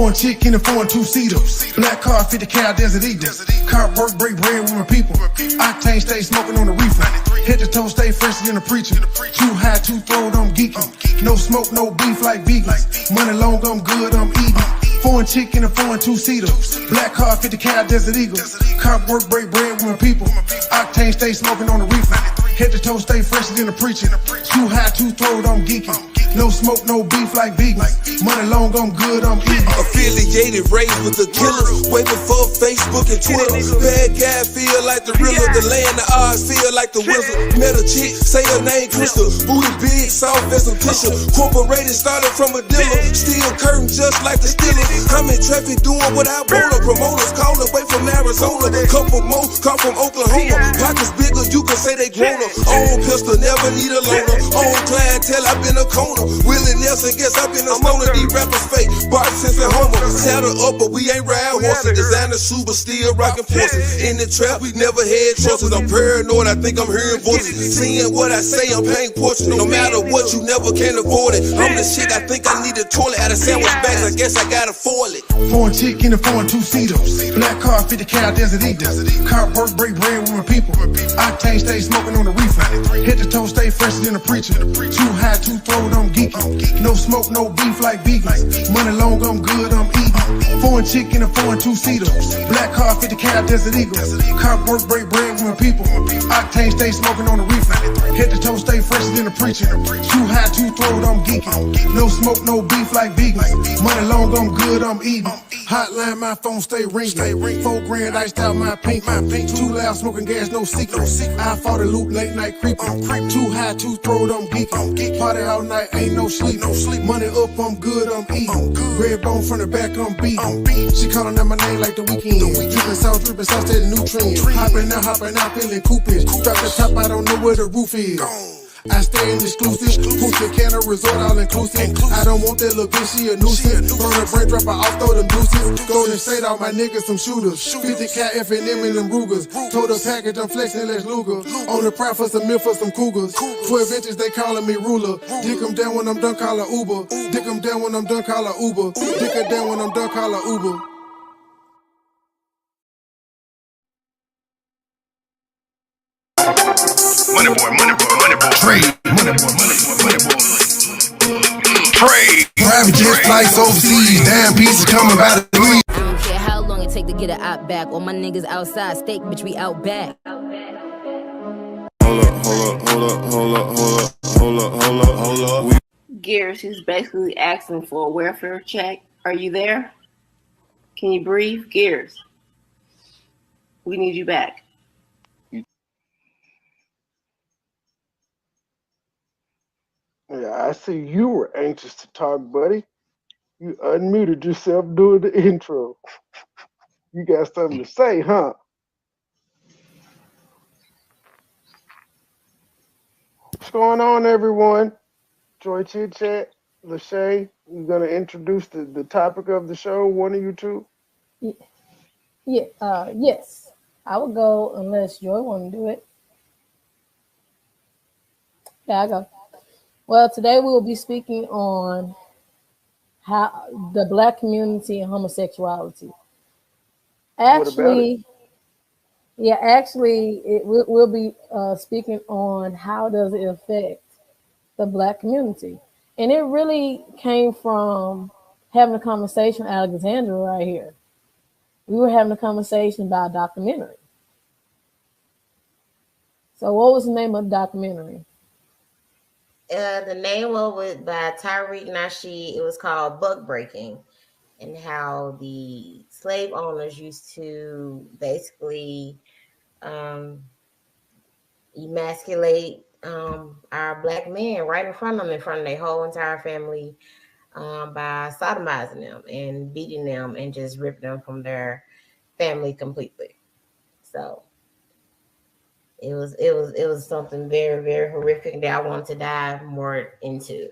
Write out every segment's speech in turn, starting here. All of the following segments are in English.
Foreign chick in a foreign two-seater. Black car, 50 cal, Desert Eagle. Car work, break bread with my people. Octane stay smoking on the reefer. Head to toe, stay fresher than a preacher. Too high, too throwed, I'm geeking. No smoke, no beef like vegans. Money long, I'm good, I'm eating. Foreign chick in a foreign two-seater. Black car, 50 cal, Desert Eagle. Car work, break bread with my people. Octane stay smoking on the reefer. Head to toe, stay fresher than a preacher. Too high, too throwed, I'm geeking. No smoke, no beef like vegans. Money long, I'm good, I'm eating. Affiliated, raised with the killers. Way before Facebook and Twitter. Bad guy feel like the river. The land, the odds feel like the wizard. Met a chick, say her name Crystal. Booty big, soft as some tissue. Corporated, started from a dealer. Steel curtain just like the Steelers. I'm in traffic doing what I want. Promoters call away from Arizona. Couple more, come from Oklahoma. Pockets bigger, you can say they grown up. Own pistol, never need a loaner. Own clientele, I've been a corner. Willie Nelson, guess I've been a stoner. These rappers fake, Bart Simpson, Homer. Saddle up, but we ain't ride horses. Designer shoes, but still rockin' forces. In the trap, we never had choices. I'm paranoid, I think I'm hearing voices. Seeing what I say, I'm paying portraits. No matter what, you never can afford it. I'm the shit, I think I need a toilet. Out of sandwich bags, I guess I gotta foil it. Foreign chick in a foreign two-seater. Black car, 50 cal, Desert Eagle. Car work, break bread with my people. Octane stay smoking on the reefer. Head to toe, stay fresher than a preacher. Too high, too throwed, I'm geeking. No smoke, no beef like vegans. Money long, I'm good, I'm eating. Foreign chick in a foreign two-seater. Black car, 50 cal, Desert Eagle. Car work, break bread with my people. Octane stay smoking on the reefer. Head to toe, stay fresher than a preacher. Too high, too throwed, I'm geeking. No smoke, no beef like vegans. Money long, I'm good, I'm eating. Hotline, my phone stay ringing. 4 grand iced out my pink. Too loud, smoking gas, no secret. I fought a loop, late night creeping. Too high, too throwed, I'm geeking. Party all night, ain't no sleep. Money up, I'm good, I'm eating. Red bone from the back, I'm beating. She calling out my name like the weekend. Drippin' sauce, steady new trend. Hopping out, feeling coopage. Drop the top, I don't know where the roof is. I stay in exclusive, Punta Cana resort all inclusive. I don't want that little bitch, she a nuisance. Throw the brain, drop her off, throw them deuces. Golden State, all my niggas some shooters. 50 cat F&M and them Rugers. Told the package, I'm flexing Lex Luger. On the prowl for some milk for some cougars. 12 inches, they calling me ruler. Dick 'em down when I'm done, call her Uber. Dick 'em down when I'm done, call her Uber. Dick her down when I'm done, call her Uber. Money boy. Trade. Money boy. Trade. Private jet flights overseas. Damn pieces coming by the three. I don't care how long it take to get it out back. All my niggas outside, steak, bitch, we out back. Hold up. Gears, he's basically asking for a welfare check. Are you there? Can you breathe? Gears, we need you back. Yeah, I see you were anxious to talk, buddy. You unmuted yourself during the intro. You got something to say, huh? What's going on, everyone? Joy Chit Chat, Lachey, you gonna introduce the topic of the show, one of you two? Yes. I will go unless Joy want to do it. Yeah, I go. Well, today we will be speaking on how the Black community and homosexuality. Actually, we'll be speaking on how does it affect the Black community. And it really came from having a conversation with Alexandra right here. We were having a conversation about a documentary. So what was the name of the documentary? The name of it by Tariq Nasheed, it was called Buck Breaking, and how the slave owners used to basically emasculate our Black men right in front of them, in front of their whole entire family, by sodomizing them and beating them and just ripping them from their family completely. So it was something very, very horrific that I wanted to dive more into.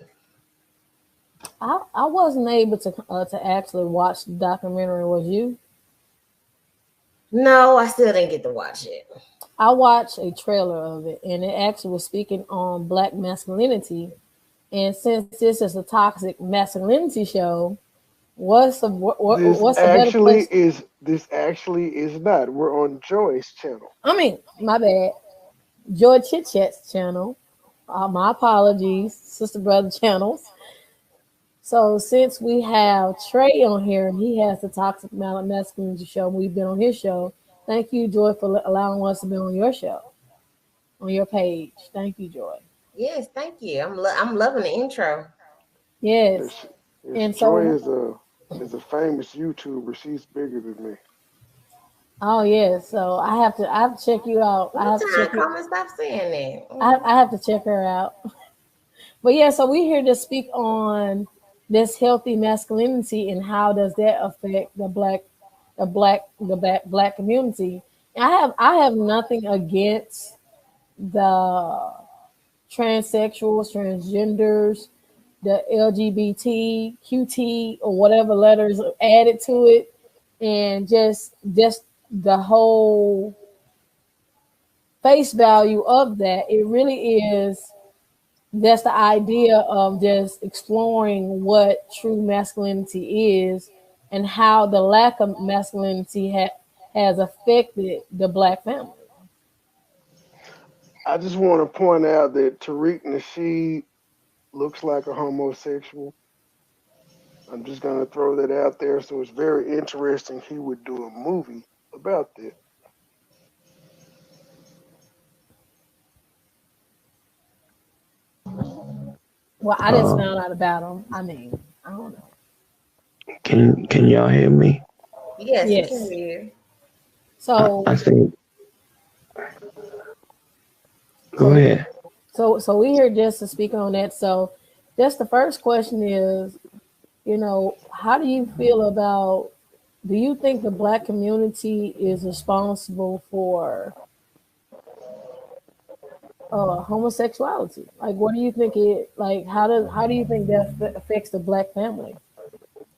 I wasn't able to actually watch the documentary. Was you? No, I still didn't get to watch it. I watched a trailer of it, and it actually was speaking on Black masculinity. And since this is a toxic masculinity show, what's the better place? This actually is not. We're on Joy's channel. I mean, my bad. Joy Chit Chat's channel. My apologies, sister brother channels. So since we have Trey on here and he has the Toxic Masculinity show, we've been on his show. Thank you, Joy, for allowing us to be on your show, on your page. Thank you, Joy. Yes, thank you. I'm loving the intro. Yes. And Joy so, is a famous YouTuber. She's bigger than me. oh yeah, so I have to check you out. I One have to check time, you. Carmen, stop saying that. I have to check her out. But yeah, so we're here to speak on this healthy masculinity and how does that affect the black community. I have nothing against the transsexuals, transgenders, the LGBT, QT, or whatever letters are added to it, and just the whole face value of that. It really is that's the idea of just exploring what true masculinity is and how the lack of masculinity has affected the black family. I just want to point out that Tariq Nasheed looks like a homosexual. I'm just going to throw that out there. So it's very interesting he would do a movie about that. Well, I just found out about him. I mean, I don't know. Can y'all hear me? Yes, Yes. we can hear. So I think. Go ahead. So we here just to speak on that. So that's the first question is, how do you feel about, do you think the black community is responsible for homosexuality? Like, what do you think how do you think that affects the black family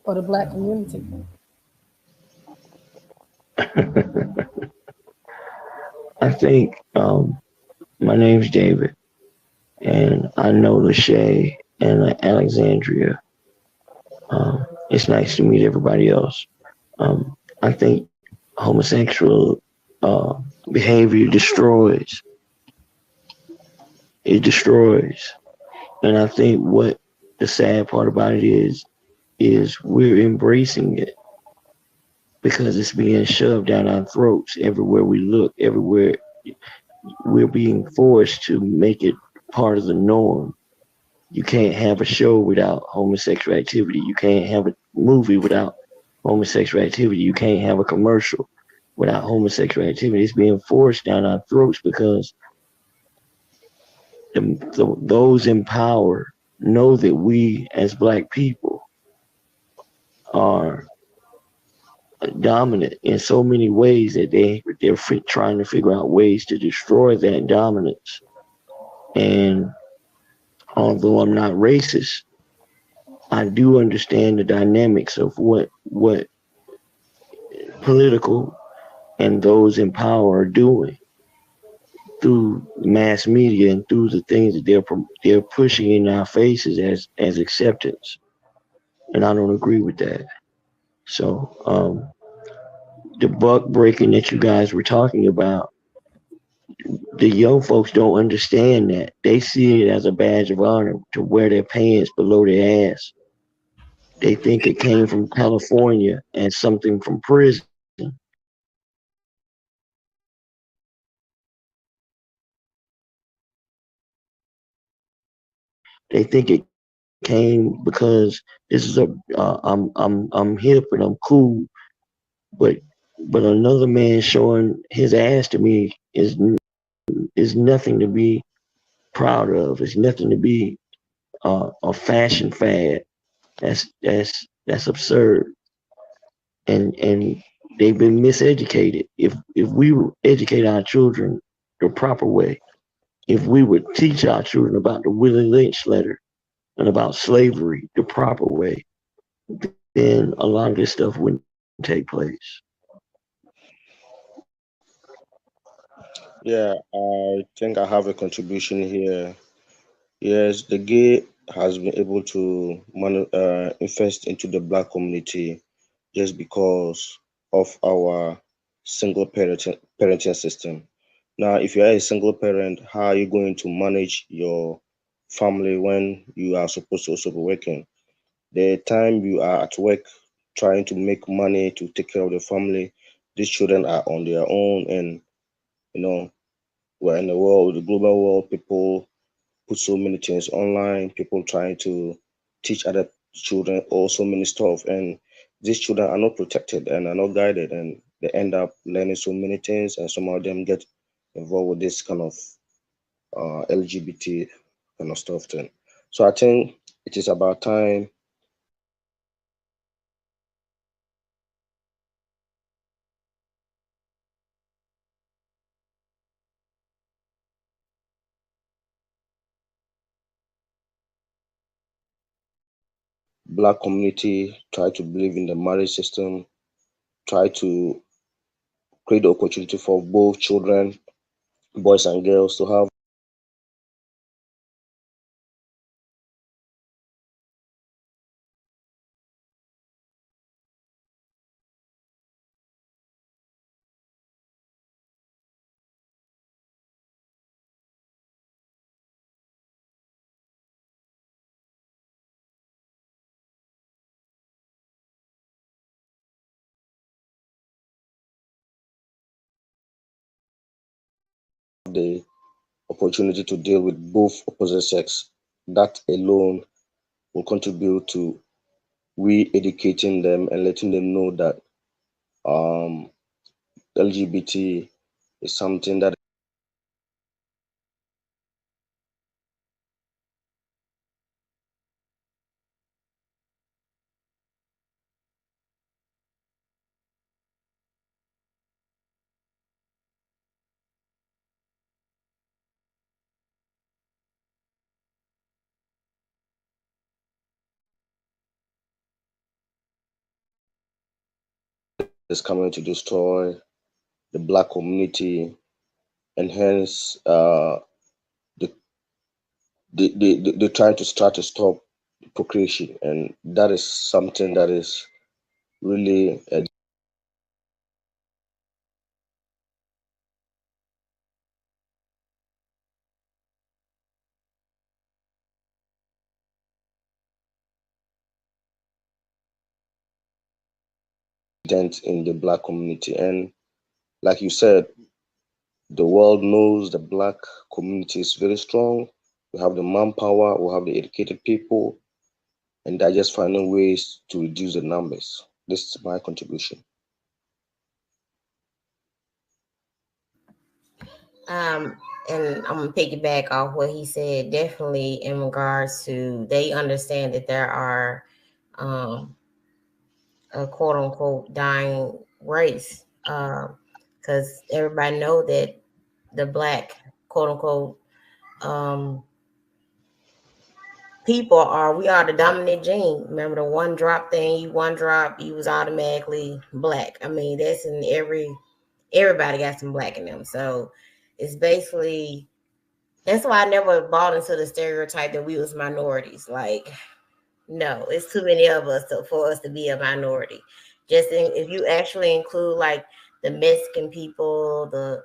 or the black community? I think my name's David, and I know Lachey and Alexandria. It's nice to meet everybody else. I think homosexual behavior destroys. It destroys. And I think what the sad part about it is we're embracing it because it's being shoved down our throats everywhere we look, everywhere we're being forced to make it part of the norm. You can't have a show without homosexual activity. You can't have a movie without homosexual activity. You can't have a commercial without homosexual activity. It's being forced down our throats because those in power know that we as black people are dominant in so many ways that they're trying to figure out ways to destroy that dominance. And although I'm not racist, I do understand the dynamics of what political and those in power are doing through mass media and through the things that they're pushing in our faces as acceptance. And I don't agree with that. So the buck breaking that you guys were talking about, the young folks don't understand that. They see it as a badge of honor to wear their pants below their ass. They think it came from California and something from prison. They think it came because this is I'm hip and I'm cool, but another man showing his ass to me is nothing to be proud of. It's nothing to be a fashion fad. That's absurd. And they've been miseducated. If we educate our children the proper way, if we would teach our children about the Willie Lynch letter and about slavery the proper way, then a lot of this stuff wouldn't take place. Yeah, I think I have a contribution here. Yes, the gay has been able to invest into the black community just because of our single parenting system. Now, if you are a single parent, how are you going to manage your family when you are supposed to also be working? The time you are at work trying to make money to take care of the family, these children are on their own, and you know, we're in the world, the global world, people put so many things online, people trying to teach other children all so many stuff, and these children are not protected and are not guided, and they end up learning so many things, and some of them get involved with this kind of LGBT kind of stuff then. So I think it is about time black community try to believe in the marriage system, try to create the opportunity for both children, boys and girls, to have the opportunity to deal with both opposite sex. That alone will contribute to re-educating them and letting them know that um, LGBT is something that is coming to destroy the black community, and hence the they try to start to stop procreation, and that is something that is really evident in the black community. And like you said, the world knows the black community is very strong. We have the manpower, we have the educated people, and they're just finding ways to reduce the numbers. This is my contribution. And I'm gonna piggyback off what he said. Definitely in regards to they understand that there are a quote unquote dying race, because everybody know that the black quote unquote people we are the dominant gene. Remember the one drop thing? You one drop, you was automatically black. I mean, that's in everybody got some black in them. So it's basically that's why I never bought into the stereotype that we was minorities. Like, no, it's too many of us for us to be a minority. If you actually include like the Mexican people, the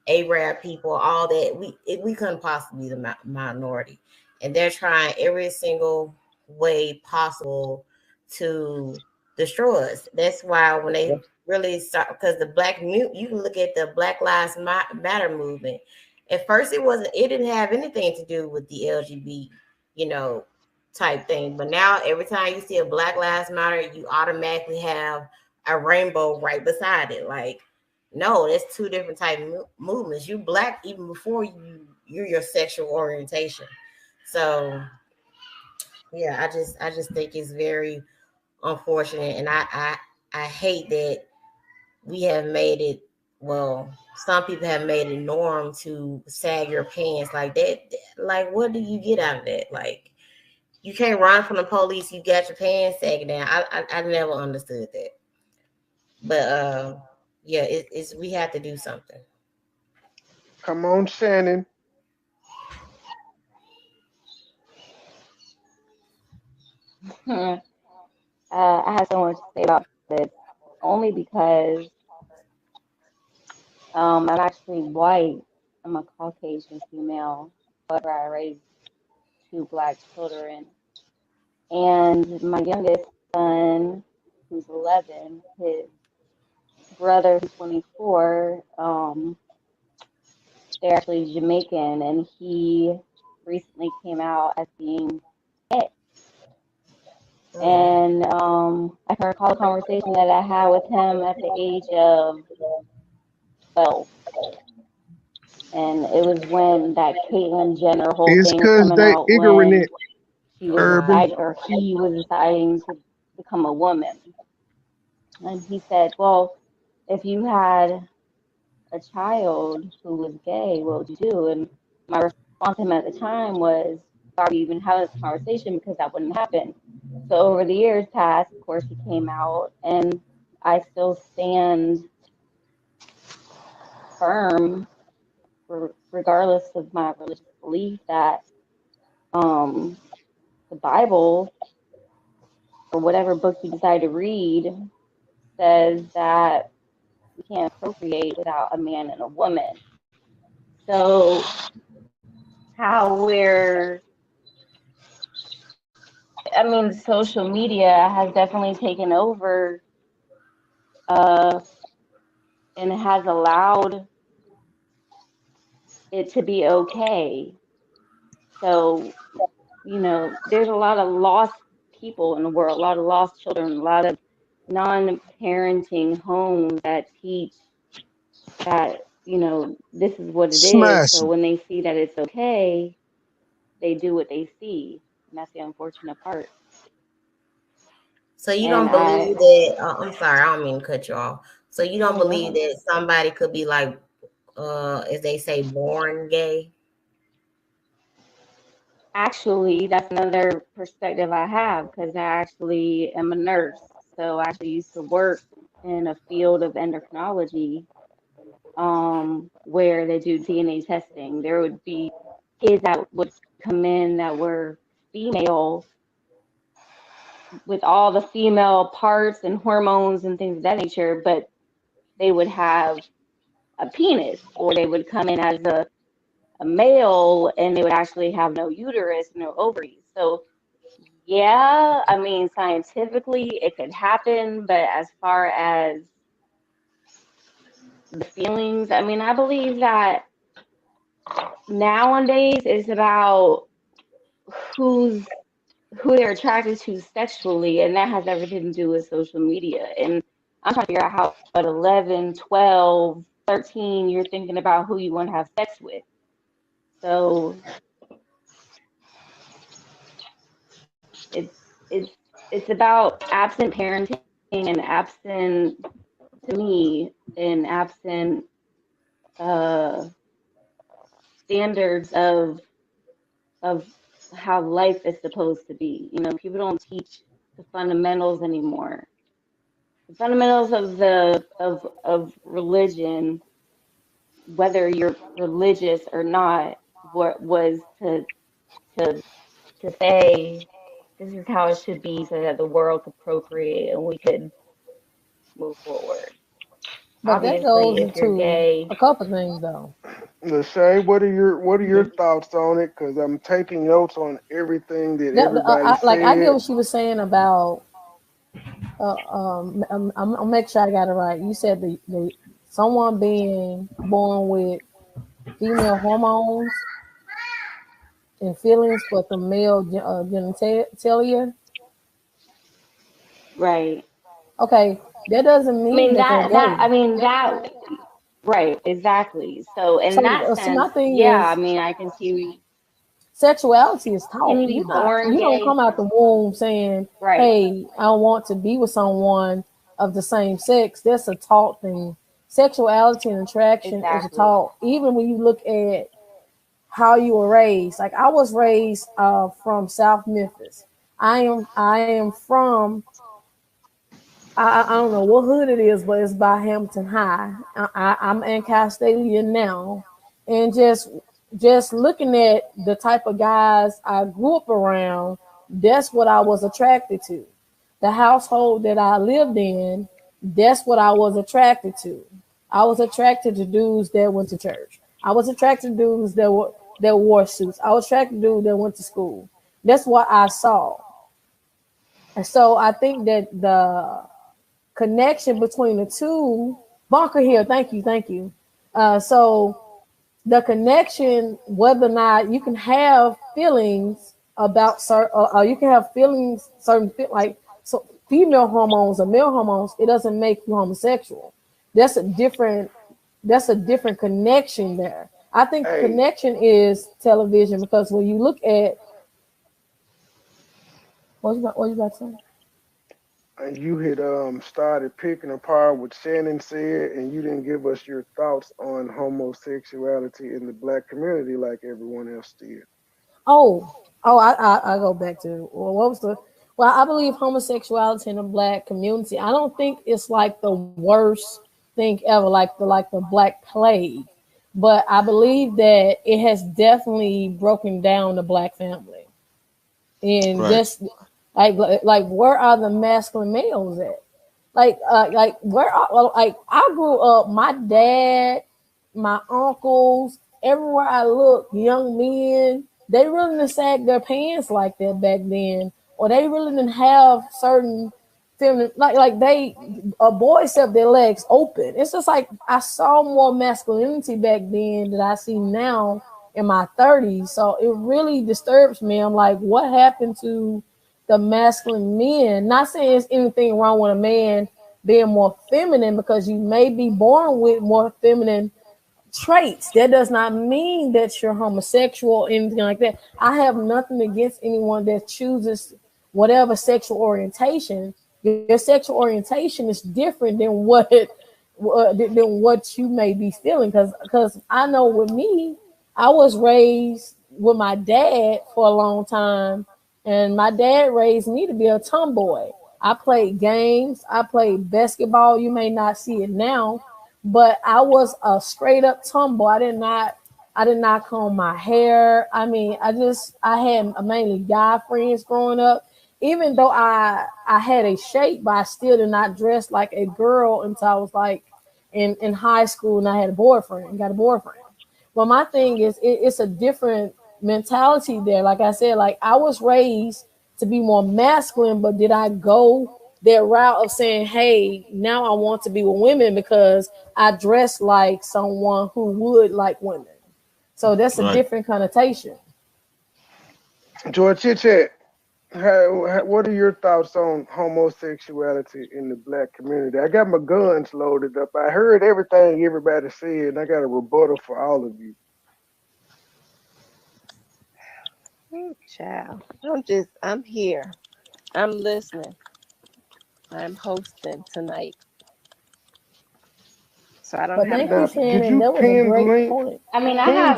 Arab people, all that, we couldn't possibly be the minority. And they're trying every single way possible to destroy us. That's why when they really start, because you can look at the Black Lives Matter movement. At first, it didn't have anything to do with the LGBT, type thing. But now every time you see a Black Lives Matter, you automatically have a rainbow right beside it. Like, no, that's two different type of movements. You black even before you're your sexual orientation. So yeah, I just think it's very unfortunate, and I hate that we have made it. Well, some people have made it norm to sag your pants like that. Like, what do you get out of that? Like, you can't run from the police. You got your pants sagging down. I never understood that. But yeah, it's we have to do something. Come on, Shannon. Hmm. I have so much to say about this, only because I'm actually white. I'm a Caucasian female. However, I raised two black children, and my youngest son, who's 11, his brother, who's 24, they're actually Jamaican, and he recently came out as being gay. And I can recall a conversation that I had with him at the age of 12. And it was when that Caitlyn Jenner whole It's thing was because coming they out ignorant, when she was Urban. deciding, or he was deciding to become a woman. And he said, well, if you had a child who was gay, what would you do? And my response to him at the time was, why are we even having this conversation? Because that wouldn't happen. So over the years past, of course, he came out, and I still stand firm, regardless of my religious belief, that the Bible, or whatever book you decide to read, says that we can't procreate without a man and a woman. So how we're, I mean, social media has definitely taken over, uh, and has allowed it to be okay. So, there's a lot of lost people in the world, a lot of lost children, a lot of non-parenting homes that teach that, this is what it is. Smash So it. when they see that it's okay, they do what they see. And that's the unfortunate part. So you And don't believe that? I'm sorry, I don't mean to cut you off. So you don't no, go believe ahead. that somebody could be like, as they say, born gay? Actually, that's another perspective I have, because I actually am a nurse. So I actually used to work in a field of endocrinology, where they do DNA testing. There would be kids that would come in that were female, with all the female parts and hormones and things of that nature, but they would have a penis, or they would come in as a male and they would actually have no uterus, no ovaries. So yeah, I mean, scientifically it could happen, but as far as the feelings, I mean, I believe that nowadays it's about who's who they're attracted to sexually, and that has everything to do with social media. And I'm trying to figure out how at 11, 12, 13, you're thinking about who you want to have sex with. So it's it's it's about absent parenting, and absent, to me, and absent uh standards of how life is supposed to be. People don't teach the fundamentals anymore. The fundamentals of religion, whether you're religious or not, what was to to say this is how it should be, so that the world could procreate and we could move forward. But that Obviously, goes if you're into gay, a couple things though. Lachey, what are your mhm, thoughts on it? Because I'm taking notes on everything that That everybody I get said. what she was saying about. I'll make sure I got it right. You said the someone being born with female hormones and feelings, but the male genitalia. right? Okay, that doesn't I mean mean that they're that gay. I mean that right, exactly. So in that So my sense, thing yeah, I is, mean I can see. sexuality is Can taught. you be born You don't gay? come out the womb saying, Right, "Hey, I want to be with someone of the same sex." That's a taught thing. Sexuality and attraction is a exactly. taught. Even when you look at how you were raised, like I was raised from South Memphis. I am from I don't know what hood it is, but it's by Hampton High. I'm in Castalia now, and just looking at the type of guys I grew up around, that's what I was attracted to. The household that I lived in, that's what I was attracted to. I was attracted to dudes that went to church. I was attracted to dudes that wore suits. I was attracted to dudes that went to school. That's what I saw. And so I think that the connection between the two, Bunker here, thank you. So the connection, whether or not you can have feelings about certain, you can have feelings, like so female hormones or male hormones, it doesn't make you homosexual. That's a different connection there. I think the connection is television, because when you look at what you about to say? And you had started picking apart what Shannon said, and you didn't give us your thoughts on homosexuality in the black community like everyone else did. I go back to, well, what was the? Well, I believe homosexuality in the black community, I don't think it's like the worst thing ever, like the Black Plague, but I believe that it has definitely broken down the black family, and just like where are the masculine males at? Like where are, like I grew up, my dad, my uncles, everywhere I look, young men, they really didn't sag their pants like that back then, or they really didn't have certain feminine, like they boys have their legs open. It's just like I saw more masculinity back then than I see now in my 30s. So it really disturbs me. I'm like, what happened to the masculine men? Not saying there's anything wrong with a man being more feminine, because you may be born with more feminine traits. That does not mean that you're homosexual or anything like that. I have nothing against anyone that chooses whatever sexual orientation. Your sexual orientation is different than what you may be feeling. Because I know with me, I was raised with my dad for a long time, and my dad raised me to be a tomboy. I played games. I played basketball. You may not see it now, but I was a straight up tomboy. I did not comb my hair. I mean, I had mainly guy friends growing up. Even though I had a shape, but I still did not dress like a girl until I was like in high school, and I had got a boyfriend. But my thing is, it's a different mentality there. Like I said, like I was raised to be more masculine, but did I go that route of saying, hey, now I want to be with women because I dress like someone who would like women? So that's a different connotation. George Chit Chat, what are your thoughts on homosexuality in the black community? I got my guns loaded up. I heard everything everybody said, and I got a rebuttal for all of you. Child, I'm here. I'm listening. I'm hosting tonight. So I don't have you, Shannon. That was a great point. I mean, I have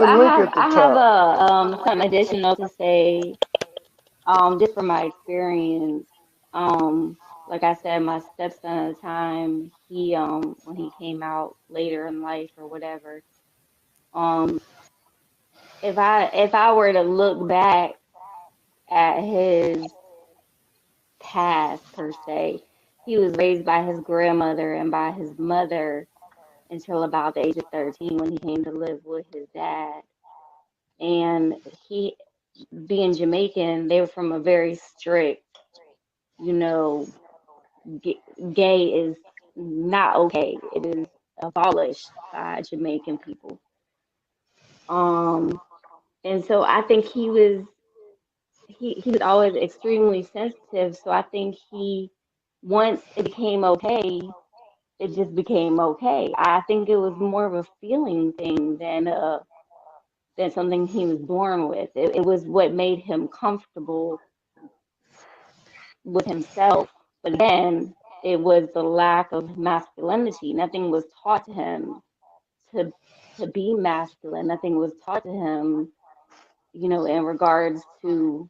some additional to say, just from my experience. Like I said, my stepson at the time, he when he came out later in life or whatever, if I were to look back at his past per se, he was raised by his grandmother and by his mother until about the age of 13 when he came to live with his dad. And he, being Jamaican, they were from a very strict, gay is not okay. It is abolished by Jamaican people. And so I think he was always extremely sensitive. So I think once it became okay, it just became okay. I think it was more of a feeling thing than something he was born with. It was what made him comfortable with himself. But then it was the lack of masculinity. Nothing was taught to him to be masculine. Nothing was taught to him, in regards to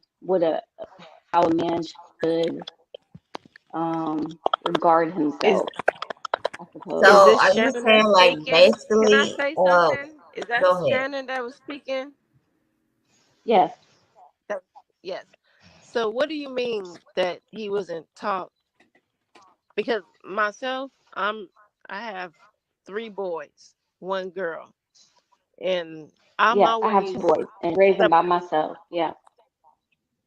how a man should regard himself, I suppose. So Is this are you Shannon saying that's like speaking? Can I basically, say something? Is that go ahead. Shannon that was speaking? Yes. Yes. So what do you mean that he wasn't taught? Because myself, I have 3 boys, 1 girl, and I'm Yeah, I have 2 always boys and raised them sup- by myself. Yeah.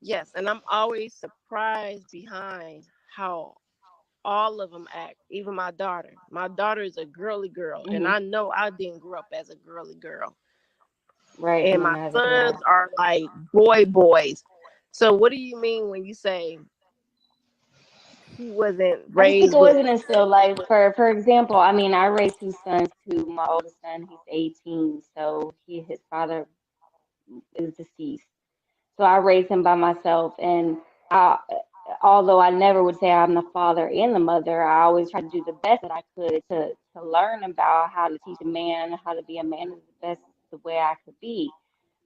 yes, and I'm always surprised behind how all of them act. Even my daughter. My daughter is a girly girl, and Hmm. I know I didn't grow up as a girly girl. Right. And Me my neither. Yeah. sons are like boys. So what do you mean when you say he wasn't I just think it raised with? wasn't instilled. Like for example, I mean, I raised 2 sons too. My oldest son, he's 18, so his father is deceased. So I raised him by myself, and I, although I never would say I'm the father and the mother, I always tried to do the best that I could to learn about how to teach a man how to be a man is the best the way I could be.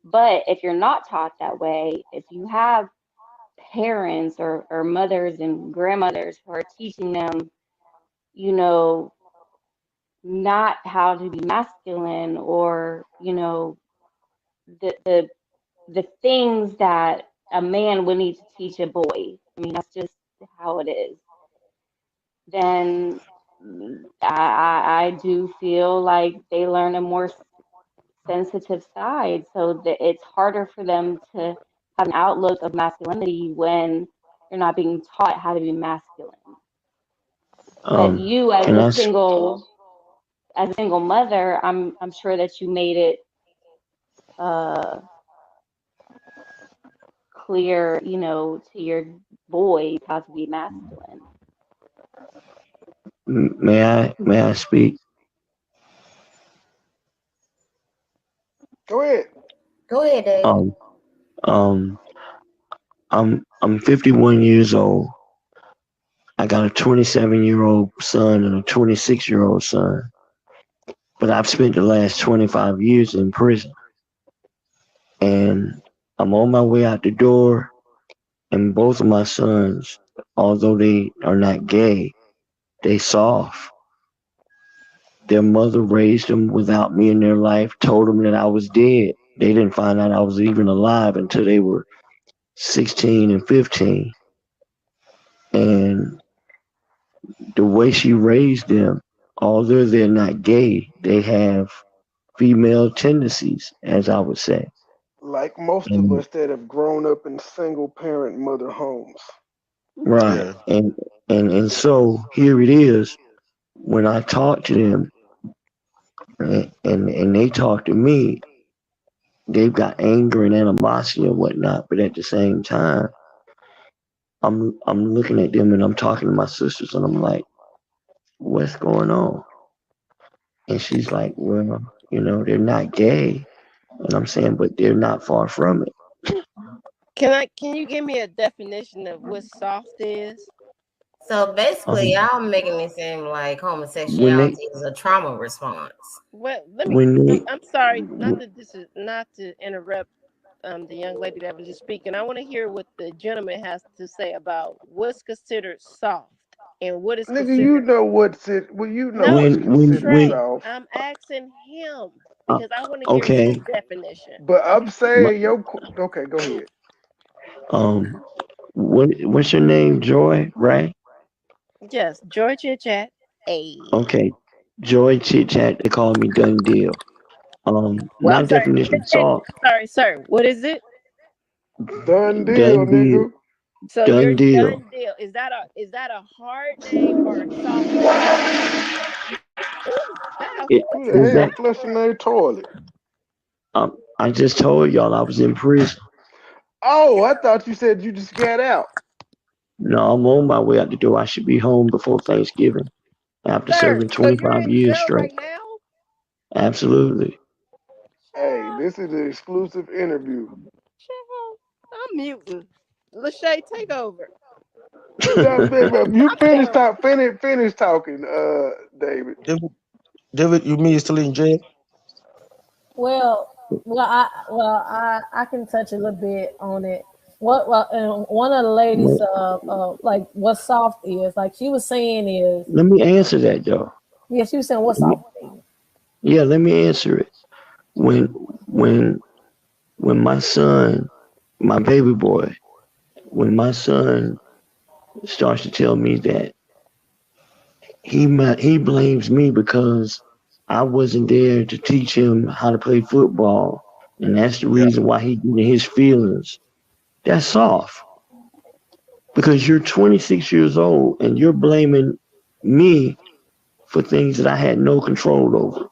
But if you're not taught that way, if you have parents or mothers and grandmothers who are teaching them, you know, not how to be masculine or, the the things that a man would need to teach a boy. I mean, that's just how it is. Then I do feel like they learn a more sensitive side, so that it's harder for them to have an outlook of masculinity when you're not being taught how to be masculine. But you, Can I? S- as a single mother, I'm sure that you made it uh clear, to your boys how to be masculine. May I? May I speak? Go ahead. Go ahead, David. Um, um, I'm 51 years old. I got a 27-year-old son and a 26-year-old son. But I've spent the last 25 years in prison, and I'm on my way out the door. And both of my sons, although they are not gay, they soft. Their mother raised them without me in their life, told them that I was dead. They didn't find out I was even alive until they were 16 and 15. And the way she raised them, although they're not gay, they have female tendencies, as I would say. Like most of And us that have grown up in single parent mother homes. right. Yeah. And so here it is. When I talk to them and they talk to me, they've got anger and animosity and whatnot, but at the same time, I'm looking at them and I'm talking to my sisters and I'm like, what's going on? And she's like, well, they're not gay. And I'm saying, but they're not far from it. Can you give me a definition of what soft is? So basically, Um, y'all making it seem like when they homosexuality is a trauma response. Well, when they I'm sorry, not to interrupt the young lady that was just speaking. I want to hear what the gentleman has to say about what's considered soft and what is Nigga, you considered. know what's it? Well, you know No, what's considered when Trey, soft. I'm asking him uh, because I want to hear his okay, definition. But I'm my, saying okay, go ahead. um, what's your name, Joy? Right? Yes, Georgia chat. A. Okay, Joy Chit Chat. They call me Done Deal. Well, My I'm sorry. definition of salt, I'm sorry, sir. What is it? Done deal, Done Deal, nigga. So Done you're Deal. done deal. Is that a hard name or a soft name? Ooh, child, It who Who is the is hell that flushing their toilet? I just told y'all I was in prison. Oh, I thought you said you just got out. No, I'm on my way out the door. I should be home before Thanksgiving after sir? serving So you're 25 in years jail straight. right now? Absolutely. Hey, this is an exclusive interview. Child, I'm muting. Lachey, take over. Now, baby, you I'm done. finish talking, David. David, David, you mean you're still in jail? Well, I can touch a little bit on it. One of the ladies, Well, like what soft is, like she was saying is, let me answer that though. yeah, she was saying what Let me, soft is. yeah, let me answer it. When when when my son, my baby boy, when my son starts to tell me that he blames me because I wasn't there to teach him how to play football, and that's the Yeah. reason why he getting his feelings. That's soft because you're 26 years old and you're blaming me for things that I had no control over.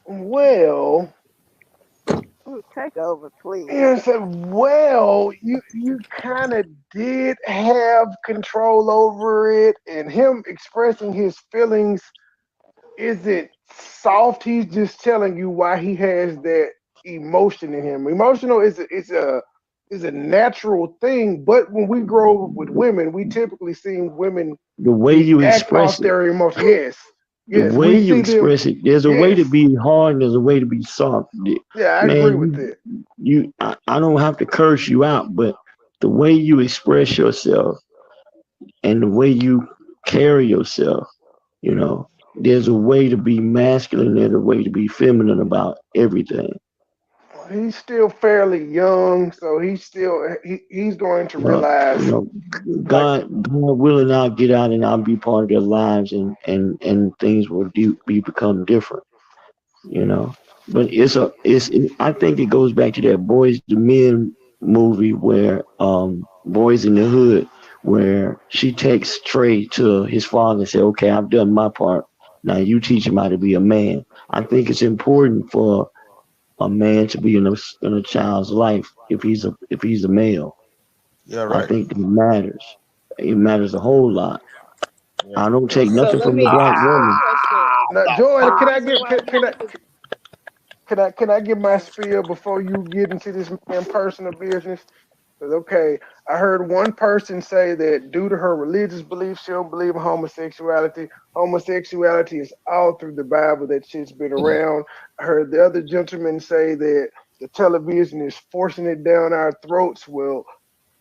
Well, Ooh, take over, please. and said, well, you kind of did have control over it, and him expressing his feelings isn't soft. He's just telling you why he has that emotion in him. Emotional is a natural thing, but when we grow up with women, we typically see women The way you react express off it, their emotion. Yes, the yes, way we you see them. express it, there's a way Yes, to be hard and there's a way to be soft. yeah, I agree with Man, that. I don't have to curse you out, but the way you express yourself and the way you carry yourself, you know, there's a way to be masculine, there's a way to be feminine about everything. He's still fairly young, so he's going to You realize know, like God willing, I'll get out and I'll be part of their lives, and things will become different. You know, but I think it goes back to that Boys to Men movie where Boys in the Hood, where she takes Trey to his father and say, "Okay, I've done my part. Now you teach him how to be a man." I think it's important for a man to be in a child's life if he's a male. Yeah, I right. think that matters. It matters a whole lot. Yeah. I don't take Yes. So nothing let from the me black ask you a woman. question. now, The Joy. The Can fuck? I reason get why can I get my spiel before you get into this man personal business? 'Cause, okay, I heard one person say that due to her religious beliefs, she don't believe in homosexuality. Homosexuality is all through the Bible. That shit's been around. I heard the other gentleman say that the television is forcing it down our throats. Well,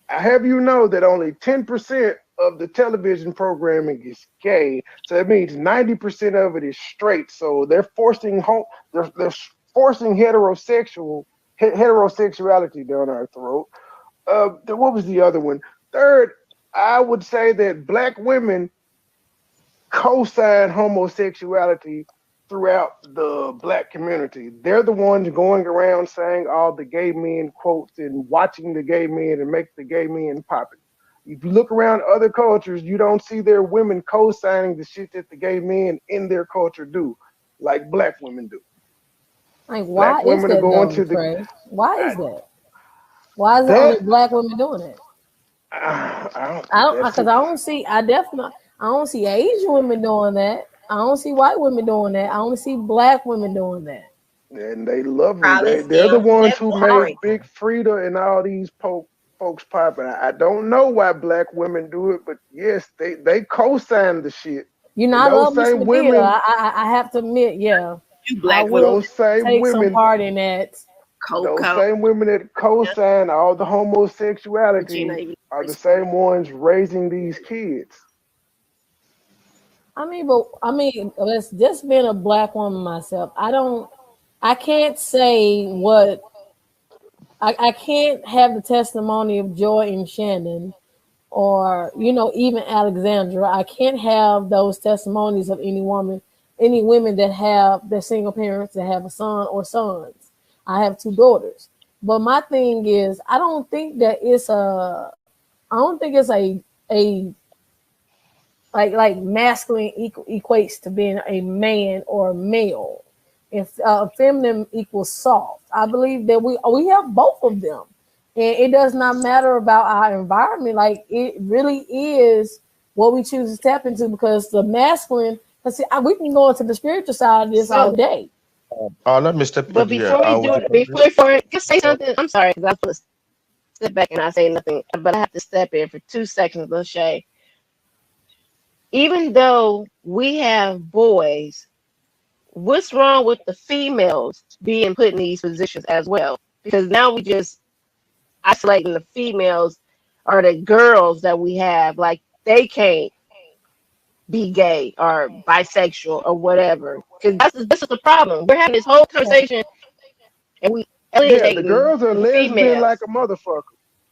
I have you know that only 10% of the television programming is gay. So that means 90% of it is straight. So they're forcing heterosexuality down our throat. What was the other one? Third, I would say that black women co-sign homosexuality throughout the black community. They're the ones going around saying all the gay men quotes and watching the gay men and make the gay men popular. If you look around other cultures, you don't see their women co-signing the shit that the gay men in their culture do, like black women do. Like, Black why is women are that going though, to the Trey? Why is I, that? Why is it only that black women doing it? I don't I think don't that's because it. I don't see Asian women doing that. I don't see white women doing that. I only see black women doing that. And they love them. Probably They're the still ones that who boring. made Big Frida and all these folks popping. I don't know why black women do it, but yes, they co-sign the shit. You know, And I love Miss Medea. I have to admit, yeah, You I black women will those same take some women, part in that. those Coco. same women that co-sign all the Regina homosexuality even are the respond? same ones raising these kids. It's just being a black woman myself. I can't say what I can't have the testimony of Joy and Shannon or even Alexandra. I can't have those testimonies of any women that have their single parents that have a son or sons. I have two daughters, but my thing is, I don't think it's a like masculine equates to being a man or a male. If feminine equals soft, I believe that we have both of them, and it does not matter about our environment. Like, it really is what we choose to step into, because the masculine. Cause see, we can go into the spiritual side of this all So, day. Let me step in but here. before we Would do you it, agree? just say something. I'm sorry, because I put a step back and I say nothing, but I have to step in for 2 seconds, Lachey. Even though we have boys, what's wrong with the females being put in these positions as well? Because now we just isolating the females or the girls that we have, like they can't be gay or bisexual or whatever. Because this is the problem. We're having this whole conversation and we Yeah, the alienating girls are the lesbian like females. a motherfucker.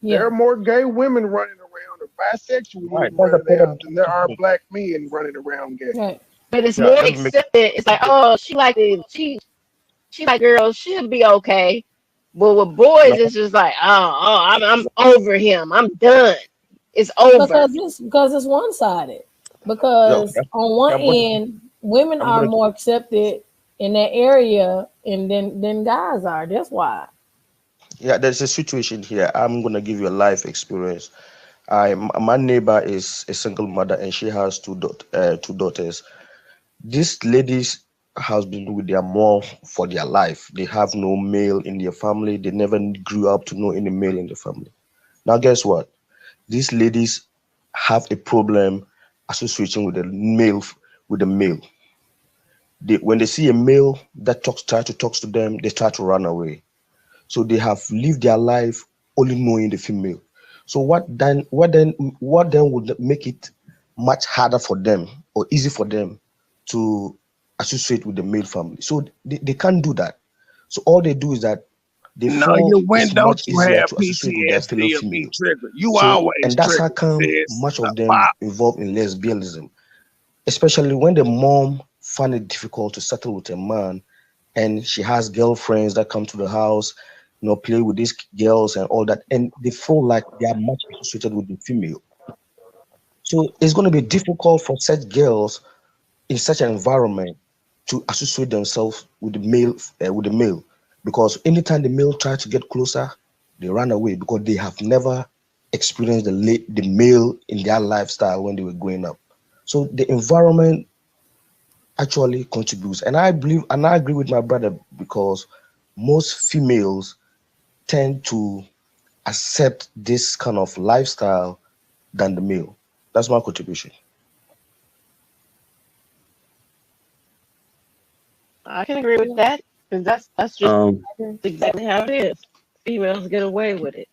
There Yeah. are more gay women running around or bisexual Right. women That's the running point around I'm than there trying to are make. black men running around gay. Right. But it's Yeah, more let me make accepted. It's like, oh, she like girls, she'll be okay. But with boys, no, it's just like, I'm over him. I'm done. It's over. Because it's one sided. yeah, Because on one end, women I'm are gonna more accepted in that area and than guys are. That's why. yeah, there's a situation here. I'm gonna give you a life experience. My neighbor is a single mother and she has two daughters. These ladies has been with their mom for their life. They have no male in their family. They never grew up to know any male in the family. Now, guess what? These ladies have a problem associating with the male. When they see a male that try to talk to them, they try to run away. So they have lived their life only knowing the female. So what then would make it much harder for them or easy for them to associate with the male family? So they can't do that. So all they do is that they No, feel you it's win. Don't much you easier have to associate with their fellow PTSD or be female. triggered? You So always and that's how triggered, come sis. much of them involved in lesbianism, especially when the mom find it difficult to settle with a man and she has girlfriends that come to the house, play with these girls and all that, and they feel like they are much associated with the female. So it's going to be difficult for such girls in such an environment to associate themselves with the male, because anytime the male tries to get closer, they run away because they have never experienced the male in their lifestyle when they were growing up. So the environment actually contributes, and I believe and I agree with my brother because most females tend to accept this kind of lifestyle than the male. That's my contribution. I can agree with that because that's just Um, exactly how it is. Females get away with it.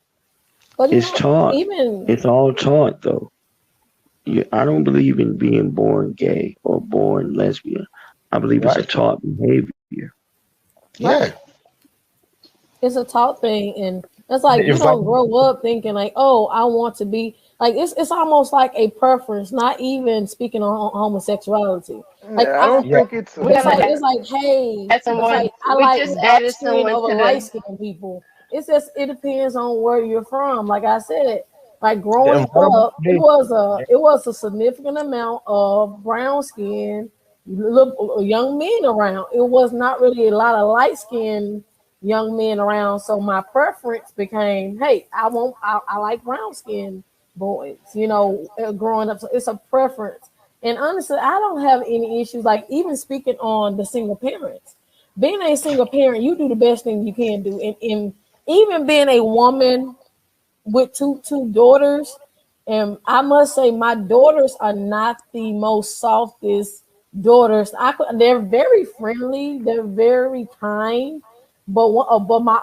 But it's taught. even It's all taught though. I don't believe in being born gay or born lesbian. I believe it's a Right? taught behavior. Yeah. right, it's a talk thing, and it's The like you don't environment. grow up thinking like, oh, I want to be like it's almost like a preference. Not even speaking on homosexuality. Like Yeah, I don't Yeah. think it's a We it's haven't like preference. hey, had it's someone. like I We like just dark added skin someone over to light the. skinned people. It's just it depends on where you're from. Like I said, like The growing environment up, plays. it was a significant amount of brown skin little young men around. It was not really a lot of light skinned young men around. So my preference became, hey, I like brown skin boys, growing up. So it's a preference. And honestly, I don't have any issues. Like even speaking on the single parents, being a single parent, you do the best thing you can do. And even being a woman with two daughters, and I must say my daughters are not the most softest daughters. They're very friendly, they're very kind, but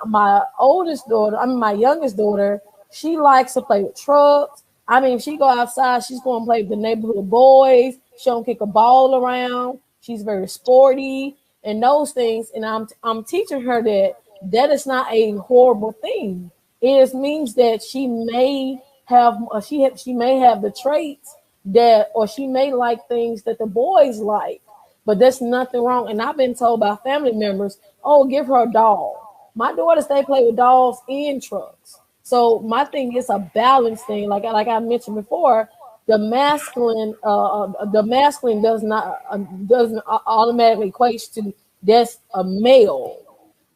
my oldest daughter, I mean my youngest daughter, she likes to play with trucks. I mean, she go outside, she's going to play with the neighborhood boys. She don't kick a ball around. She's very sporty and those things. And I'm teaching her that that is not a horrible thing. It just means that she may have she may have the traits that, or she may like things that the boys like, but there's nothing wrong. And I've been told by family members, oh, give her a doll. My daughters, they play with dolls and trucks. So my thing is a balance thing. Like I mentioned before, the masculine doesn't automatically equate to that's a male,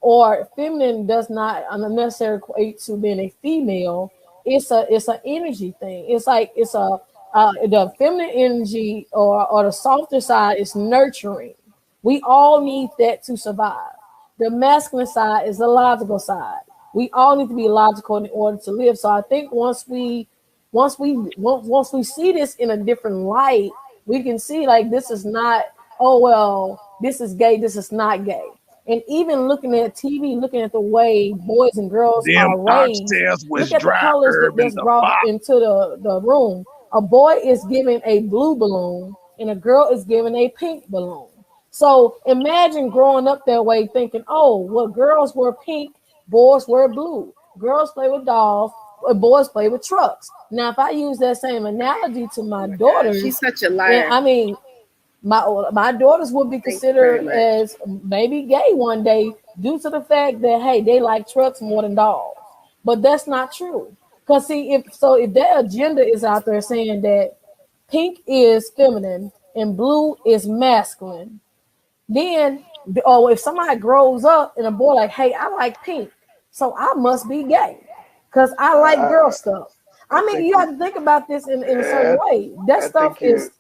or feminine does not necessarily equate to being a female. It's an energy thing. It's like the feminine energy or the softer side is nurturing. We all need that to survive. The masculine side is the logical side. We all need to be logical in order to live. So I think once we see this in a different light, we can see like this is not, oh well, this is gay, this is not gay. And even looking at TV, looking at the way boys and girls Them are raised, oxtails look was at the dry colors herb in that's the brought box. into the room. A boy is given a blue balloon and a girl is given a pink balloon. So imagine growing up that way thinking, oh, well, girls wear pink, boys wear blue. Girls play with dolls, boys play with trucks. Now, if I use that same analogy to my daughters, She's such a liar. and I mean, my daughters would be Thank you very considered much. as maybe gay one day due to the fact that hey, they like trucks more than dogs. But that's not true. Cause see, if their agenda is out there saying that pink is feminine and blue is masculine, then if somebody grows up and a boy like, hey, I like pink, so I must be gay because I like girl stuff. I mean, you have to think about this in a certain way. That stuff is.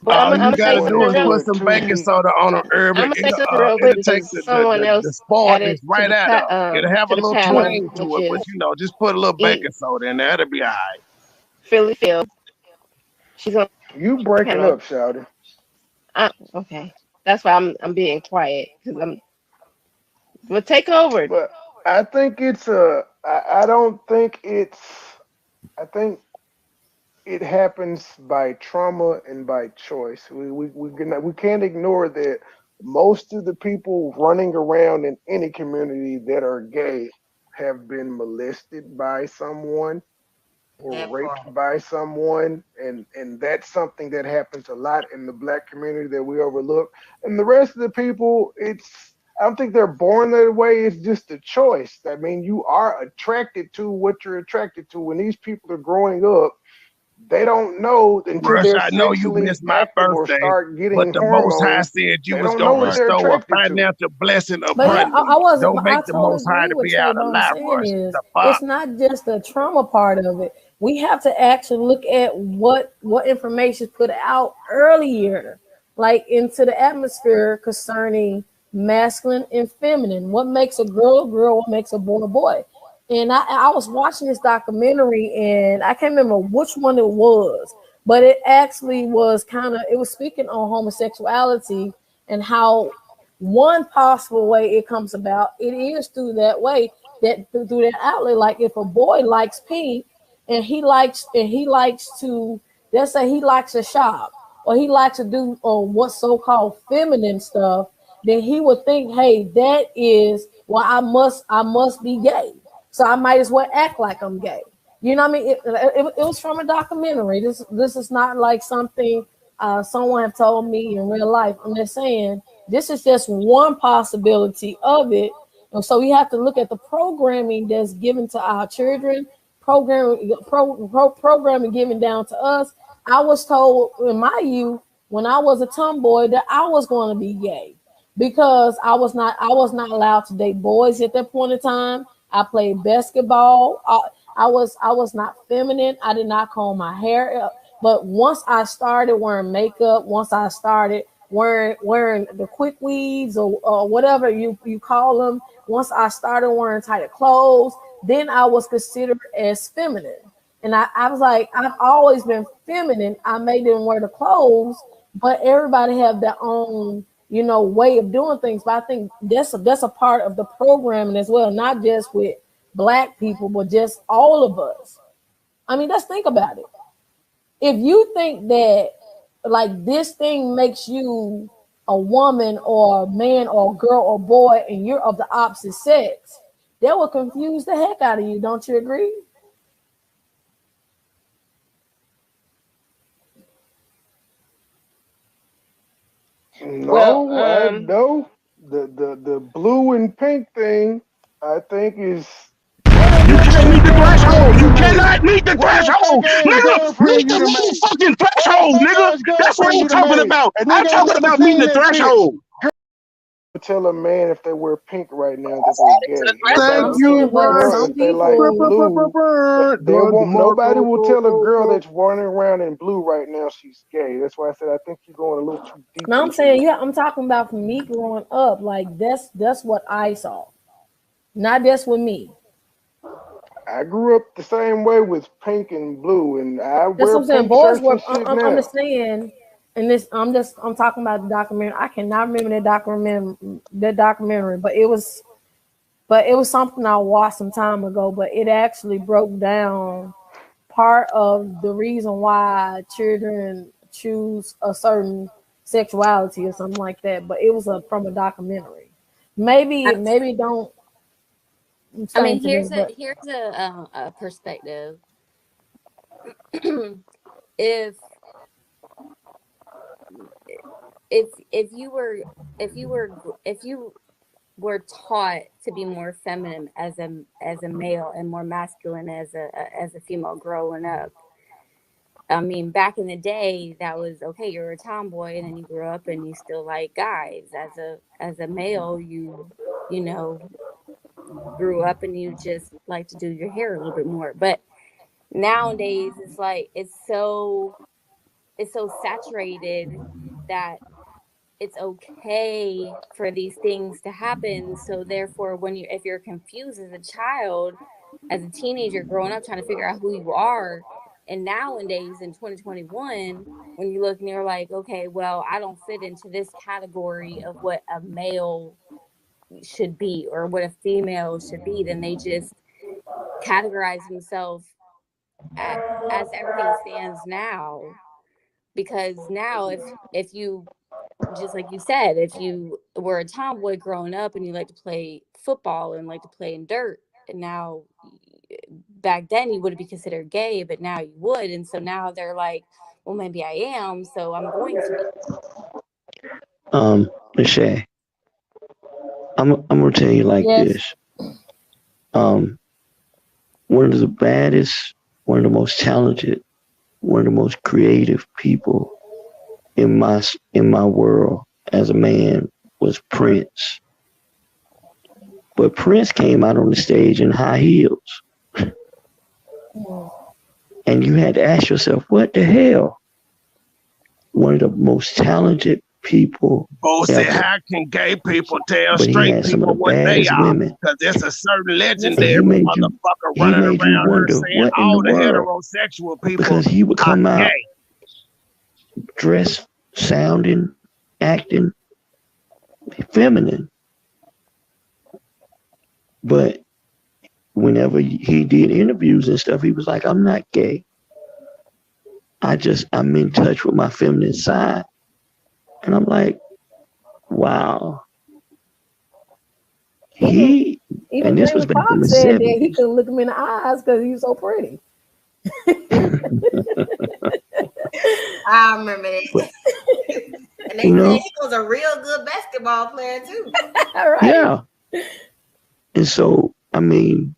But All you I'm gotta say do is something real. put some baking soda on them I'm urban. gonna say something real quick It'll take because someone else the spoilness added right out of it. It'll have a to the little panel, twang to which it, is but just put a little baking soda in there. It'll be all right. Philly Phil. She's on You the breaking panel. up, Shouty. Okay, that's why I'm being quiet because I'm. Well, take over. But I think it's I don't think it's. I think it happens by trauma and by choice. We can't ignore that most of the people running around in any community that are gay have been molested by someone or raped by someone, and that's something that happens a lot in the black community that we overlook. And the rest of the people, I don't think they're born that way. It's just a choice. I mean, you are attracted to what you're attracted to. When these people are growing up, they don't know until Rush, they're I know you sexually missed my active or birthday, start but getting the Most High hormones. said you They was don't know gonna what they're bestow a attracted to. financial blessing But upon yeah, me. Don't I make the totally Most High agree to with be out of Trayvon lie, saying Rush. is The fuck? it's not just the trauma part of it. We have to actually look at what information is put out earlier, like into the atmosphere concerning masculine and feminine. What makes a girl a girl? What makes a boy a boy? And I was watching this documentary, and I can't remember which one it was, but it actually was it was speaking on homosexuality and how one possible way it comes about it is through that way, that through that outlet. Like if a boy likes pink and he likes to, let's say he likes to shop or he likes to do what so-called feminine stuff, then he would think, hey, that is well, I must be gay, so I might as well act like I'm gay. You know what I mean? It was from a documentary. This is not like something someone have told me in real life. I'm just saying this is just one possibility of it. And so we have to look at the programming that's given to our children, programming given down to us. I was told in my youth when I was a tomboy that I was going to be gay because I was not allowed to date boys at that point in time. I played basketball. I was not feminine. I did not comb my hair up. But once I started wearing makeup, once I started wearing the quick weaves or whatever you call them, once I started wearing tighter clothes, then I was considered as feminine. And I was like, I've always been feminine. I may didn't wear the clothes, but everybody have their own, way of doing things. But I think that's a part of the programming as well, not just with black people, but just all of us. I mean, let's think about it. If you think that like this thing makes you a woman or a man or a girl or boy and you're of the opposite sex, that will confuse the heck out of you. Don't you agree? No, I no. The blue and pink thing, I think is. You can't meet the threshold. You Made? cannot meet the What a threshold, fake ass nigga. girlfriend Meet you the done made? motherfucking What a threshold, fake nigga. ass That's what girlfriend I'm you done talking made? about. A I'm nigga ain't talking never about meeting seen the that bitch. threshold. Tell a man if they wear pink right now that they're gay. Thank I'm Nobody will you, tell saying, a but Rush. girl some if they like people, blue. They won't. Nobody will tell a girl Go. that's running around in blue right now she's gay. That's why I said I think you're going a little too deep no, I'm into saying, it. yeah, I'm talking about from me growing up. Like that's what I saw, not just with me. I grew up the same way with pink and blue, and I That's wear what I'm saying. pink Boys shirts were. and shit I'm now. just saying, and this. I'm talking about the documentary. I cannot remember that documentary. But it was something I watched some time ago. But it actually broke down part of the reason why children choose a certain sexuality or something like that. But it was from a documentary. Maybe don't. same I mean, to me. But here's a perspective. if if you were if you were if you were taught to be more feminine as a male and more masculine as a female growing up. I mean, back in the day, that was okay. You're a tomboy, and then you grew up and you still like guys. As a male, you know grew up and you just like to do your hair a little bit more. But nowadays, it's like it's so saturated that it's okay for these things to happen. So therefore, if you're confused as a child, as a teenager growing up trying to figure out who you are, and nowadays in 2021, when you look and you're like, okay, well, I don't fit into this category of what a male should be or what a female should be, then they just categorize themselves as everything stands now. Because now if you, just like you said, if you were a tomboy growing up and you like to play football and like to play in dirt, and now back then you wouldn't be considered gay, but now you would. And so now they're like, well, maybe I am, so I'm going to be. Lachey, I'm gonna tell you like this. One of the baddest, one of the most talented, one of the most creative people in my world as a man was Prince. But Prince came out on the stage in high heels. And you had to ask yourself, what the hell? One of the most talented people. Said, how can gay people tell straight people what they are? Because there's a certain legendary motherfucker running around here saying all the heterosexual people because he would come out gay. Dressed, sounding, acting feminine. But whenever he did interviews and stuff, he was like, I'm not gay. I'm in touch with my feminine side. And I'm like, wow. Even this was back in the said 70s. that he couldn't look him in the eyes because he was so pretty. I remember that. And they said he was a real good basketball player too. Right. Yeah. And so, I mean,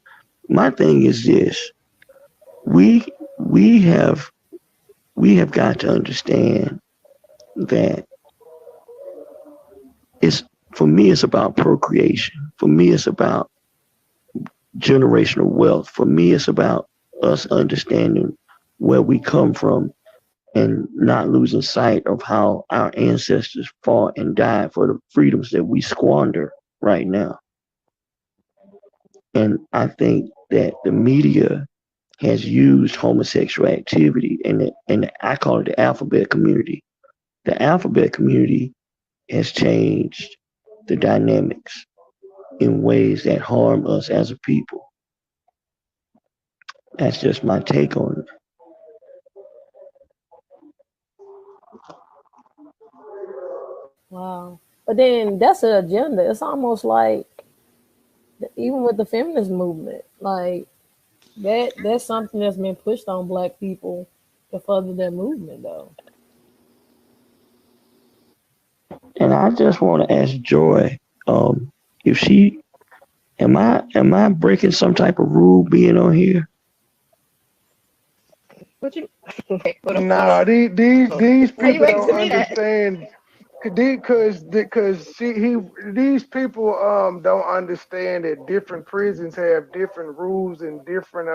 my thing is this. We have got to understand that for me, it's about procreation. For me, it's about generational wealth. For me, it's about us understanding where we come from and not losing sight of how our ancestors fought and died for the freedoms that we squander right now. And I think that the media has used homosexual activity, and I call it the alphabet community. The alphabet community has changed the dynamics in ways that harm us as a people. That's just my take on it. Wow. But then that's an agenda. It's almost like, even with the feminist movement, like that's something that's been pushed on Black people to further their movement, though. And I just want to ask Joy, if she, am I breaking some type of rule being on here? No, these people don't understand. Because these people don't understand that different prisons have different rules and different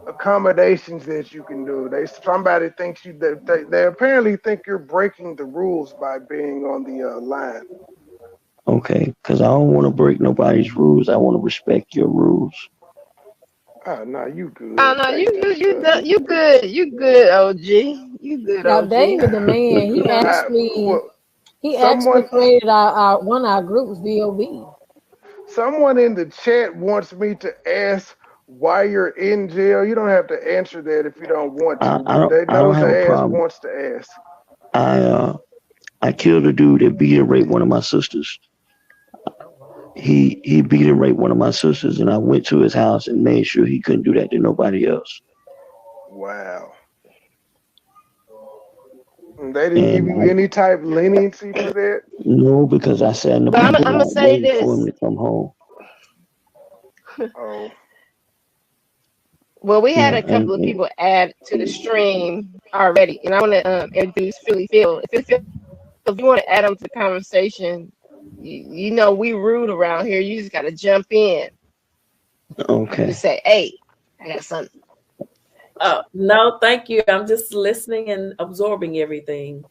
accommodations that you can do. Somebody thinks they apparently think you're breaking the rules by being on the line. Okay, because I don't want to break nobody's rules. I want to respect your rules. Oh no, you good. Oh no, you good. You good, OG. You good, Now, OG. David, the man, he actually created our one of our groups, VOV. Someone in the chat wants me to ask why you're in jail. You don't have to answer that if you don't want to. I don't have a problem. Wants to ask. I killed a dude that beat and raped one of my sisters. he beat and raped one of my sisters, and I went to his house and made sure he couldn't do that to nobody else. Wow. They didn't give you any type of leniency for that? No, because I sat in the I'm parking gonna lot say waiting for him this. to come home. Oh. Well, we had Yeah, a couple of people add to the stream already, and I want to introduce Philly Phil. If you want to add them to the conversation, you know we rude around here. You just got to jump in. Okay. Just say, "Hey, I got something." Oh no, thank you. I'm just listening and absorbing everything.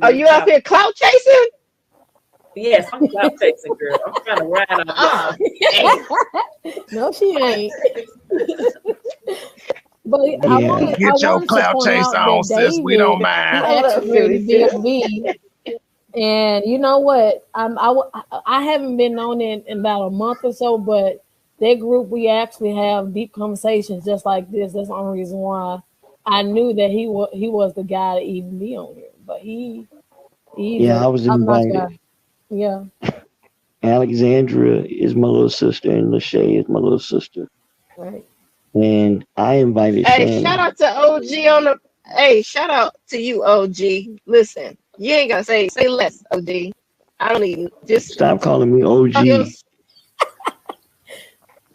Are you up here clout chasing? Yes, I'm clout chasing, girl. I'm trying to ride off y'all. No, she ain't. But Yeah. I wanted your to clout point chase out on, that sis. We don't David, he mind. actually rated BFB. And you know what? I haven't been on it in about a month or so, but that group, we actually have deep conversations just like this. That's the only reason why I knew that he was the guy to even be on here. But I was I'm not invited. guy. Yeah. Alexandra is my little sister, and Lachey is my little sister. Right. And I invited Hey, Shannon. shout out to OG on the. Hey, shout out to you, OG. Listen, you ain't gotta say less, OG. I don't even just Stop calling me OG.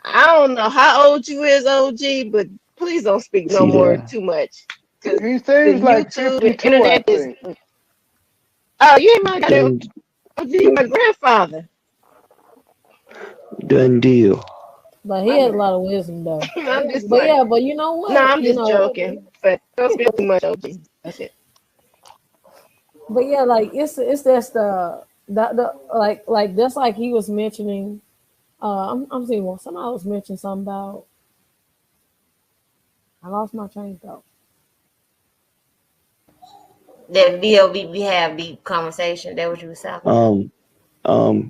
I don't know how old you is, OG, but please don't speak no more too much. He seems like YouTube 52, and internet I is. think. Oh, you ain't my goddamn OG, my grandfather. Done deal. But he has a lot of wisdom though. I'm just But like, yeah, but you know what? no, I'm You just know, joking. But don't speak too much, OG. That's it. but yeah, like it's just the like just like he was mentioning. I'm seeing one. Somebody was mentioning something about. I lost my train of thought. That we have deep conversation. That what you was talking about?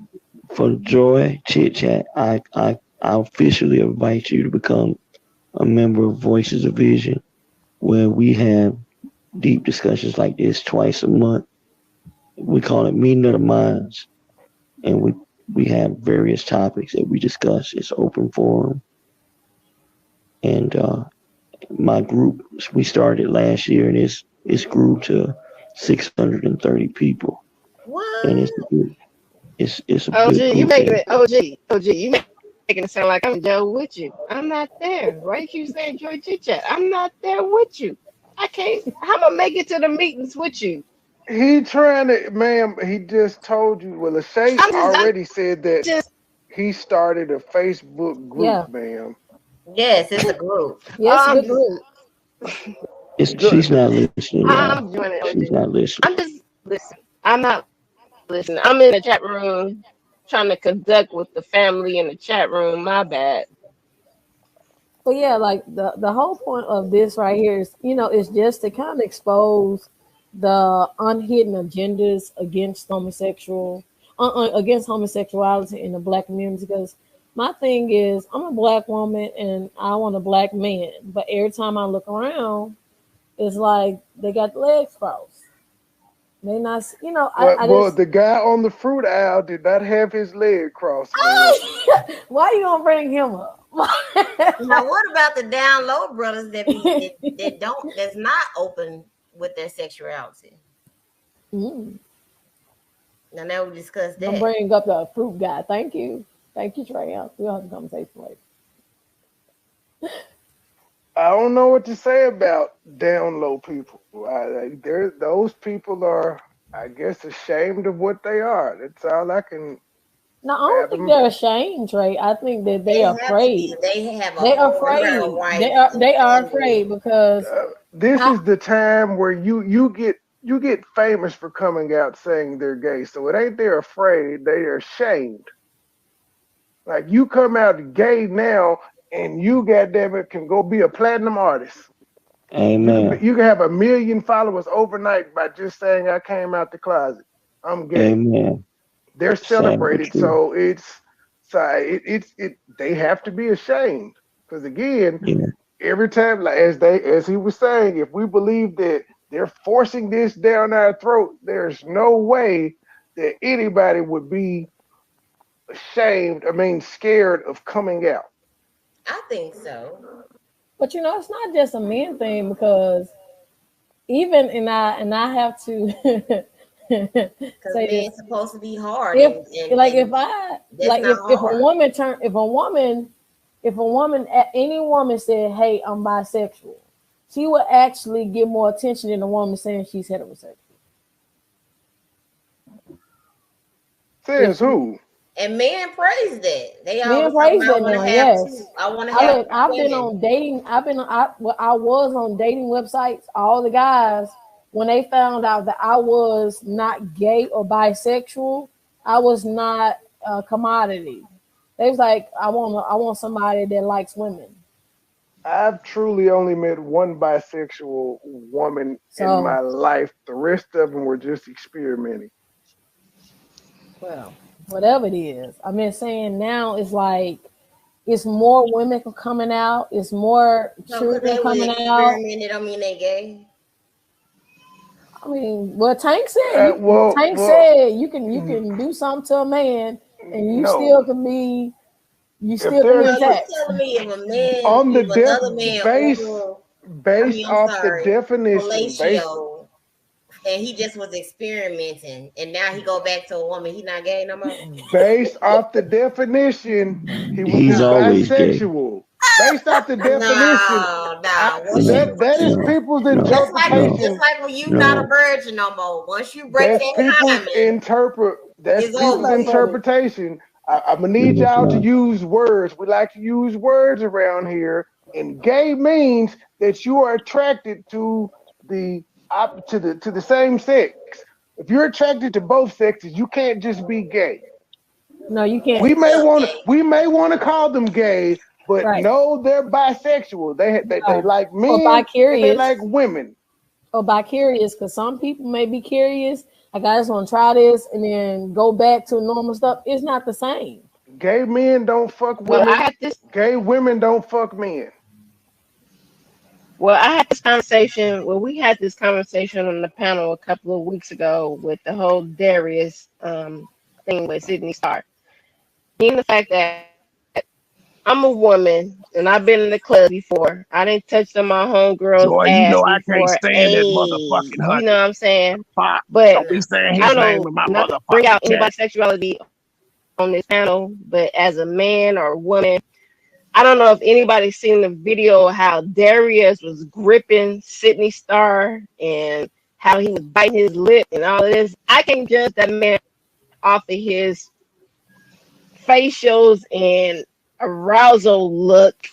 For Joy Chit Chat, I officially invite you to become a member of Voices of Vision, where we have deep discussions like this twice a month. We call it Meeting of the Minds, and we have various topics that we discuss. It's open forum, and my group we started last year, and it's grew to 630 people, What? and it's a OG, good you group. making it OG, you making it sound like I'm Joe with you. I'm not there. Why you saying Joy Chit Chat? I'm not there with you. I can't. How am I make it to the meetings with you? He trying to, ma'am, he just told you. Well, Lachey already said that he started a Facebook group, Yeah. ma'am. Yes, it's a group. Yes, good group. She's not listening, y'all. I'm doing it, She's OG. not listening. I'm just listen. I'm not listening. I'm in the chat room trying to conduct with the family in the chat room. My bad. But yeah, like the whole point of this right here is, it's just to kind of expose the unhidden agendas against homosexuality in the black community. Because my thing is, I'm a black woman and I want a black man, but every time I look around, it's like they got the legs crossed. They not, Well, the guy on the fruit aisle did not have his leg crossed, man. Why you gonna bring him up? Now, what about the down low brothers that's not open with their sexuality? Mm. Now we discussed that. I'm bringing up the fruit guy. Thank you, Trey. We'll have a conversation later. I don't know what to say about down low people. Those people are, I guess, ashamed of what they are. That's all I can. No, I don't think they're ashamed, Trey. I think that they are afraid. They have They are afraid. They are afraid because this is the time where you get famous for coming out saying they're gay. So it ain't they're afraid, they're ashamed. Like you come out gay now and you goddamn it can go be a platinum artist. Amen. You can have 1 million followers overnight by just saying I came out the closet. I'm gay. Amen. They're celebrated, so they have to be ashamed. Because again, every time, like as he was saying, if we believe that they're forcing this down our throat, there's no way that anybody would be scared of coming out? I think so. But it's not just a men thing, because even I have to Because say this. men's supposed to be hard, If and if that's not if a hard. woman, any woman said, "Hey, I'm bisexual," she would actually get more attention than a woman saying she's heterosexual. Says who? And men praise that. They Men always talk praise about, I that want now. to have Yes, two. I want to have two I've been women. on dating. I was on dating websites. All the guys, when they found out that I was not gay or bisexual, I was not a commodity. They was like, I want somebody that likes women. I've truly only met one bisexual woman in So, my life. The rest of them were just experimenting. well, whatever it is, saying now it's like it's more women coming out. It's more So, because children they would coming out. experiment, it don't mean they gay. Well, Tank said you can do something to a man and you still can be So you intact. telling me if a man, On the if another man based off the definition, fellatio, and he just was experimenting, and now he go back to a woman, he not gay no more. based off the definition, he would He's be always gay. bisexual. Based off the definition, that is people's interpretation. It's like when you not a virgin no more. Once you break That's that people's hymen, That's it's people's over. interpretation. I'm gonna need y'all to use words. We like to use words around here. And gay means that you are attracted to the same sex. If you're attracted to both sexes, you can't just be gay. No, you can't. We may want to call them gay, but no, they're bisexual. They like men and they like women. Or bi-curious, because some people may be curious. Like, I just want to try this and then go back to normal stuff. It's not the same. Gay men don't fuck women. Gay women don't fuck men. Well, I had this conversation. Well, we had this conversation on the panel a couple of weeks ago with the whole Darius thing with Sydney Starr. Being the fact that I'm a woman and I've been in the club before. I didn't touch on my homegirl's Joy, ass I can't before. stand that motherfucking You hunter. know what I'm saying? Pop. But Don't be saying I his don't name know, in my not to bring out motherfucking chat. anybody's sexuality on this panel, but as a man or a woman, I don't know if anybody's seen the video of how Darius was gripping Sydney Starr and how he was biting his lip and all of this. I can't judge that man off of his facials and arousal look,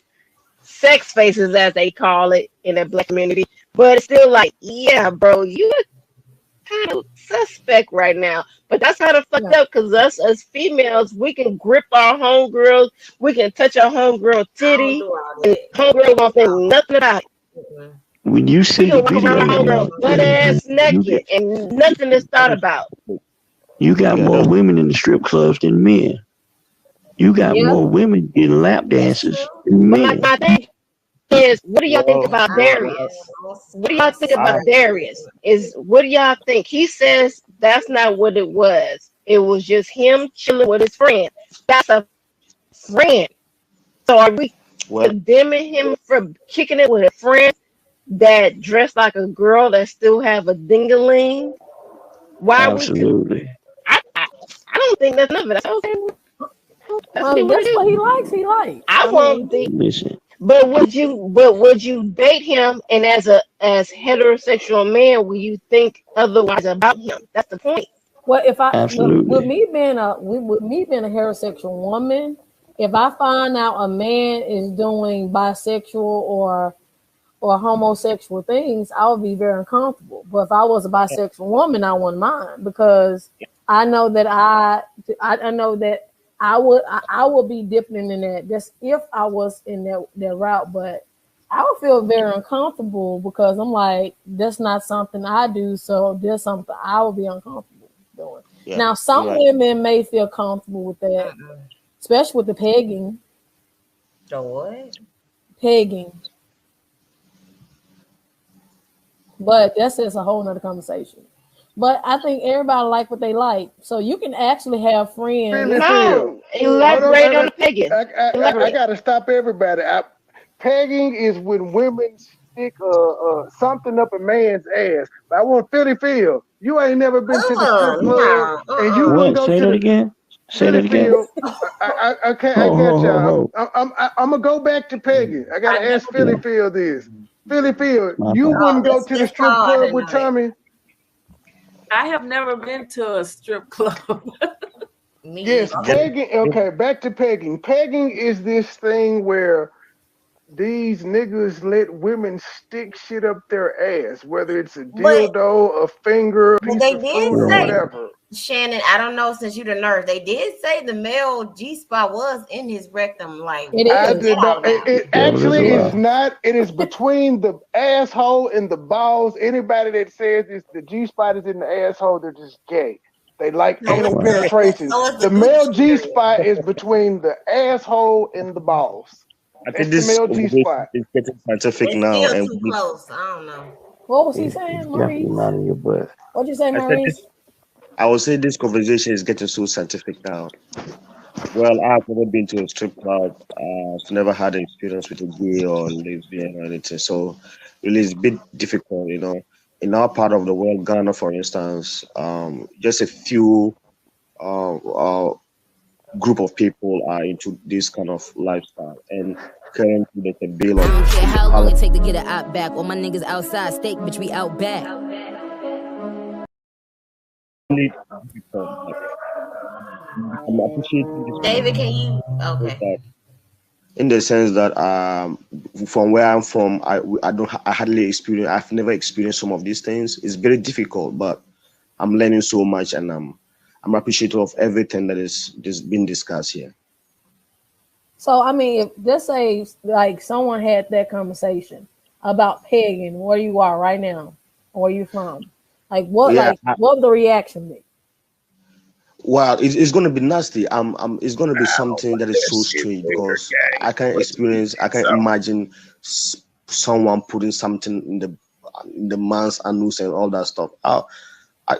sex faces as they call it in the black community. But it's still like, yeah, bro, you kind of suspect right now. But that's kind of fucked up, because us as females, we can grip our homegirls, we can touch our homegirl titty, and homegirl won't think nothing about it. When you see the video, homegirl butt ass naked and nothing is thought about. You got more women in the strip clubs than men. You got more women getting lap dances than men. My thing is, what do y'all think about Darius? What do y'all think about Darius? What do y'all think? He says that's not what it was. It was just him chilling with his friend. That's a friend. So are we condemning him for kicking it with a friend that dressed like a girl that still have a dingaling? Why Absolutely. I don't think that's none of it. Okay. That's what he likes. He likes. I won't think. Listen. But would you date him, and as heterosexual man, will you think otherwise about him? That's the point. Well, if I Absolutely. with me being a heterosexual woman, if I find out a man is doing bisexual or homosexual things, I would be very uncomfortable. But if I was a bisexual woman, I wouldn't mind, because I know that I know that I would be dipping in that, just if I was in that route. But I would feel very uncomfortable, because I'm like, that's not something I do, so there's something I would be uncomfortable doing. Yeah, now, some women may feel comfortable with that, especially with the pegging. The what? Pegging. But that's just a whole nother conversation. But I think everybody like what they like, so you can actually have friends. Philly Phil. No, elaborate on the pegging. I Elaborate. got to stop everybody. Pegging is when women stick something up a man's ass. But I want Philly Phil. You ain't never been to the strip club, and you wouldn't What? go Say to that the again. Say that Philly again. Phil. I can't. I Ho ho got ho y'all. ho. I'm gonna go back to pegging. I gotta I ask never Philly Yeah, Phil this. Philly Phil, my you bad. wouldn't go Oh, to the this strip Paul club didn't with know that. Tommy? I have never been to a strip club. Me Yes, either. pegging. Okay, back to pegging. Pegging is this thing where these niggas let women stick shit up their ass, whether it's a But dildo, a finger, a piece they of did fruit, or Right. say, whatever. Shannon, I don't know since you the nurse, they did say the male G spot was in his rectum. Like, It what I is is. did that all not. about? It Devil is a actually is lie. not. It is between the asshole and the balls. Anybody that says it's the G spot is in the asshole, they're just gay. They like So anal it's Right. penetration. the The male Gucci G area. spot is between the asshole and the balls. I think That's the this male G conversation spot. is getting scientific It's now, still and too close. I don't know. What was he Yeah, it's saying, definitely Maurice? not in your butt. What'd you say, I said Maurice? this. I would say this conversation is getting so scientific now. Well, I've never been to a strip club. I've never had an experience with a gay or lesbian or anything. So, really, it's a bit difficult, you know. In our part of the world, Ghana, for instance, just a few uh, uh, group of people are into this kind of lifestyle. And currently, there's a bill I of don't care how long parliament. it take to get it out back. All my niggas outside, steak, bitch, we out back. Really difficult, but I'm appreciating this David, can conversation you? Okay. that in the sense that from where I'm from, I don't I hardly experience. I've never experienced some of these things. It's very difficult, but I'm learning so much, and I'm appreciative of everything that is being discussed here. So I mean, if just say like someone had that conversation about pegging where you are right now, or where you from, Yeah, what would the reaction be? well, it's going to be nasty. It's going to be Wow, something what that is that so shit strange finger because gang. I can't Pussy experience. I niggas can't up. imagine someone putting something in the man's anus and all that stuff.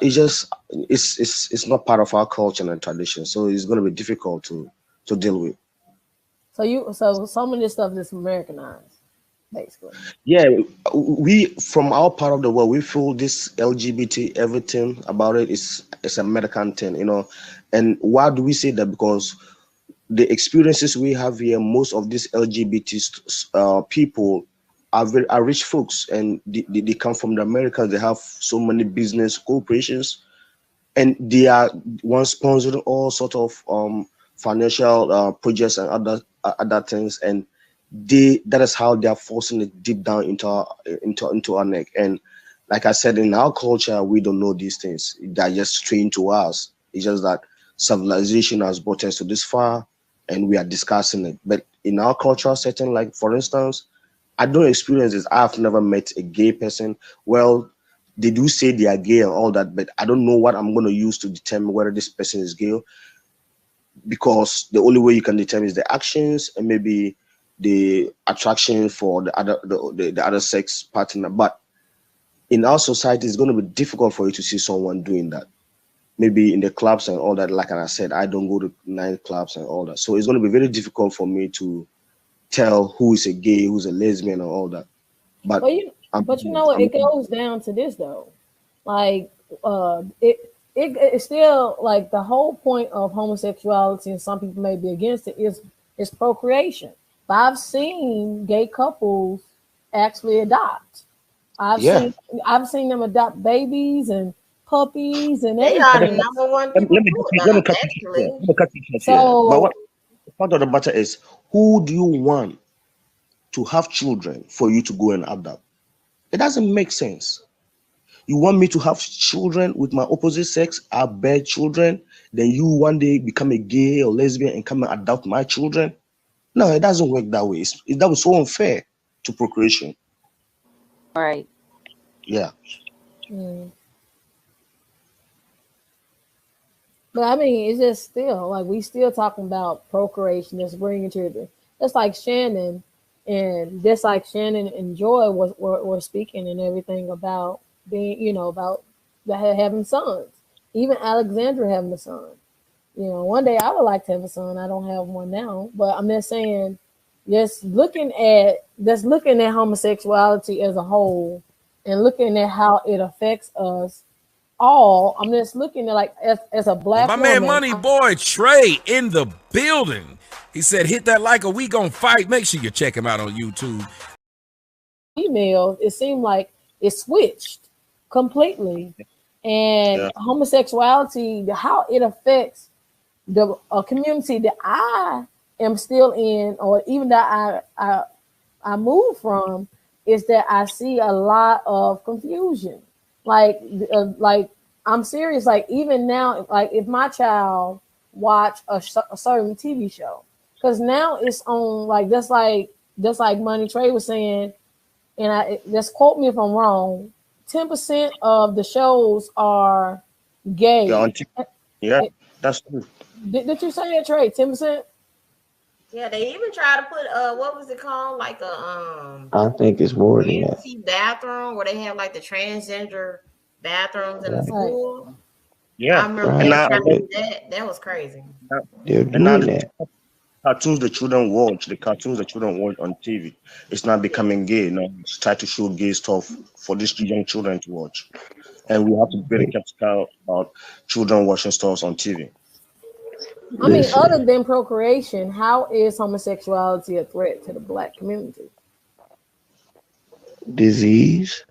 It's just it's not part of our culture and tradition, so it's going to be difficult to deal with. So some of this stuff is Americanized, basically. Yeah, we from our part of the world, we feel this LGBT everything about it is it's American thing, you know. And why do we say that? Because the experiences we have here, most of these LGBT people are rich folks, and they come from the Americas. They have so many business corporations, and they are one sponsoring all sort of financial projects and other things, and that is how they are forcing it deep down into our neck. And like I said, in our culture, we don't know these things. They're just strange to us. It's just that civilization has brought us to this far, and we are discussing it. But in our cultural setting, like for instance, I don't experience this. I've never met a gay person. Well, they do say they are gay and all that, but I don't know what I'm going to use to determine whether this person is gay, because the only way you can determine is the actions and maybe the attraction for the other sex partner. But in our society, it's going to be difficult for you to see someone doing that. Maybe in the clubs and all that. Like I said, I don't go to nightclubs and all that, so it's going to be very difficult for me to tell who is a gay, who's a lesbian, and all that. But But you know what? I'm It goes down to this though. Like it's still like the whole point of homosexuality, and some people may be against it, is procreation. But I've seen gay couples actually adopt. I've yeah. seen I've seen them adopt babies and puppies and They are the everything. number one Let people me do let me it, cut you short here. actually. Let me cut you short here. But what So part of the matter is, who do you want to have children for you to go and adopt? It doesn't make sense. You want me to have children with my opposite sex? I bear children. Then you one day become a gay or lesbian and come and adopt my children? No, it doesn't work that way. That was so unfair to procreation. Right. Yeah. mm, but I mean, it's just still like we still talking about procreation, just bringing children. Just like Shannon, and just like Shannon and Joy were speaking and everything about being, about that having sons. Even Alexandra having a son. You know, one day I would like to have a son. I don't have one now, but I'm just saying, just looking at homosexuality as a whole, and looking at how it affects us all. I'm just looking at like as a black My woman. man MoneyBoy Trey in the building. He said, "Hit that like or we gonna fight." Make sure you check him out on YouTube. Females, it seemed like it switched completely, and homosexuality, how it affects the community that I am still in, or even that I moved from, is that I see a lot of confusion. Like I'm serious. Like even now, like if my child watch a certain TV show, because now it's on like just like Money Trey was saying, and I just quote me if I'm wrong. 10% of the shows are gay. Yeah, that's true. Did you say that, Trey? 10%? Yeah, they even try to put what was it called? Like a I think it's more than that. bathroom where they have like the transgender bathrooms in the school. Yeah, I remember and that was crazy. They're and now doing that. cartoons the children watch on TV, it's not becoming gay. It's try to show gay stuff for these young children to watch, and we have to be very careful about children watching stuff on TV. I mean, other than procreation, how is homosexuality a threat to the black community? Disease.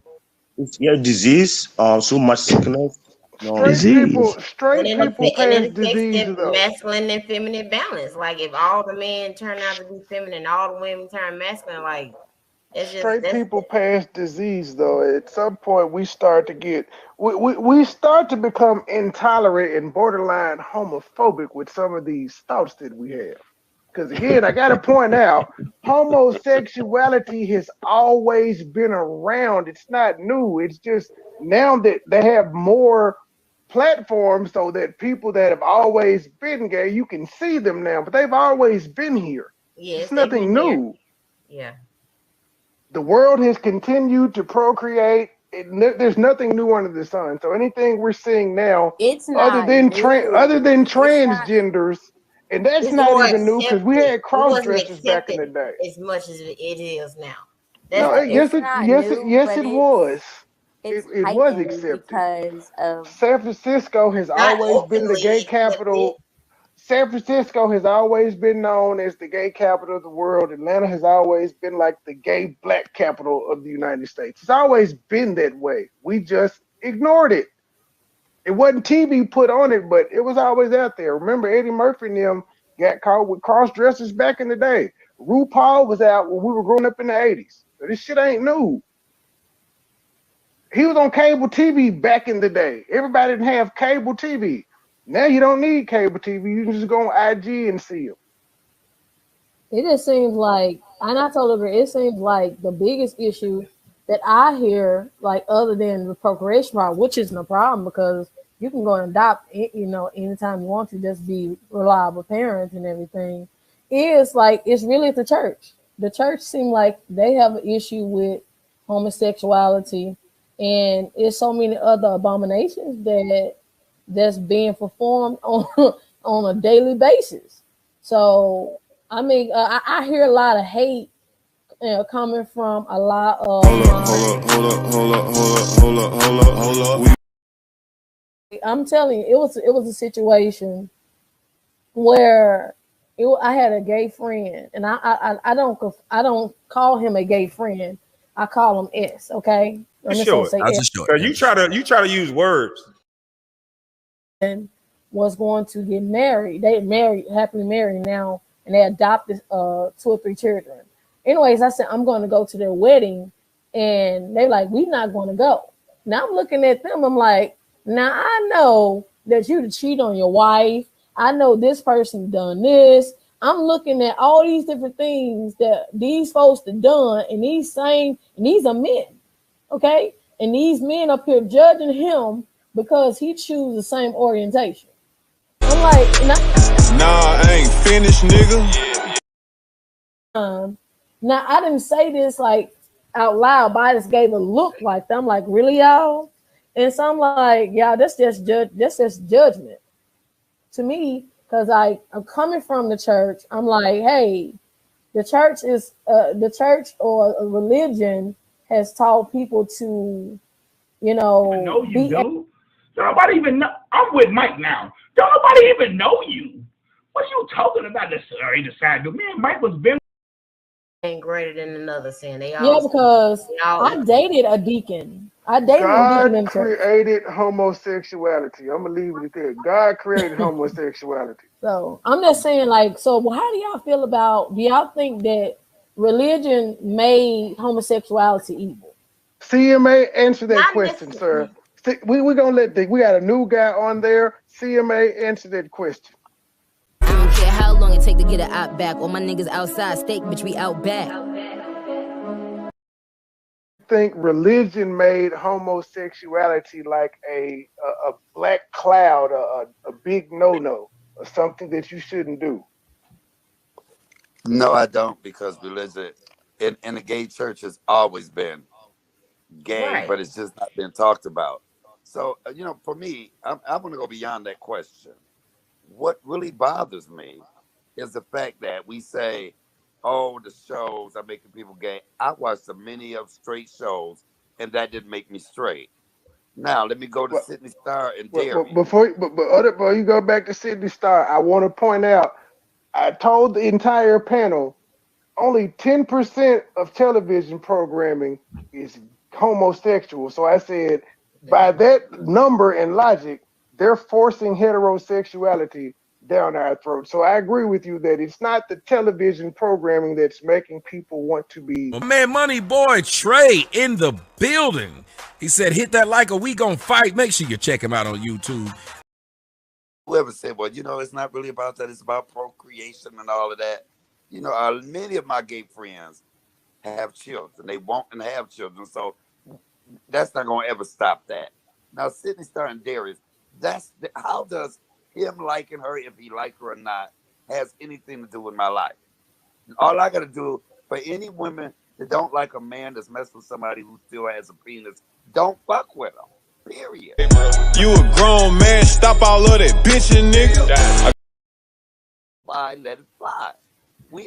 Disease. So much sickness. Straight people pass diseases though. Masculine and feminine balance. Like if all the men turn out to be feminine, all the women turn masculine. Like it's just straight people pass disease though. At some point, we start to get we start to become intolerant and borderline homophobic with some of these thoughts that we have. Because again, I got to point out, homosexuality has always been around. It's not new. It's just now that they have more platforms so that people that have always been gay, you can see them now, but they've always been here. Yes, it's nothing new. Yeah. The world has continued to procreate. There's nothing new under the sun. So anything we're seeing now, other than transgenders, and that's not even new because we had cross dressers back in the day. As much as it is now. Yes, it was. It was accepted because of San Francisco has always been the gay capital. San Francisco has always been known as the gay capital of the world. Atlanta has always been like the gay black capital of the United States. It's always been that way. We just ignored it. It wasn't TV put on it, but it was always out there. Remember, Eddie Murphy and them got caught with cross dressers back in the day. RuPaul was out when we were growing up in the 80s. So this shit ain't new. He was on cable TV back in the day. Everybody didn't have cable TV. Now you don't need cable TV. You can just go on IG and see him. It just seems like, and I totally agree, it seems like the biggest issue that I hear, like other than the procreation part, which isn't a problem because you can go and adopt, anytime you want to, just be reliable parents and everything, is like, it's really the church. The church seems like they have an issue with homosexuality, and it's so many other abominations that's being performed on a daily basis. So, I mean, I hear a lot of hate coming from a lot of. Hold up. I'm telling you, it was a situation where I had a gay friend, and I don't call him a gay friend. I call him S. Okay, because you try to use words. And was going to get married. They happily married now, and they adopted 2 or 3 children. Anyways, I said I'm going to go to their wedding, and they like, we're not going to go. Now I'm looking at them. I'm like, now I know that you cheat on your wife. I know this person done this. I'm looking at all these different things that these folks have done, and these are men, okay? And these men up here judging him because he chooses the same orientation. I'm like, nah, I ain't finished, nigga. Now I didn't say this like out loud, but I just gave a look like that. I'm like, really, y'all? And so I'm like, yeah, that's just judgment to me, because I'm coming from the church. I'm like, hey, the church or a religion has taught people to, know you, be. dude. Don't nobody even know. I'm with Mike now. Don't nobody even know you. What are you talking about? This he decided to. Man, Mike was been ain't greater than another sin. They Yeah, all because they all I dated a deacon. I dated a deacon in God church. created homosexuality. I'm gonna leave it at that. God created homosexuality. So I'm just saying, like, so how do y'all feel about? Do y'all think that religion made homosexuality evil? CMA, answer that not question, necessarily. sir. We gonna we got a new guy on there. CMA, answer that question. I don't care how long it take to get an op back. All my niggas outside, steak, bitch, we out back. Think religion made homosexuality like a black cloud, a big no-no, or something that you shouldn't do? No, I don't, because religion in the gay church has always been gay, Right. but it's just not been talked about. So, for me, I want to go beyond that question. What really bothers me is the fact that we say, oh, the shows are making people gay. I watched so many of straight shows, and that didn't make me straight. Now, let me go to But, Sydney Star and but Dairy. before you go back to Sydney Star, I want to point out, I told the entire panel only 10% of television programming is homosexual. So I said, by that number and logic, they're forcing heterosexuality down our throat. So I agree with you that it's not the television programming that's making people want to be. Well, man, MoneyBoy Trey in the building. He said, hit that like or we gonna fight. Make sure you check him out on YouTube. Whoever said, well, it's not really about that. It's about procreation and all of that. Many of my gay friends have children. They want and have children. So that's not going to ever stop that. Now, Sydney Star and Darius, how does him liking her, if he like her or not, has anything to do with my life? All I got to do for any women that don't like a man that's messed with somebody who still has a penis, don't fuck with them. Period. You a grown man, stop all of that bitching, nigga. Fly, let it fly.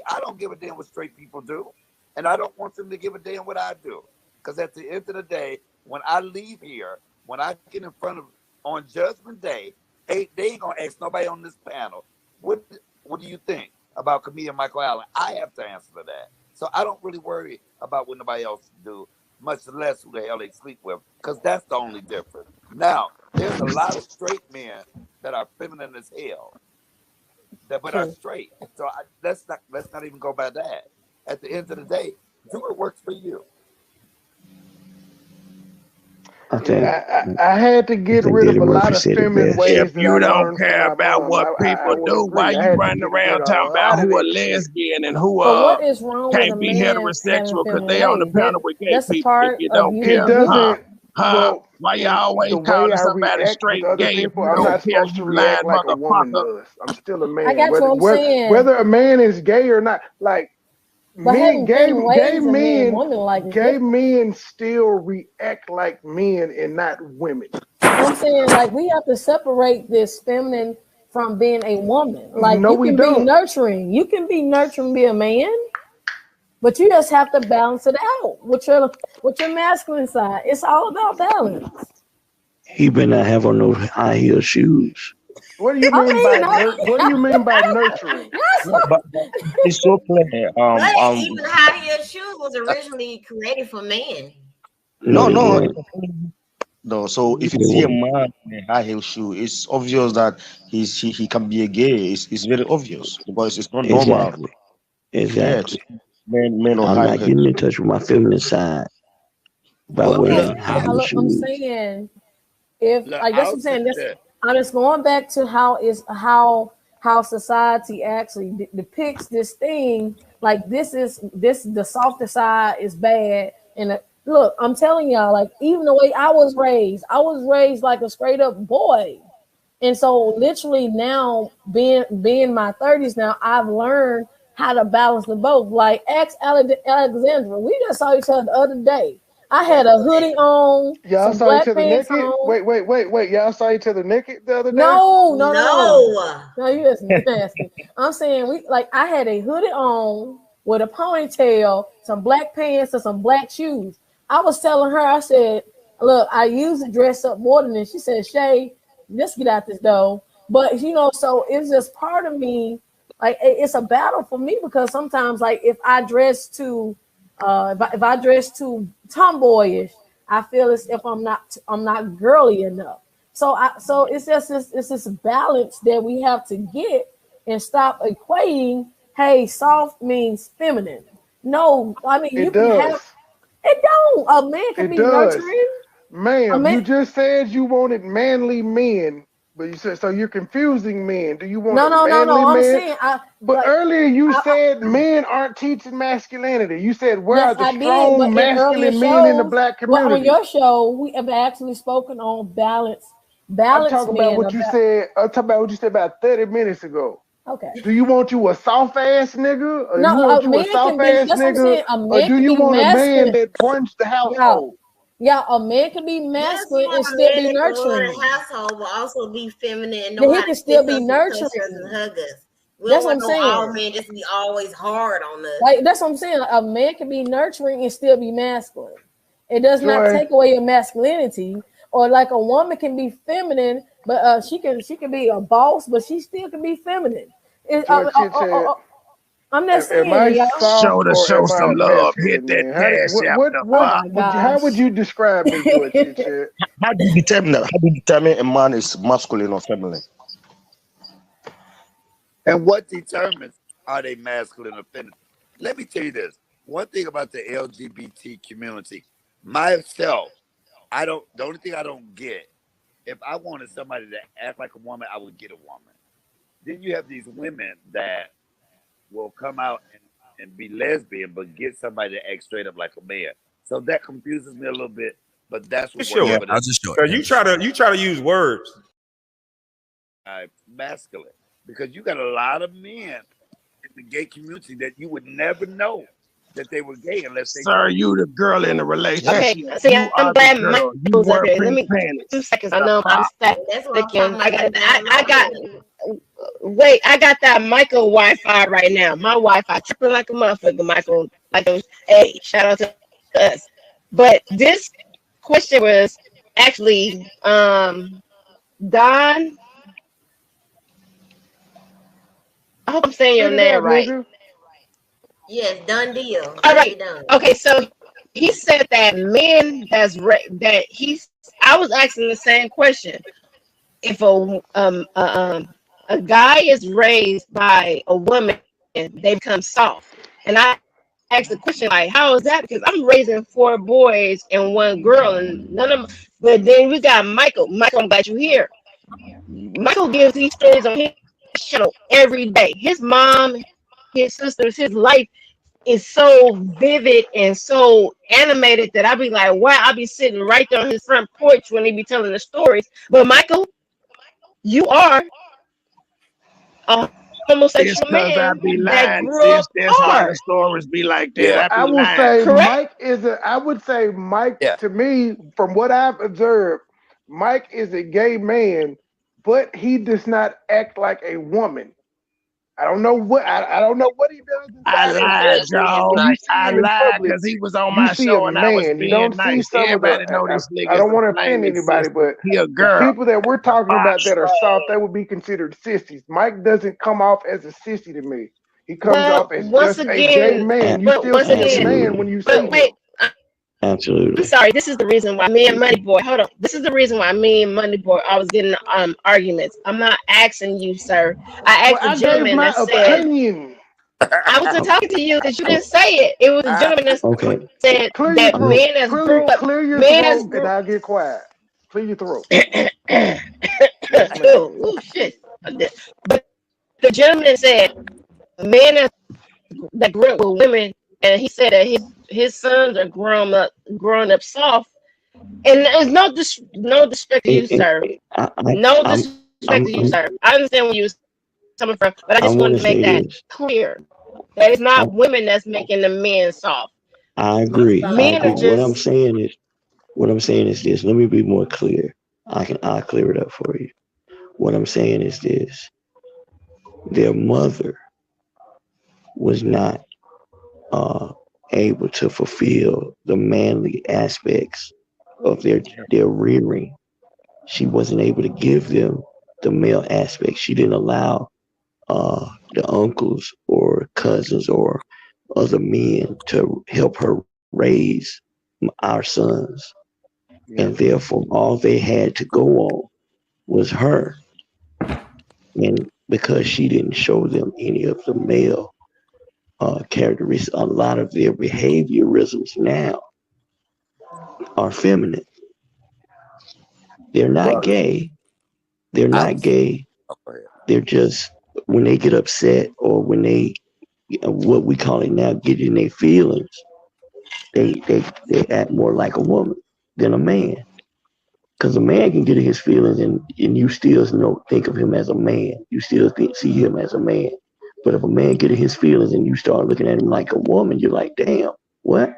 I don't give a damn what straight people do, and I don't want them to give a damn what I do. Because at the end of the day, when I leave here, when I get in front of on Judgment Day, they ain't gonna ask nobody on this panel, what do you think about Camille and Michael Allen? I have to answer to that. So I don't really worry about what nobody else do, much less who the hell they sleep with, because that's the only difference. Now, there's a lot of straight men that are feminine as hell, but are straight. So let's not even go by that. At the end of the day, do what works for you. I had to get rid of a lot of feminine ways If that you I don't learned from care my about mom. what I people would do, agree. why I you had to running get around rid of talking a about lot of who a that shit. lesbian and who But what is wrong with a can't be man having a heterosexual because feminine they on the ways? panel with gay That's a people if part you of don't you care? It being Huh? doesn't. Huh? Well, Why you always the way calling I somebody react with straight other gay if people, you I'm don't not care, supposed you to lying react like a woman motherfucker? does. I'm still a I man. got you. I'm saying, Whether a man is gay or not, like but men, having feminine ways and being woman like is gay different. men still react like men and not women. I'm saying, like, we have to separate this feminine from being a woman. Like, No, you we can be don't. nurturing. You can be nurturing, be a man, but you just have to balance it out with your masculine side. It's all about balance. He better not have on no high heel shoes. What do you mean by nurturing? Yes. But it's so clear. But even high heel shoes was originally created for men. No, they no, weren't. no. So if you They see a weren't. man in a high heel shoe, it's obvious that he can be a gay. It's very obvious because it's not normal. Exactly. Yeah, to Exactly. see men on I'm high not heel. getting in touch with my feminine side by Well, I'm not wearing look, high saying. heel I'm shoes. saying if look, like that's what I'll I'm say saying. that. I'm just going back to how society actually depicts this thing. Like this the softer side is bad. And look, I'm telling y'all, like even the way I was raised like a straight up boy. And so literally now being my 30s now, I've learned how to balance the both. Like ex Alexandra, we just saw each other the other day. I had a hoodie on, Y'all some saw each black other pants naked? on. Wait. Y'all saw each other naked the other day? No, you just nasty. I'm saying I had a hoodie on with a ponytail, some black pants, and some black shoes. I was telling her, I said, look, I usually dress up more than this. She said, Shay, just get out this door. But so it's just part of me, it's a battle for me because sometimes if I dress too if I dress too tomboyish, I feel as if I'm not girly enough. So it's just this balance that we have to get and stop equating. Hey, soft means feminine. No, I mean you can have it. Don't a man can be nurturing. Ma'am, you just said you wanted manly men, but you said so you're confusing men. Do you want manly I'm men? saying Earlier you said men aren't teaching masculinity. You said where are the I did, strong but in earlier masculine men in the shows, black well, on community? your show, we have actually spoken on balance I'm talking about men. what you said. I'm talking about what you said about 30 minutes ago. Okay. Do you want you a soft ass nigga? Or No, you want a you a man soft can be. ass That's what I'm nigga? saying. A Or man do can you be want a man masculine. that runs the household? Yeah, a man can be masculine and A still man be that can run nurturing. a household will also be feminine and Then know he how to can still fix be us and touch us nurturing. and hug us. We That's don't what I'm want all saying. men just to be always hard on us. That's what I'm saying. A man can be nurturing and still be masculine. It does not Joy. take away your masculinity. Or like a woman can be feminine, but she can be a boss, but she still can be feminine. I'm not saying Am I y'all. soft or Show am I some love. Hit masculine, that man? cash app. Oh my gosh. How would you describe me, Joy Chit Chat? How do you determine that? How do you determine a man is masculine or feminine? And what determines are they masculine or feminine? Let me tell you this. One thing about the LGBT community, myself, the only thing I don't get, if I wanted somebody to act like a woman, I would get a woman. Then you have these women that will come out and be lesbian, but get somebody to act straight up like a man. So that confuses me a little bit, but that's what Sure. whatever I'll just show So you try to use words. masculine, because you got a lot of men in the gay community that you would never know that they were gay unless they Sir, you the girl in the relationship. Okay, see, You I'm are glad the girl. You Michael's up wear here. Let pink me panties. 2 seconds. I The know I'm problem. That's what I'm talking stacking. about. I got that Michael Wi-Fi right now. My Wi-Fi tripping like a motherfucker. Michael, hey, shout out to us. But this question was actually Don. I hope I'm saying your Spit it name out, right. nigga. Yes, done deal. All right. Done. Okay, so he said that men I was asking the same question. If a guy is raised by a woman, they become soft. And I asked the question like, how is that? Because I'm raising 4 boys and 1 girl, and none of them. But then we got Michael. Michael, I'm glad you're here. Michael gives these stories on his channel every day. His mom, his sisters, his life is so vivid and so animated that I be like, wow, I'll be sitting right there on his front porch when he be telling the stories. But Michael, you are a It's homosexual because I man be that lying, grew sis. up That's why the hard. stories be like that. Yeah. I I be would lying. say Correct? I would say Mike, Yeah. to me, from what I've observed, Mike is a gay man, but he does not act like a woman. I don't know what he does I inside his lied, bedroom. y'all. When you see I him in lied public, because he was on you my see a show and I was man. You being don't see nice. some of the. Everybody know this I nigga is don't a want to offend flaming anybody, sister. but He a the girl. people that we're talking about that are soft, Monstrous. they would be considered sissies. Mike doesn't come off as a sissy to me. He comes Well, off as once just a gay again, man. You but still once see a again, man when Absolutely. you but see him. wait, I'm Absolutely. sorry. This is the reason why me and MoneyBoy. Hold on. This is the reason why me and MoneyBoy I was getting arguments. I'm not asking you, sir. I Well, asked the I gave gentleman my that said opinion. I wasn't talking to you because you didn't say it. It was the gentleman that Okay. said Clear your that throat. men has grew up. Clear your Men has throat, and grew. I'll get quiet. Clear your throat. Yes, ma'am. Oh shit! But the gentleman said men that grew up with women, and he said that his sons are growing up soft. And there's no disrespect to you, sir. No disrespect to you, sir. I understand where you was coming from, but I I just want wanted to to make say that this. clear. That it's not women that's making the men soft. I agree. I Men are agree. just What I'm saying is this. Let me be more clear. I'll clear it up for you. What I'm saying is this. Their mother was not uh, able to fulfill the manly aspects of their rearing. She wasn't able to give them the male aspect. She didn't allow the uncles or cousins or other men to help her raise our sons. And therefore, all they had to go on was her. And because she didn't show them any of the male characteristics, a lot of their behaviorisms now are feminine. They're not Well, gay. They're I not was. gay. Oh, go ahead. They're just, when they get upset or when they, what we call it now, get in their feelings, they act more like a woman than a man. Because a man can get in his feelings and you still think of him as a man. You still see him as a man. But if a man get in his feelings and you start looking at him like a woman, you're like, damn, what?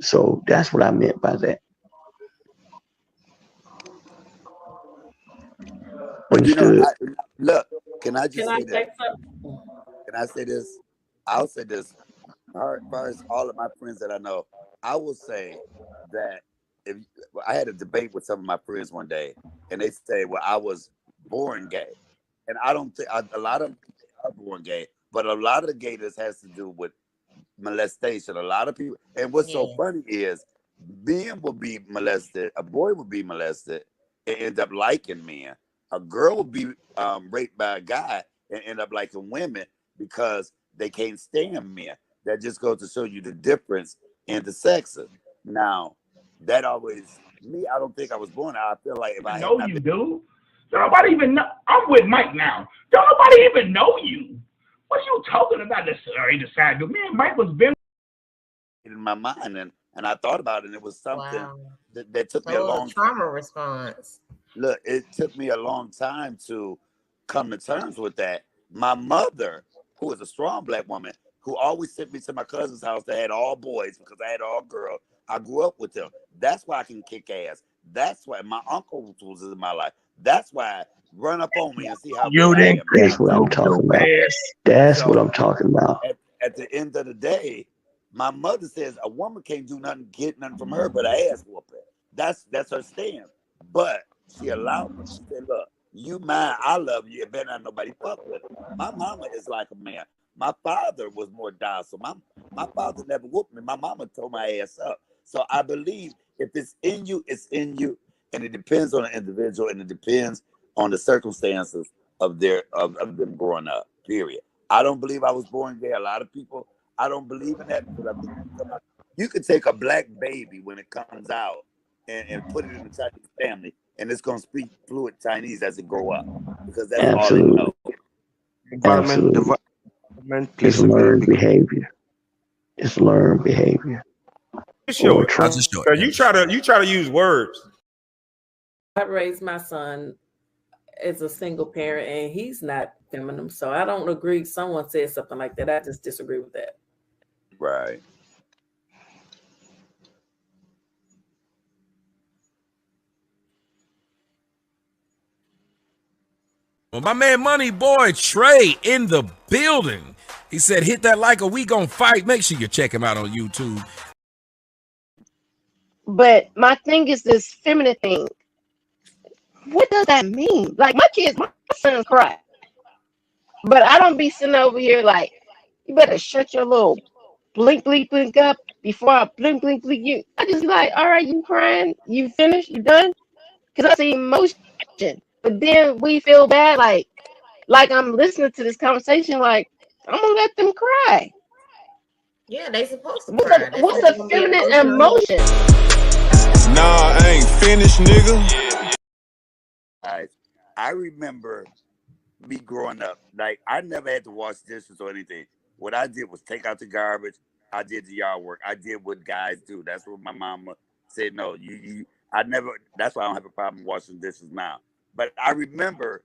So that's what I meant by that. But Understood? look. Can I Can just I say this? say something? Can I say this? I'll say this. As far as all of my friends that I know, I will say that if I had a debate with some of my friends one day, and they say, "Well, I was born gay," and I don't think a lot of them are born gay, but a lot of the gayness has to do with molestation. A lot of people, and what's so Yeah. funny is, men will be molested, a boy will be molested, and end up liking men. A girl will be raped by a guy and end up liking women because they can't stand men. That just goes to show you the difference in the sexes. Now, that always me. I don't think I was born. I feel like if I had Know not you, been dude. Don't nobody even know. I'm with Mike now. Don't nobody even know you. What are you talking about? This he decided to. Me and Mike was been in my mind, and I thought about it, and it was something Wow. that took me a So a long time. trauma response. Look, it took me a long time to come to terms with that. My mother, who is a strong black woman, who always sent me to my cousin's house that had all boys because I had all girls. I grew up with them. That's why I can kick ass. That's why my uncle was in my life. That's why run up on me and see how You big I didn't am. That's creep what I'm your talking dope about. ass. That's what So I'm talking about. at the end of the day, my mother says a woman can't do nothing, get nothing from her but an ass whooping. That's her stand. But she allowed me. She said, "Look, you mine. I love you. It better not nobody fuck with it." My mama is like a man. My father was more docile. My father never whooped me. My mama tore my ass up. So I believe if it's in you, it's in you, and it depends on the individual, and it depends on the circumstances of of them growing up. Period. I don't believe I was born gay. A lot of people, I don't believe in that because I think you could take a black baby when it comes out and put it in a Chinese family, and it's gonna speak fluent Chinese as it grow up because that's all it Absolutely. knows. Absolutely. The environment It's plays a very learned big. behavior. It's learned behavior Just show or it. I'll trauma. just show it. Cause you try to use words. I raised my son as a single parent, and he's not feminine, so I don't agree. Someone said something like that. I just disagree with that. Right. Well, my man MoneyBoy Trey in the building. He said, hit that like or we gonna fight. Make sure you check him out on YouTube. but my thing is this feminine thing. What does that mean? Like my sons cry, but I don't be sitting over here like, you better shut your little blink up before I blink you. I just be like, all right, you crying, you finished, you done? Because I see emotion, but then we feel bad, like I'm listening to this conversation, like I'm gonna let them cry. Yeah, they supposed to What's cry. a That's what's how they're a gonna be feminine emotional. emotion? Nah, I ain't finished, nigga. Guys, I remember me growing up. Like I never had to wash dishes or anything. What I did was take out the garbage. I did the yard work. I did what guys do. That's what my mama said. No, you I never. That's why I don't have a problem washing dishes now. But I remember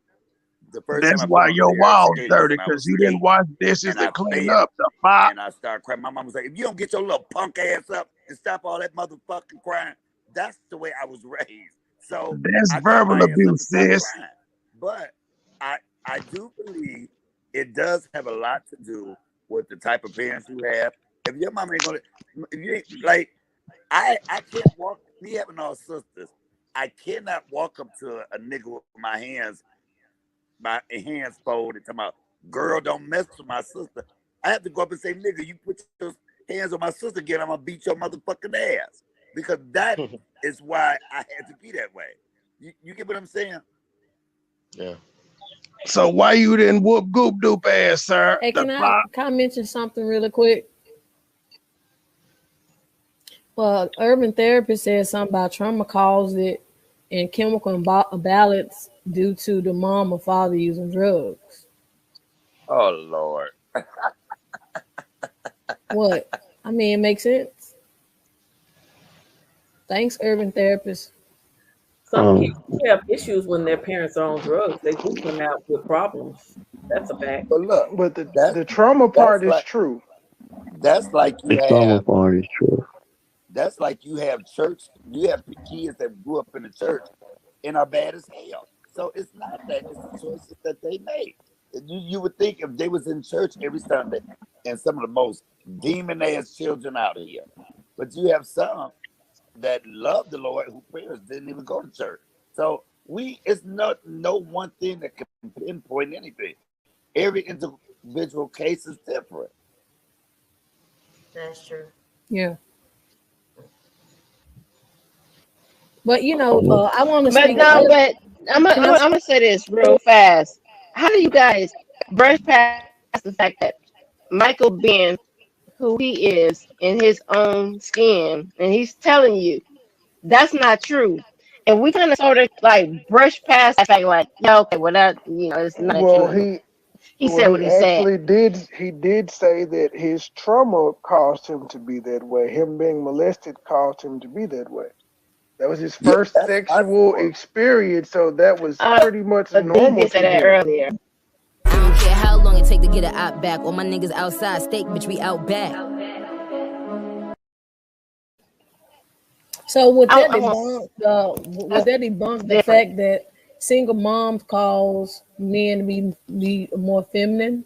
The first time That's I put why on a your pair of wall's skates dirty, when I because was you didn't 8, wash dishes and I and clean failed, up the pot. and I started crying. My mom was like, "If you don't get your little punk ass up and stop all that motherfucking crying," that's the way I was raised. So That's I got verbal my ass up and abuse, stopped sis. crying. But I do believe it does have a lot to do with the type of parents you have. If your mom ain't gonna, if you ain't like, I can't walk. Me having all sisters, I cannot walk up to a nigga with my hands folded, talking about, "Girl, don't mess with my sister." I have to go up and say, "Nigga, you put your hands on my sister again, I'm gonna beat your motherfucking ass," because that is why I had to be that way. You get what I'm saying? Yeah. So why you didn't whoop Goop Doop ass, sir? Hey, The can I pot. mention something really quick? Well, urban therapist said something about trauma caused it and chemical imbalance due to the mom or father using drugs. Oh Lord. What? I mean, it makes sense. Thanks, urban therapist. Some kids have issues when their parents are on drugs. They do come out with problems. That's a fact. But look, But that the trauma that's part is like true. that's like you The trauma have part is true. that's like you have church. You have kids that grew up in the church and are bad as hell. So it's not that; it's the choices that they make. You would think if they was in church every Sunday, and some of the most demon ass children out here, but you have some that love the Lord who parents didn't even go to church. So it's not no one thing that can pinpoint anything. Every individual case is different. That's true. Yeah. But I want to But speak. no, but I'm Can I? gonna say this real fast. How do you guys brush past the fact that Michael being who he is in his own skin, and he's telling you that's not true, and we kind of sort of like brush past the fact, like, yeah, okay, well that it's not true Well, anymore. he He well said what he he said. actually did. He did say that his trauma caused him to be that way. Him being molested caused him to be that way. That was his Yeah, first that's my sexual story. experience, so that was pretty much But D normal did say to that him. earlier. I don't care how long it take to get a op back. All my niggas outside, steak, bitch, we out back. So would that I want debunk the different. fact that single moms cause men to be more feminine?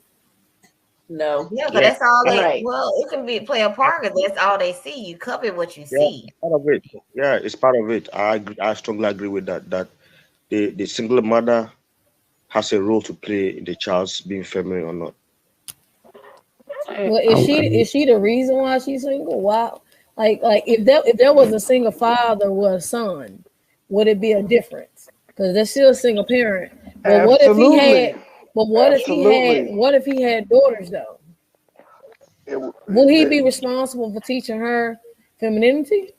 No. Yeah, but Yeah. that's all Yeah. they. Right. Well, it can be play a part because that's all they see. You copy what you Yeah. see. Part of it. Yeah, it's part of it. I strongly agree with that. That the single mother has a role to play in the child's being feminine or not. Well, is she the reason why she's single? Why? Like if there was a single father with a son, would it be a difference? Because they're still a single parent. But what if he Absolutely, had? But absolutely. What if he had daughters though? Will he be responsible for teaching her femininity?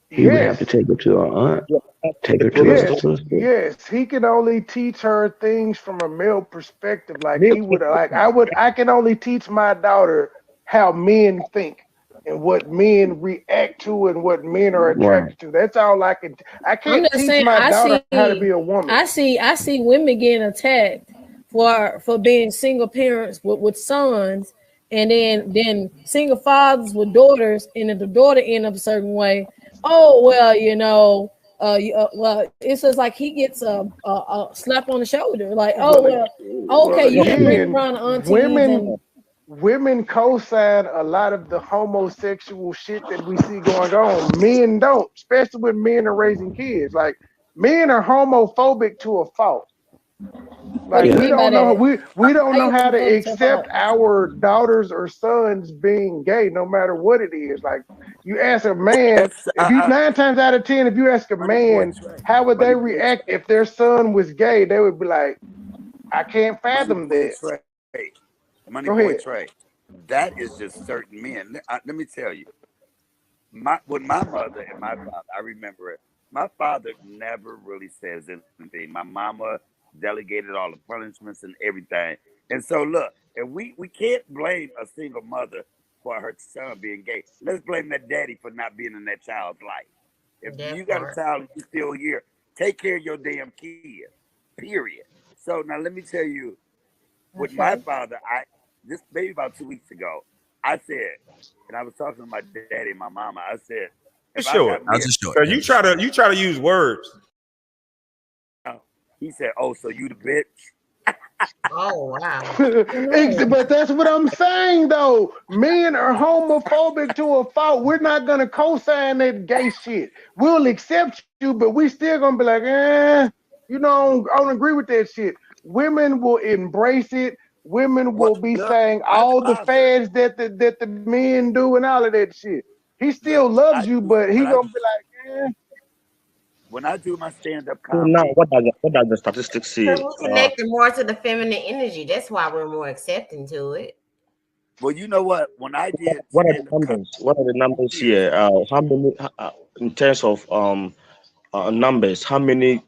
He would have Yes, to take her to her aunt, Yeah. take The her to her process. sister. yes. He can only teach her things from a male perspective. Like Male he would, like perspective. I can only teach my daughter how men think and what men react to and what men are Right. attracted to. That's all I can. I I'm can't just teach saying. my daughter how to be a woman. I see women getting attacked for being single parents with sons, and then single fathers with daughters, and if the daughter end up a certain way, oh well, well, it's just like he gets a slap on the shoulder, like, oh Well, well, well, okay, you can bring again, around the aunties women and women co-sign a lot of the homosexual shit that we see going on. Men don't, especially when men are raising kids. Like men are homophobic to a fault. what do Like you we mean by don't know that? we don't How know you how to homophobic to a accept fault? our daughters or sons being gay, no matter what it is. Like you ask a man, That's if you 9 times out of 10, if you ask a Money Boy man Trey. how would they Money Boy react Trey. if their son was gay, they would be like, I can't Money fathom Boy that. Trey. Money Go Boy ahead. Trey. That is just certain men. Let me tell you, with my mother and my father, I remember it. My father never really says anything. My mama delegated all the punishments and everything. And so look, if we can't blame a single mother for her son being gay. Let's blame that daddy for not being in that child's life. If you That got a part. child and you still here, take care of your damn kid. Period. So now let me tell you, with my father, this maybe about 2 weeks ago, I said, and I was talking to my daddy and my mama. I said, if I Sure. got me, You try to use words. he said, "Oh, so you the bitch?" Oh wow. But that's what I'm saying though. Men are homophobic to a fault. We're not gonna co-sign that gay shit. We'll accept you, but we still gonna be like, you know, I don't agree with that shit. Women will embrace it. Women will be saying all the fads that the men do and all of that shit. He still loves you, but he gonna be like, When I do my stand-up So now, comedy, what does the statistics say? So we're connected more to the feminine energy. That's why we're more accepting to it. well, you know what? When I did What are the stand-up comedy, numbers? What are the numbers here? How many, in terms of numbers? How many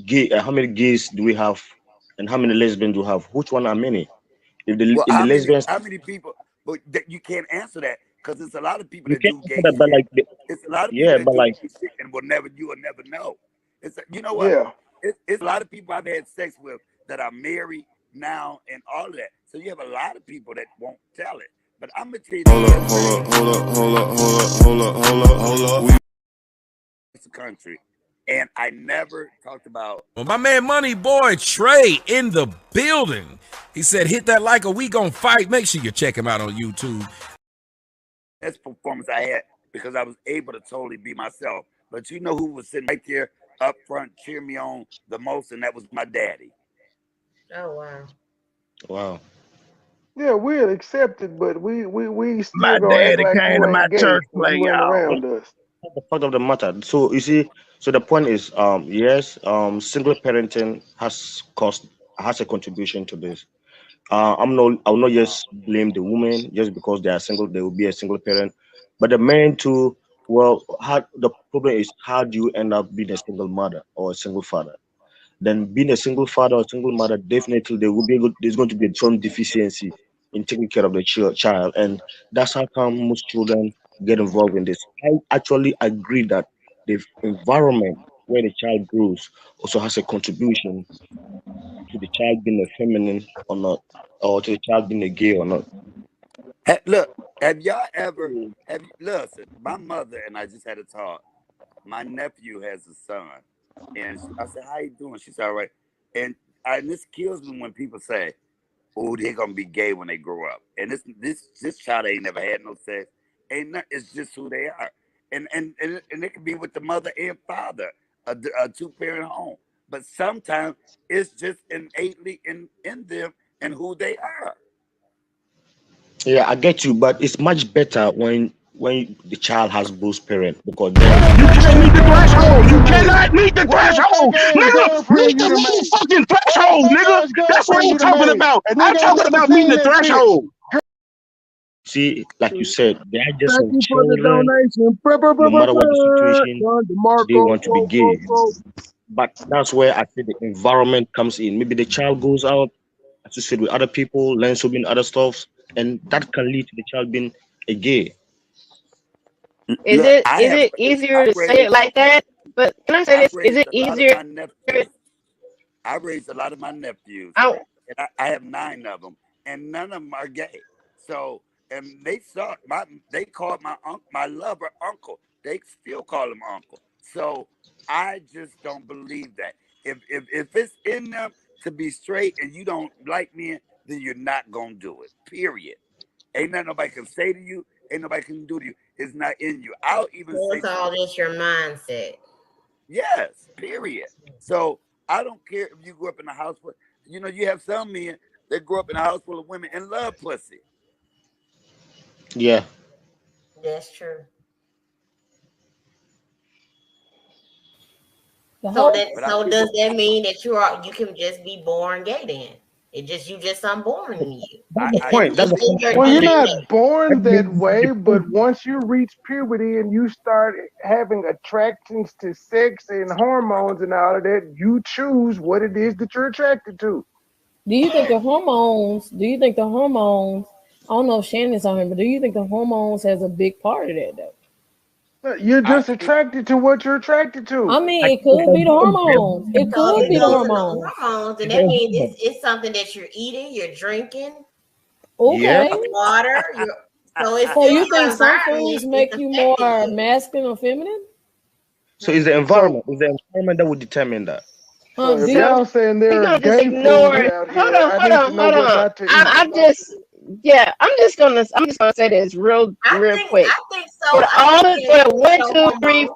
gays do we have, and how many lesbians do we have? Which one are many? If the lesbians, how many people? But you can't answer that because there's a lot of people you that can't do answer gay that, but shit. like, It's a lot of people yeah, that but do like, gay shit and you will never know. It's you know what? yeah. It's a lot of people I've had sex with that are married now and all of that. So you have a lot of people that won't tell it. But I'm gonna tell you, hold up. It's a country, and I never talked about. Well, my man MoneyBoy Trey in the building. He said, hit that like or we gonna fight. Make sure you check him out on YouTube. Best performance I had because I was able to totally be myself. But you know who was sitting right there up front cheering me on the most, and that was my daddy. Oh wow. Wow. yeah, we'll accept it, but we still My gonna act daddy like came you to my ain't gay church when play, you ain't y'all. around us. The fact of the matter. So you see, so the point is, yes, single parenting has a contribution to this. I will not just blame the woman just because they are single. They will be a single parent, but the men too. Well, the problem is, how do you end up being a single mother or a single father? Then being a single father or single mother, definitely there's going to be some deficiency in taking care of the child, and that's how come most children get involved in this. I actually agree that the environment where the child grows also has a contribution to the child being a feminine or not, or to the child being a gay or not. Look, have y'all ever listen? My mother and I just had a talk. My nephew has a son, and I said, "How you doing?" She said, "All right." And this kills me when people say, "Oh, they're gonna be gay when they grow up." And this child ain't never had no sex. It's just who they are, and it can be with the mother and father, a two-parent home. But sometimes it's just innately in them and who they are. Yeah, I get you, but it's much better when the child has both parents, because then You What can't fake meet the ass threshold. girlfriend you You done made? cannot meet the What threshold. fake ass Nigga, meet girlfriend you the done made? motherfucking What threshold, fake nigga. ass That's what girlfriend I'm you done talking made? about. A I'm nigga ain't talking never about meeting seen the that shit. threshold. see, like you said, they are just Thank some you for the children. donation. No matter what the situation, John they DeMarco, want to be gay. But that's where I think the environment comes in. Maybe the child goes out, associate with other people, learn so many other stuff, and that can lead to the child being a gay. Is Look, it is it easier to say it like that? But can I say I this? Is raised it a lot of easier? my nephews. I raised a lot of my nephews, I, and I have 9 of them, and none of them are gay. So, and they called my lover uncle. They still call him uncle. So I just don't believe that. If it's in them to be straight and you don't like men, then you're not gonna do it. Period. Ain't nothing nobody can say to you. Ain't nobody can do to you. It's not in you. I'll even so say it's something. all just your mindset. Yes, period. So I don't care if you grew up in a house with, you have some men that grew up in a house full of women and love pussy. Yeah. That's true. The So whole does that mean that you can just be born gay then? You just unborn in you. That's the point. That's the It's in point. your Well, you're DNA. not born that way, but once you reach puberty and you start having attractions to sex and hormones and all of that, you choose what it is that you're attracted to. Do you think the hormones? Do you think the hormones? I don't know if Shannon's on here, but do you think the hormones has a big part of that though? You're just attracted to what you're attracted to. I mean, it could be the hormones. It So could if be it the goes in the hormones. hormones, then that means it's something that you're eating, you're drinking, Okay. water. So it's So still you your think some environment. foods make It's you affecting more you. masculine or feminine? So it's the environment. It's the environment that will determine that. So if do you- y'all saying We're there are gonna just gay ignore foods it. out Hold here, on, I hold need to on, know hold what on. not to eat. I'm just gonna say this real quick. I think so. For all the for the 1, 2, 3,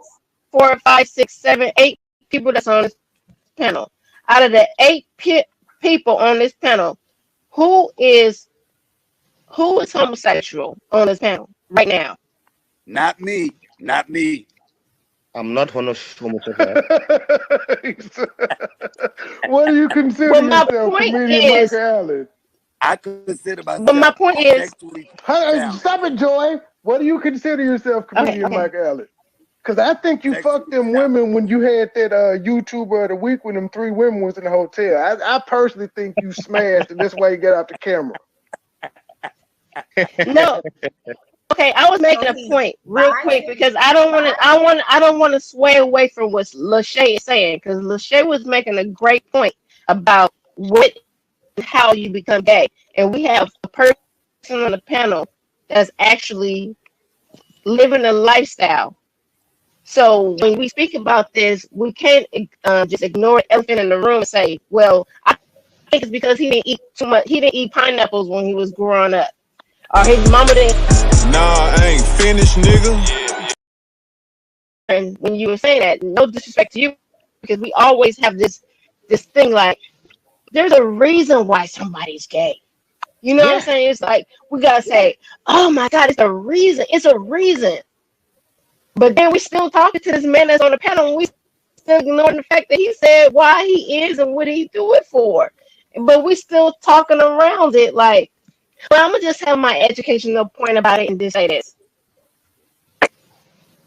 4, 5, 6, 7, 8 people that's on this panel, out of the 8 people on this panel, who is homosexual on this panel right now? Not me. Not me. I'm not homosexual. What do you consider Well, my yourself, point comedian is- Mike Allen? I consider myself. But my point is, sexually Hey, challenged. stop it, Joy. What do you consider yourself, comedian okay. Mike Allen? Because I think you fucked them women when you had that YouTuber of the week when them 3 women was in the hotel. I personally think you smashed, and that's why you got out the camera. No. Okay, I was making a point real quick because I don't want to sway away from what Lachey is saying, because Lachey was making a great point about what and how you become gay, and we have a person on the panel that's actually living a lifestyle. So when we speak about this, we can't just ignore the elephant in the room and say, "Well, I think it's because he didn't eat too much. He didn't eat pineapples when he was growing up, or his mama didn't." Nah, I ain't finished, nigga. And when you were saying that, no disrespect to you, because we always have this thing like, there's a reason why somebody's gay. You know what I'm saying? It's like we gotta say, "Oh my God, it's a reason. It's a reason." But then we still talking to this man that's on the panel, and we still ignoring the fact that he said why he is and what he do it for. But we still talking around it like, well, I'm gonna just have my educational point about it and just say this.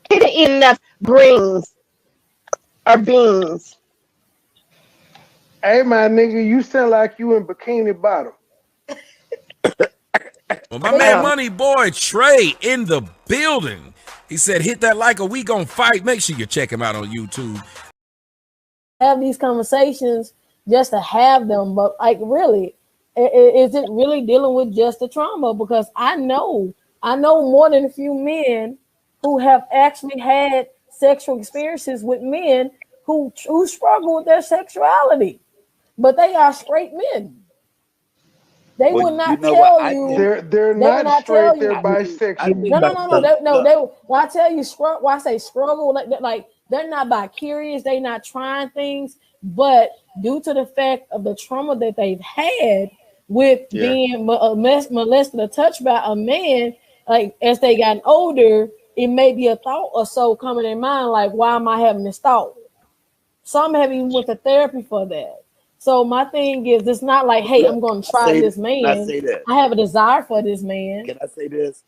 He didn't eat enough greens or beans. Hey, my nigga, you sound like you in Bikini Bottom. Well, my man MoneyBoy Trey in the building. He said, hit that like, or we gonna fight. Make sure you check him out on YouTube. Have these conversations just to have them, but like really, is it really dealing with just the trauma? Because I know more than a few men who have actually had sexual experiences with men who struggle with their sexuality, but they are straight men. They would not tell you. They're not straight. They're bisexual. No. When I tell you why I say struggle, like they're not bi-curious. They're not trying things, but due to the fact of the trauma that they've had with being molested or touched by a man, like as they gotten older, it may be a thought or so coming in mind, like, why am I having this thought? Some have even went to therapy for that. So my thing is, it's not like, hey, I'm going to try this man. I have a desire for this man. Can I say this?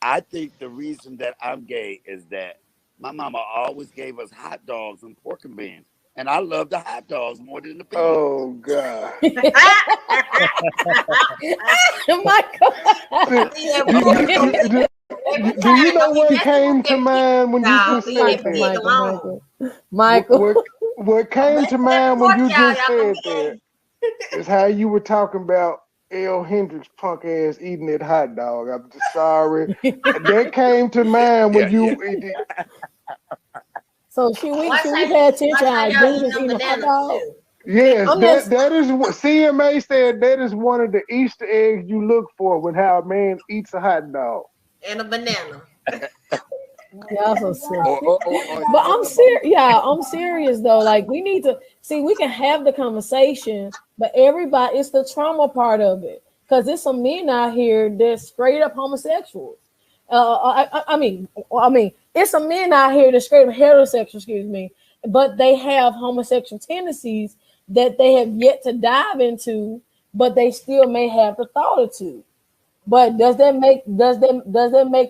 I think the reason that I'm gay is that my mama always gave us hot dogs and pork and beans. And I love the hot dogs more than the beans. Oh, God. Do you know what came to mind when you just said that? Michael. What came to mind when you just said that is how you were talking about L. Hendricks punk ass eating that hot dog. I'm just sorry. That came to mind when you. So should we pay attention how dude is eating a hot dog? Yes, that is what CMA said. That is one of the Easter eggs you look for with how a man eats a hot dog. And a banana. Y'all so silly. But I'm serious. Yeah, I'm serious though. Like we need to see. We can have the conversation, but everybody, it's the trauma part of it. Because there's some men out here that's straight up homosexuals. I mean, it's some men out here that's straight up heterosexual. Excuse me, but they have homosexual tendencies that they have yet to dive into, but they still may have the thought or two. But does that make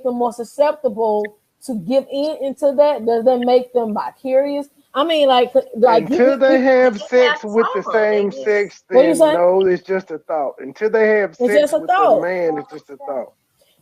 them more susceptible to give into that? Does that make them bi-curious? I mean, like until they have sex with the same sex, then no, it's just a thought. Until they have sex with a man, it's just a thought.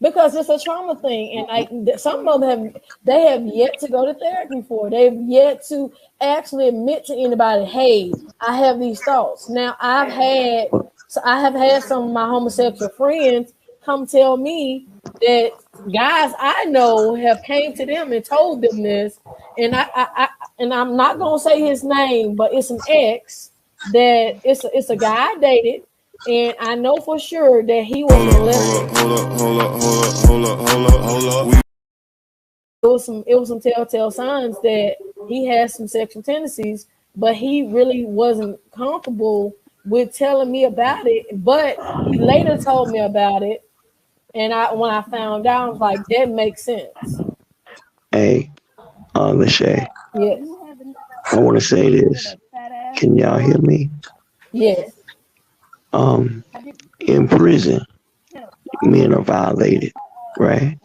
because it's a trauma thing, and like some of them have yet to go to therapy for. They've yet to actually admit to anybody, hey, I have these thoughts. Now I have had some of my homosexual friends come tell me that guys I know have came to them and told them this, and I'm not gonna say his name, but it's an ex that it's a guy I dated. And I know for sure that he was molested. Hold up. It was some telltale signs that he had some sexual tendencies, but he really wasn't comfortable with telling me about it. But he later told me about it, and when I found out, I was like, that makes sense. Hey, Lachey. Yes. I want to say this. Can y'all hear me? Yes. In prison, men are violated, right?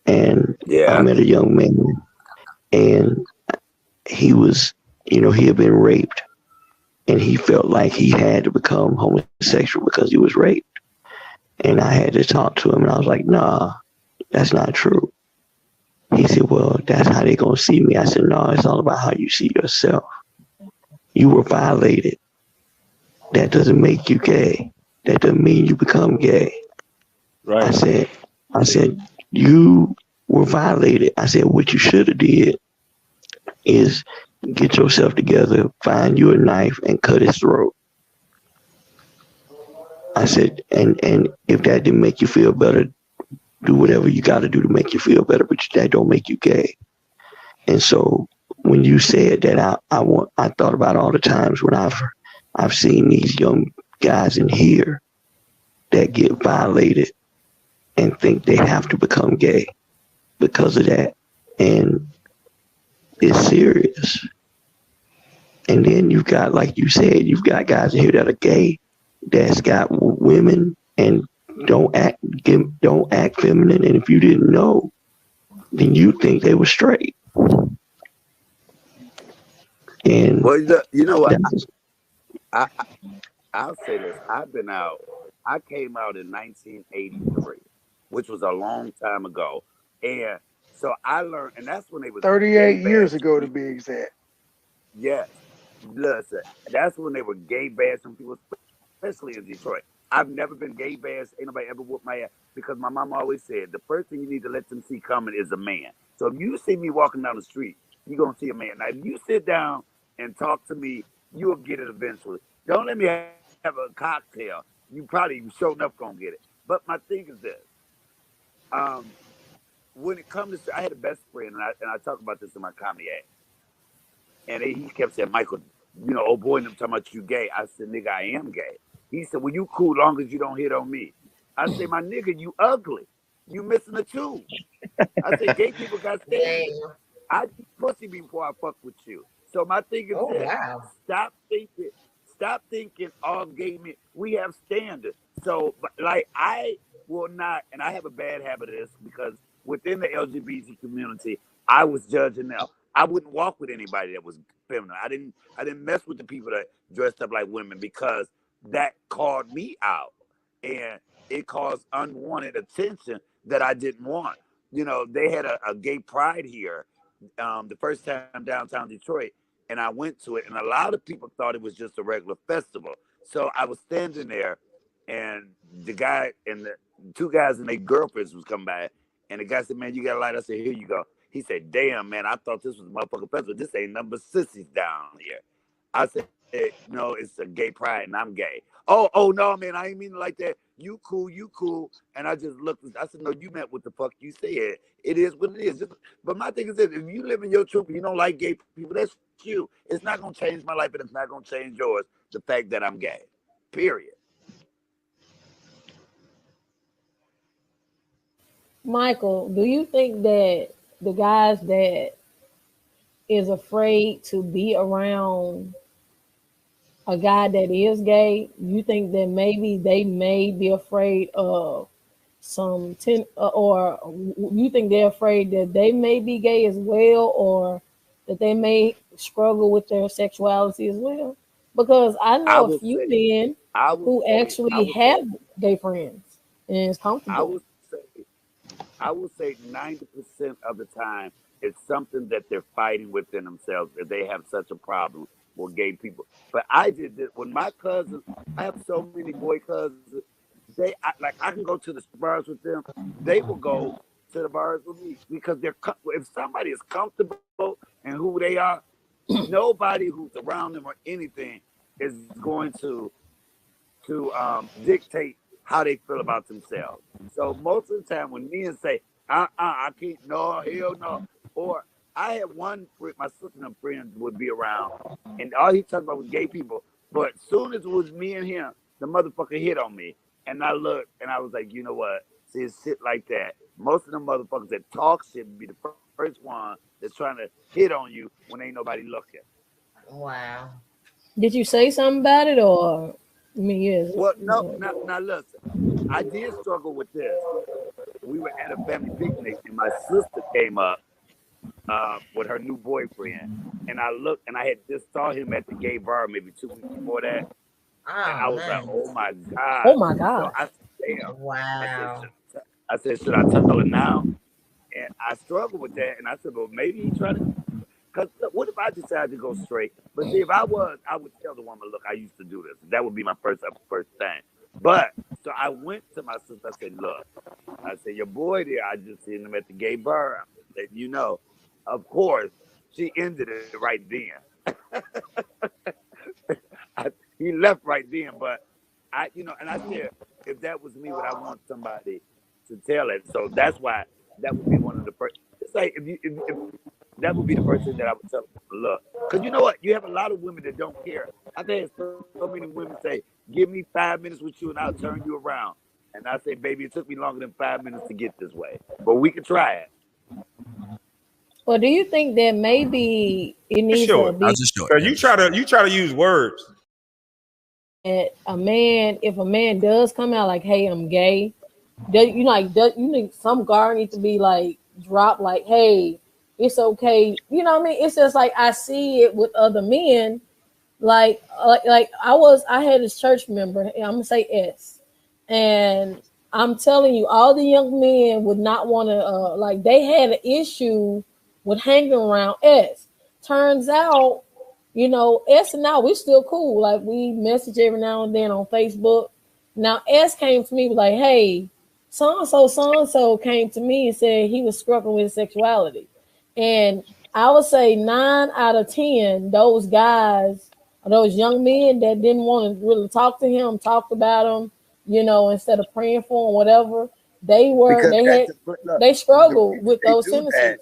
And I met a young man, and he was, he had been raped, and he felt like he had to become homosexual because he was raped. And I had to talk to him, and I was like, nah, that's not true. He said, well, that's how they gonna see me. I said, no, it's all about how you see yourself. You were violated. That doesn't make you gay. That doesn't mean you become gay. Right. I said, you were violated. I said, what you should have did is get yourself together, find you a knife, and cut his throat. I said, and if that didn't make you feel better, do whatever you got to do to make you feel better, but that don't make you gay. And so when you said that, I thought about all the times when I've seen these young guys in here that get violated and think they have to become gay because of that. And it's serious. And then you've got, like you said, you've got guys in here that are gay, that's got women and don't act feminine. And if you didn't know, then you think they were straight. And well, you know what? I'll say this. I came out in 1983, which was a long time ago. And so I learned, and that's when they was 38 years ago to be exact. Yes. Listen, that's when they were gay bashing people, especially in Detroit. I've never been gay bashed. Ain't nobody ever whooped my ass because my mom always said the first thing you need to let them see coming is a man. So if you see me walking down the street, you're going to see a man. Now, if you sit down and talk to me, you'll get it eventually. Don't let me have a cocktail. You probably sure enough going to get it. But my thing is this. When it comes to, I had a best friend, and I talk about this in my comedy act. And he kept saying, Michael, oh boy, them talking about you gay. I said, nigga, I am gay. He said, well, you cool long as you don't hit on me. I said, my nigga, you ugly. You missing a tube. I said, gay people got standards. I eat pussy before I fuck with you. So my thing is this. Wow. Stop thinking all gay men. We have standards. So, like, I will not, and I have a bad habit of this because within the LGBT community, I was judging them. I wouldn't walk with anybody that was feminine. I didn't mess with the people that dressed up like women because that called me out. And it caused unwanted attention that I didn't want. They had a gay pride here the first time downtown Detroit, and I went to it, and a lot of people thought it was just a regular festival. So I was standing there, and the guy and the two guys and their girlfriends was coming by, and the guy said, man, you got a light? I said, here you go. He said, damn, man, I thought this was a motherfucking festival. This ain't nothing but sissies down here. I said, no, it's a gay pride, and I'm gay. Oh, no, man, I ain't mean it like that. You cool. And I just looked, I said, no, you meant what the fuck you said. It is what it is. But my thing is this, if you live in your truth and you don't like gay people, that's you. It's not going to change my life, and it's not going to change yours, the fact that I'm gay, period. Michael, do you think that the guys that is afraid to be around a guy that is gay, you think that maybe they may be afraid of or you think they're afraid that they may be gay as well, or that they may struggle with their sexuality as well? Because I know a few men who actually have gay friends and it's comfortable. I will say 90% of the time, it's something that they're fighting within themselves that they have such a problem with gay people. But I did this when my cousins. I have so many boy cousins. I can go to the bars with them. They will go to the bars with me because if somebody is comfortable and who they are, nobody who's around them or anything is going to dictate how they feel about themselves. So most of the time when men say, I can't, no, hell no. Or I had one friend, my sister and her friends would be around, and all he talked about was gay people. But as soon as it was me and him, the motherfucker hit on me. And I looked, and I was like, you know what? See, it's shit like that. Most of them motherfuckers that talk shit be the first one that's trying to hit on you when ain't nobody looking. Wow. Did you say something about it, or I mean, yes? Well, no. Now listen, I did struggle with this. We were at a family picnic, and my sister came up with her new boyfriend, and I looked, and I had just saw him at the gay bar maybe 2 weeks before that, and I was like, oh my god, Oh my god! So I said, damn. Wow. I said, should I tell her now? And I struggled with that, and I said, well, maybe he tried to. Because what if I decided to go straight? But see, if I would tell the woman, look, I used to do this. That would be my first thing. But so I went to my sister. I said, look, I said, your boy there, I just seen him at the gay bar. I'm just letting you know. Of course, she ended it right then. He left right then, but and I said, if that was me, would I want somebody to tell it? So that's why that would be one of the first. It's like if that would be the first thing that I would tell them. Look, because you know what? You have a lot of women that don't care. I've had so many women say, give me 5 minutes with you and I'll turn you around. And I say, baby, it took me longer than 5 minutes to get this way. But we can try it. Well, do you think that maybe it needs to be You try to use words. If a man does come out like, hey, I'm gay, you think some guard needs to be like dropped like, hey, it's okay. You know what I mean? It's just like I see it with other men. Like I had this church member, I'm gonna say S, and I'm telling you, all the young men would not want to they had an issue with hanging around S. Turns out, S and I, we still cool. Like we message every now and then on Facebook. Now S came to me like, hey, so and so came to me and said he was struggling with sexuality. And I would say 9 out of 10, those guys, those young men that didn't want to really talk to him, talked about him, instead of praying for him, whatever, they struggled with those tendencies.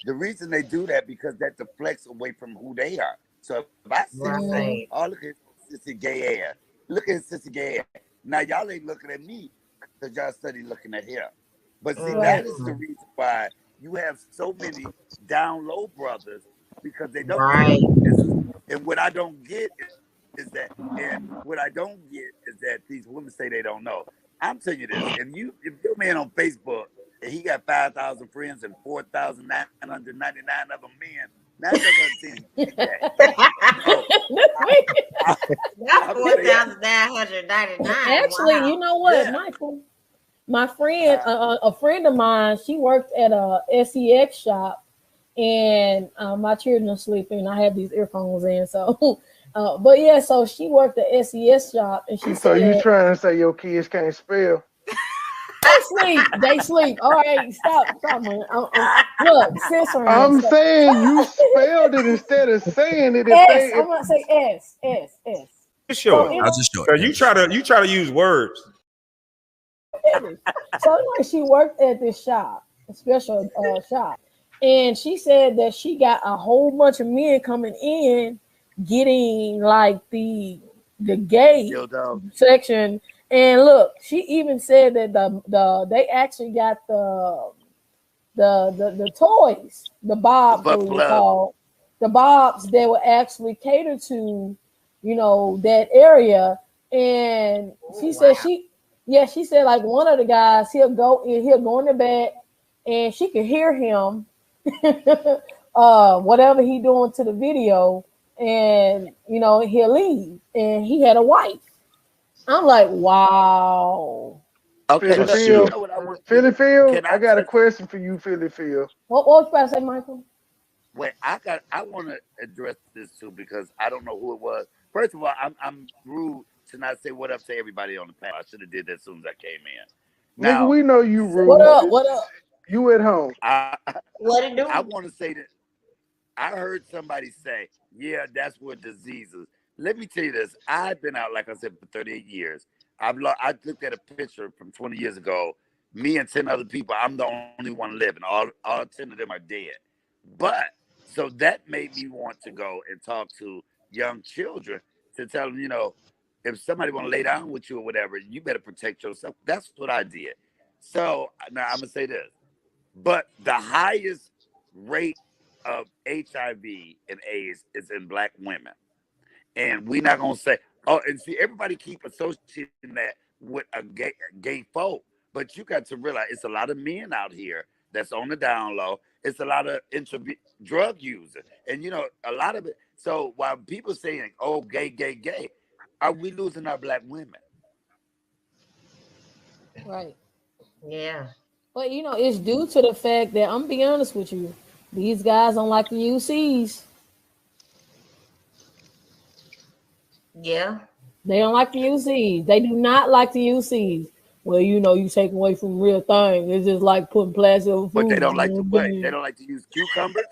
The reason they do that because that deflects away from who they are. So if I say, oh, look at sissy gay ass, look at sissy gay ass. Now y'all ain't looking at me because y'all study looking at him. But see, that is the reason why you have so many down low brothers because they don't. Right. And what I don't get is that these women say they don't know. I'm telling you this: if your man on Facebook and he got 5,000 friends and 4,999 of them men, that's not That's 4,999. Actually, you know what, Michael? My friend, a friend of mine, she worked at a SEX shop, and my children are sleeping. I have these earphones in, so. But yeah, so she worked at SES shop, and she So said, you trying to say your kids can't spell? They sleep. All right, stop, man. Look, censoring. I'm saying you spelled it instead of saying it. I'm gonna say S. Sure. So you try to use words. So like she worked at this shop, a special shop, and she said that she got a whole bunch of men coming in, getting like the gay section. And look, she even said that they actually got the toys, the bobs, what we call the bobs that were actually catered to, that area. And she said she said like one of the guys, he'll go in the back, and she could hear him, whatever he doing to the video, and he'll leave, and he had a wife. I'm like, wow. Okay, Phil, Philly Phil, Can I I got a touch? question for you, Philly Phil. What was you about to say, Michael? Wait, I want to address this too because I don't know who it was. First of all, I'm rude to not say what up to everybody on the panel. I should have did that as soon as I came in. Nigga, Now, we know you What rude. up? What up? You at home. What it do? I want to say that I heard somebody say, "Yeah, that's what diseases." Let me tell you this: I've been out, like I said, for 38 years. I looked at a picture from 20 years ago. Me and 10 other people. I'm the only one living. All 10 of them are dead. But so that made me want to go and talk to young children to tell them, if somebody want to lay down with you or whatever, you better protect yourself. That's what I did. So now I'm gonna say this, but the highest rate of HIV and AIDS is in Black women, and we're not gonna say, oh, and see, everybody keep associating that with a gay folk, but you got to realize it's a lot of men out here that's on the down low. It's a lot of drug users, and a lot of it. So while people saying, "Oh, gay, gay, gay," are we losing our Black women? Right. Yeah. But it's due to the fact that I'm be honest with you, these guys don't like the UCs. Yeah. They don't like the UCs. They do not like the UCs. Well, you take away from real things. It's just like putting plastic on food. But they don't like to what? They don't like to use cucumbers.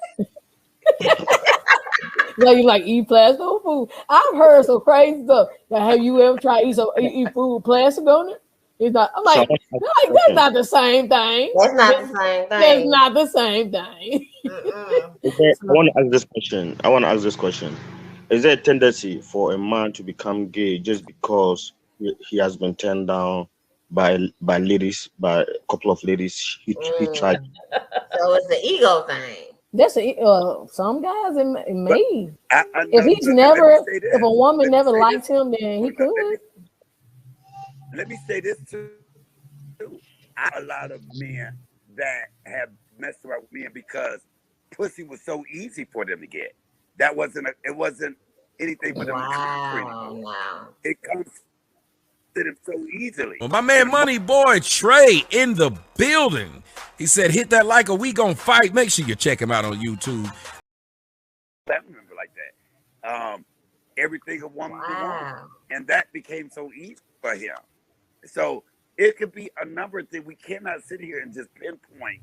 So you like eat plastic on food? I've heard some crazy stuff. Now, have you ever tried eat food with plastic on it? It's not. I'm like, that's not the same thing. That's not the same thing. That's not the same thing. Okay, I want to ask this question. Is there a tendency for a man to become gay just because he has been turned down by ladies, by a couple of ladies he tried? So it's the ego thing. That's some guys it may. If a woman never liked him, then he could. Let me say this too. A lot of men that have messed around with men because pussy was so easy for them to get. It wasn't anything for them to conquer. It comes to them so easily. Well, my man MoneyBoy Trey in the building. He said, hit that like, or we gonna fight. Make sure you check him out on YouTube. I remember like that. Everything a woman could want. And that became so easy for him. So it could be a number of things. We cannot sit here and just pinpoint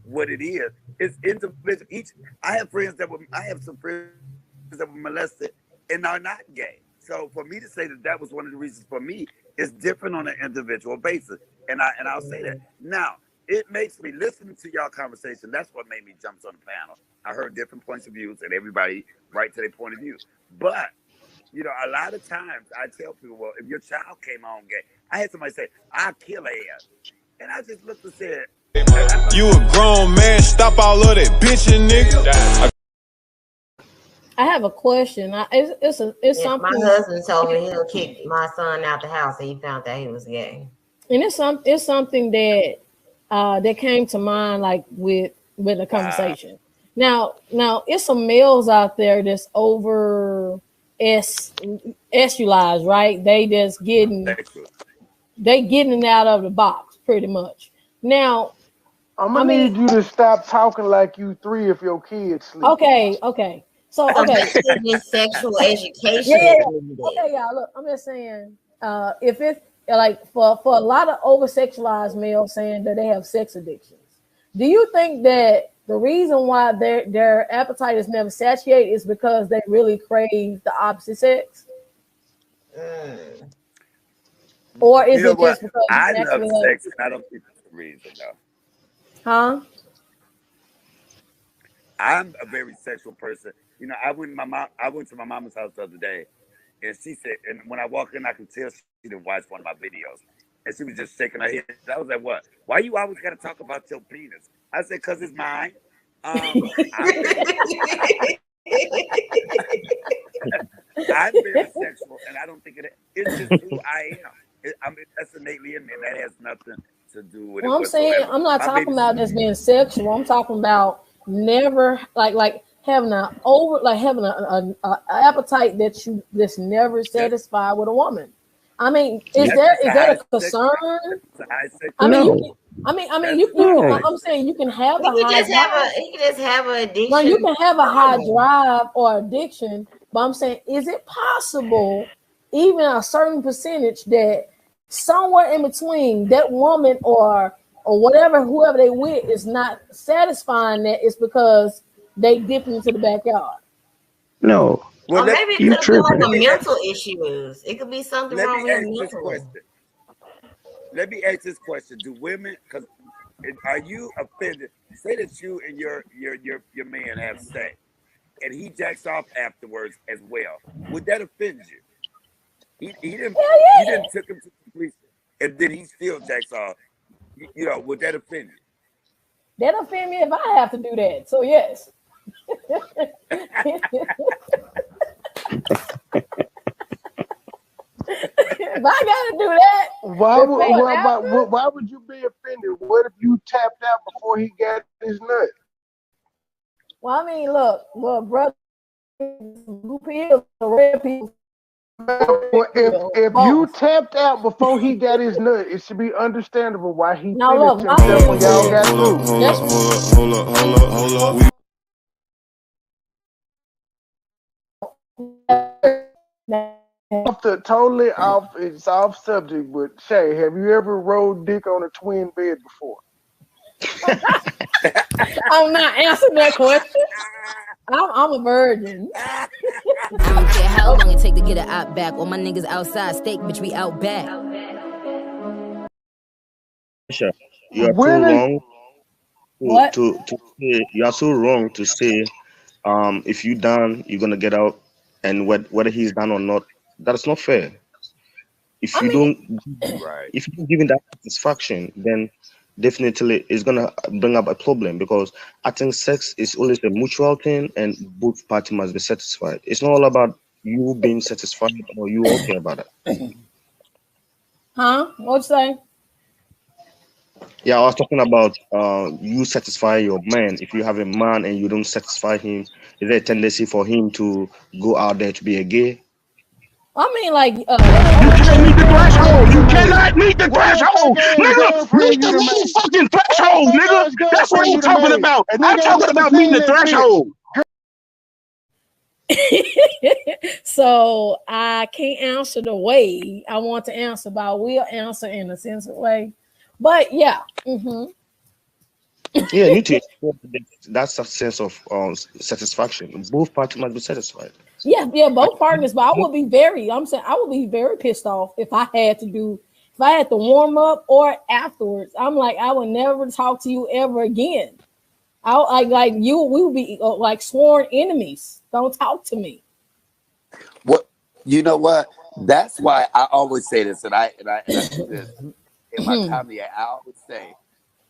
what it is. It's individual. I have some friends that were molested and are not gay. So for me to say that was one of the reasons for me, it's different on an individual basis. And I'll say that. Now, it makes me listening to y'all conversation. That's what made me jump on the panel. I heard different points of views and everybody right to their point of view. But a lot of times I tell people, well, if your child came on gay, I had somebody say, I'll kill her ass. And I just looked and said, you a grown man, stop all of that bitching, nigga. I have a question. It's something. My husband told me he'll kick my son out the house and he found out he was gay. And it's something that that came to mind like with a conversation. Now it's some males out there that's over sexualized, right? They just getting it out of the box pretty much. Now I'm gonna need you to stop talking like you 3 if your kids sleep. Okay. So sexual education. Yeah. Okay, y'all. Look, I'm just saying, if it's like for a lot of over sexualized males saying that they have sex addictions, do you think that the reason why their appetite is never satiated is because they really crave the opposite sex? Or is it just because I love sex and I don't think that's the reason though. Huh? I'm a very sexual person. I went to my mama's house the other day, and she said, and when I walked in, I could tell she didn't watch one of my videos, and she was just shaking her head. I was like, "What? Why you always got to talk about your penis?" I said, "Cause it's mine." I'm very sexual, and I don't think it's just who I am. That's innately in me, and that has nothing to do with it. Well, I'm saying I'm not talking about just being sexual. I'm talking about never like having an appetite that's never satisfied with a woman. I mean, is that a concern? I mean, That's you not can. right. I'm saying you can have He a could high just have drive. an No, you addiction can have a high problem. drive or addiction, but I'm saying, is it possible, even a certain percentage, that somewhere in between that woman or whatever, whoever they with, is not satisfying that? It's because they dip into the backyard. No, Well, Or maybe it you could be like tripping. a mental issues. It could be something let wrong me with ask him this mentally. question. Let me ask this question: do women? Because are you offended? Say that you and your man have sex, and he jacks off afterwards as well. Would that offend you? He didn't. Hell You yeah. didn't took him to completion, and then he still jacks off. You know, would that offend you? That offend me if I have to do that. So yes. If I gotta do that before and after, Why would you be offended? What if you tapped out before he got his nut? well, I mean, look, brother, blue pills, the red pills. Well, if you tapped out before he got his nut, it should be understandable why he Now finished look, my himself thing when y'all got Hold through. up, hold up, hold up, hold up, hold up, hold up. It's off subject, but Shay, have you ever rolled dick on a twin bed before? I'm not answering that question. I'm a virgin. I don't care how long it take to get an out back. All my niggas outside, steak, bitch, we out back. Sure. You are too Women, wrong What? to say, you are so wrong to say if you done you're gonna get out, and whether he's done or not, that's not fair. If I you mean, don't Right. if you don't give him that satisfaction, then definitely it's gonna bring up a problem, because I think sex is always a mutual thing and both parties must be satisfied. It's not all about you being satisfied or you okay about it. huh? What'd you say? Yeah, I was talking about you satisfy your man. If you have a man and you don't satisfy him, is there a tendency for him to go out there to be a gay? I mean, like, You can't meet the threshold. You made? cannot meet the What threshold. fake ass Nigga, girlfriend meet you the done made? motherfucking What threshold, fake nigga. ass That's what girlfriend I'm you done talking made? about. A I'm nigga ain't talking never about seen meeting the that bitch. threshold. So I can't answer the way I want to answer, but I will answer in a sensitive way. But yeah, Yeah, you need to that's a sense of satisfaction. Both parties must be satisfied. yeah, both partners. But I would be I'm saying I would be very pissed off if I had to warm up or afterwards. I'm like, I would never talk to you ever again. Like you, we would be like sworn enemies. Don't talk to me. What you know what? That's why I always say this, and I do this in my comedy. I always say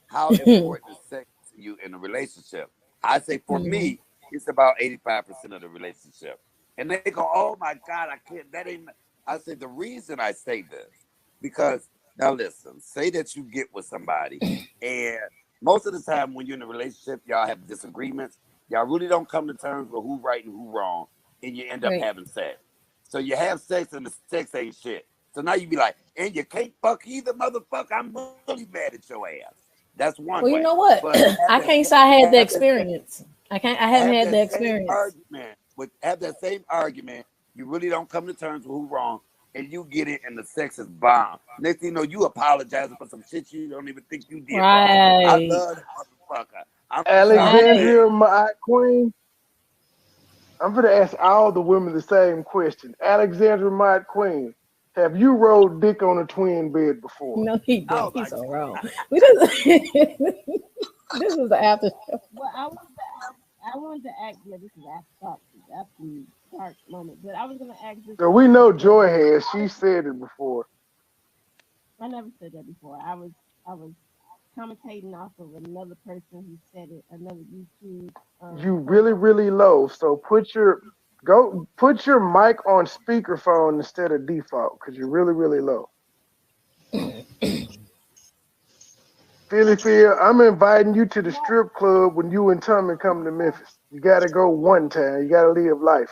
how important is sex to you in a relationship. I say for me, it's about 85% of the relationship. And they go, "Oh my God, I can't." That ain't. I say the reason I say this because now listen. Say that you get with somebody, and most of the time when you're in a relationship, y'all have disagreements. Y'all really don't come to terms with who right and who wrong, and you end up Right. having sex. So you have sex, and the sex ain't shit. So now you be like, and you can't fuck either, motherfucker. I'm really mad at your ass. That's one Well, you way. know what? But I can't say I had the have that same, experience. I haven't have had that the same experience. argument have that same argument. You really don't come to terms with who wrong, and you get it, and the sex is bomb. Next thing you know, you apologizing for some shit you don't even think you did wrong. I Right. love that motherfucker. I'm sorry, man. Alexandria, my queen. I'm gonna ask all the women the same question. Alexandra, my queen, have you rolled dick on a twin bed before? No, he Oh didn't. my He's so wrong. We just this is the after show. Well, I wanted to ask. Yeah, this is after dark moment. But I was gonna ask this So we know question. Joy has. She said it before. I never said that before. I was commentating off of another person who said it. Another YouTube You really, person. really low. So put your mic on speakerphone instead of default because you're really, really low. Phil, I'm inviting you to the strip club when you and Tommy come to Memphis. You gotta go one time. You gotta live life.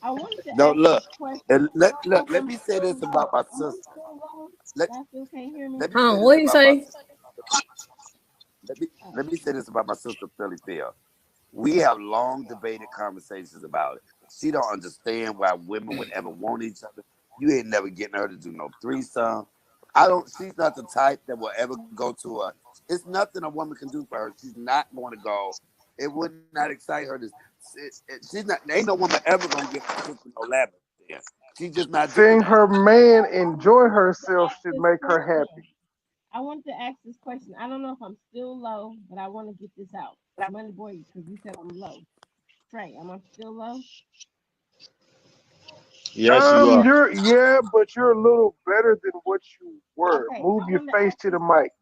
I wanted to No, ask this look, question. and let Hope let I'm me say still this low. about my Am I sister. still low? Let Y'all still can't hear me? let me say Huh? this What do you about my say? sister. let me say this about my sister Philly Phil. We have long debated conversations about it. She don't understand why women would ever want each other. You ain't never getting her to do no threesome. She's not the type that will ever go to a. It's nothing a woman can do for her. She's not going to go. It would not excite her. She's not. Ain't no woman ever gonna give her sister no lap dance. She's just not doing Seeing that. her man enjoy herself should make her happy. I wanted to ask this question. I don't know if I'm still low, but I want to get this out. Money boy, because you said I'm low. Trey, am I still low? Yes, you are. But you're a little better than what you were. Okay, Move your face to the mic.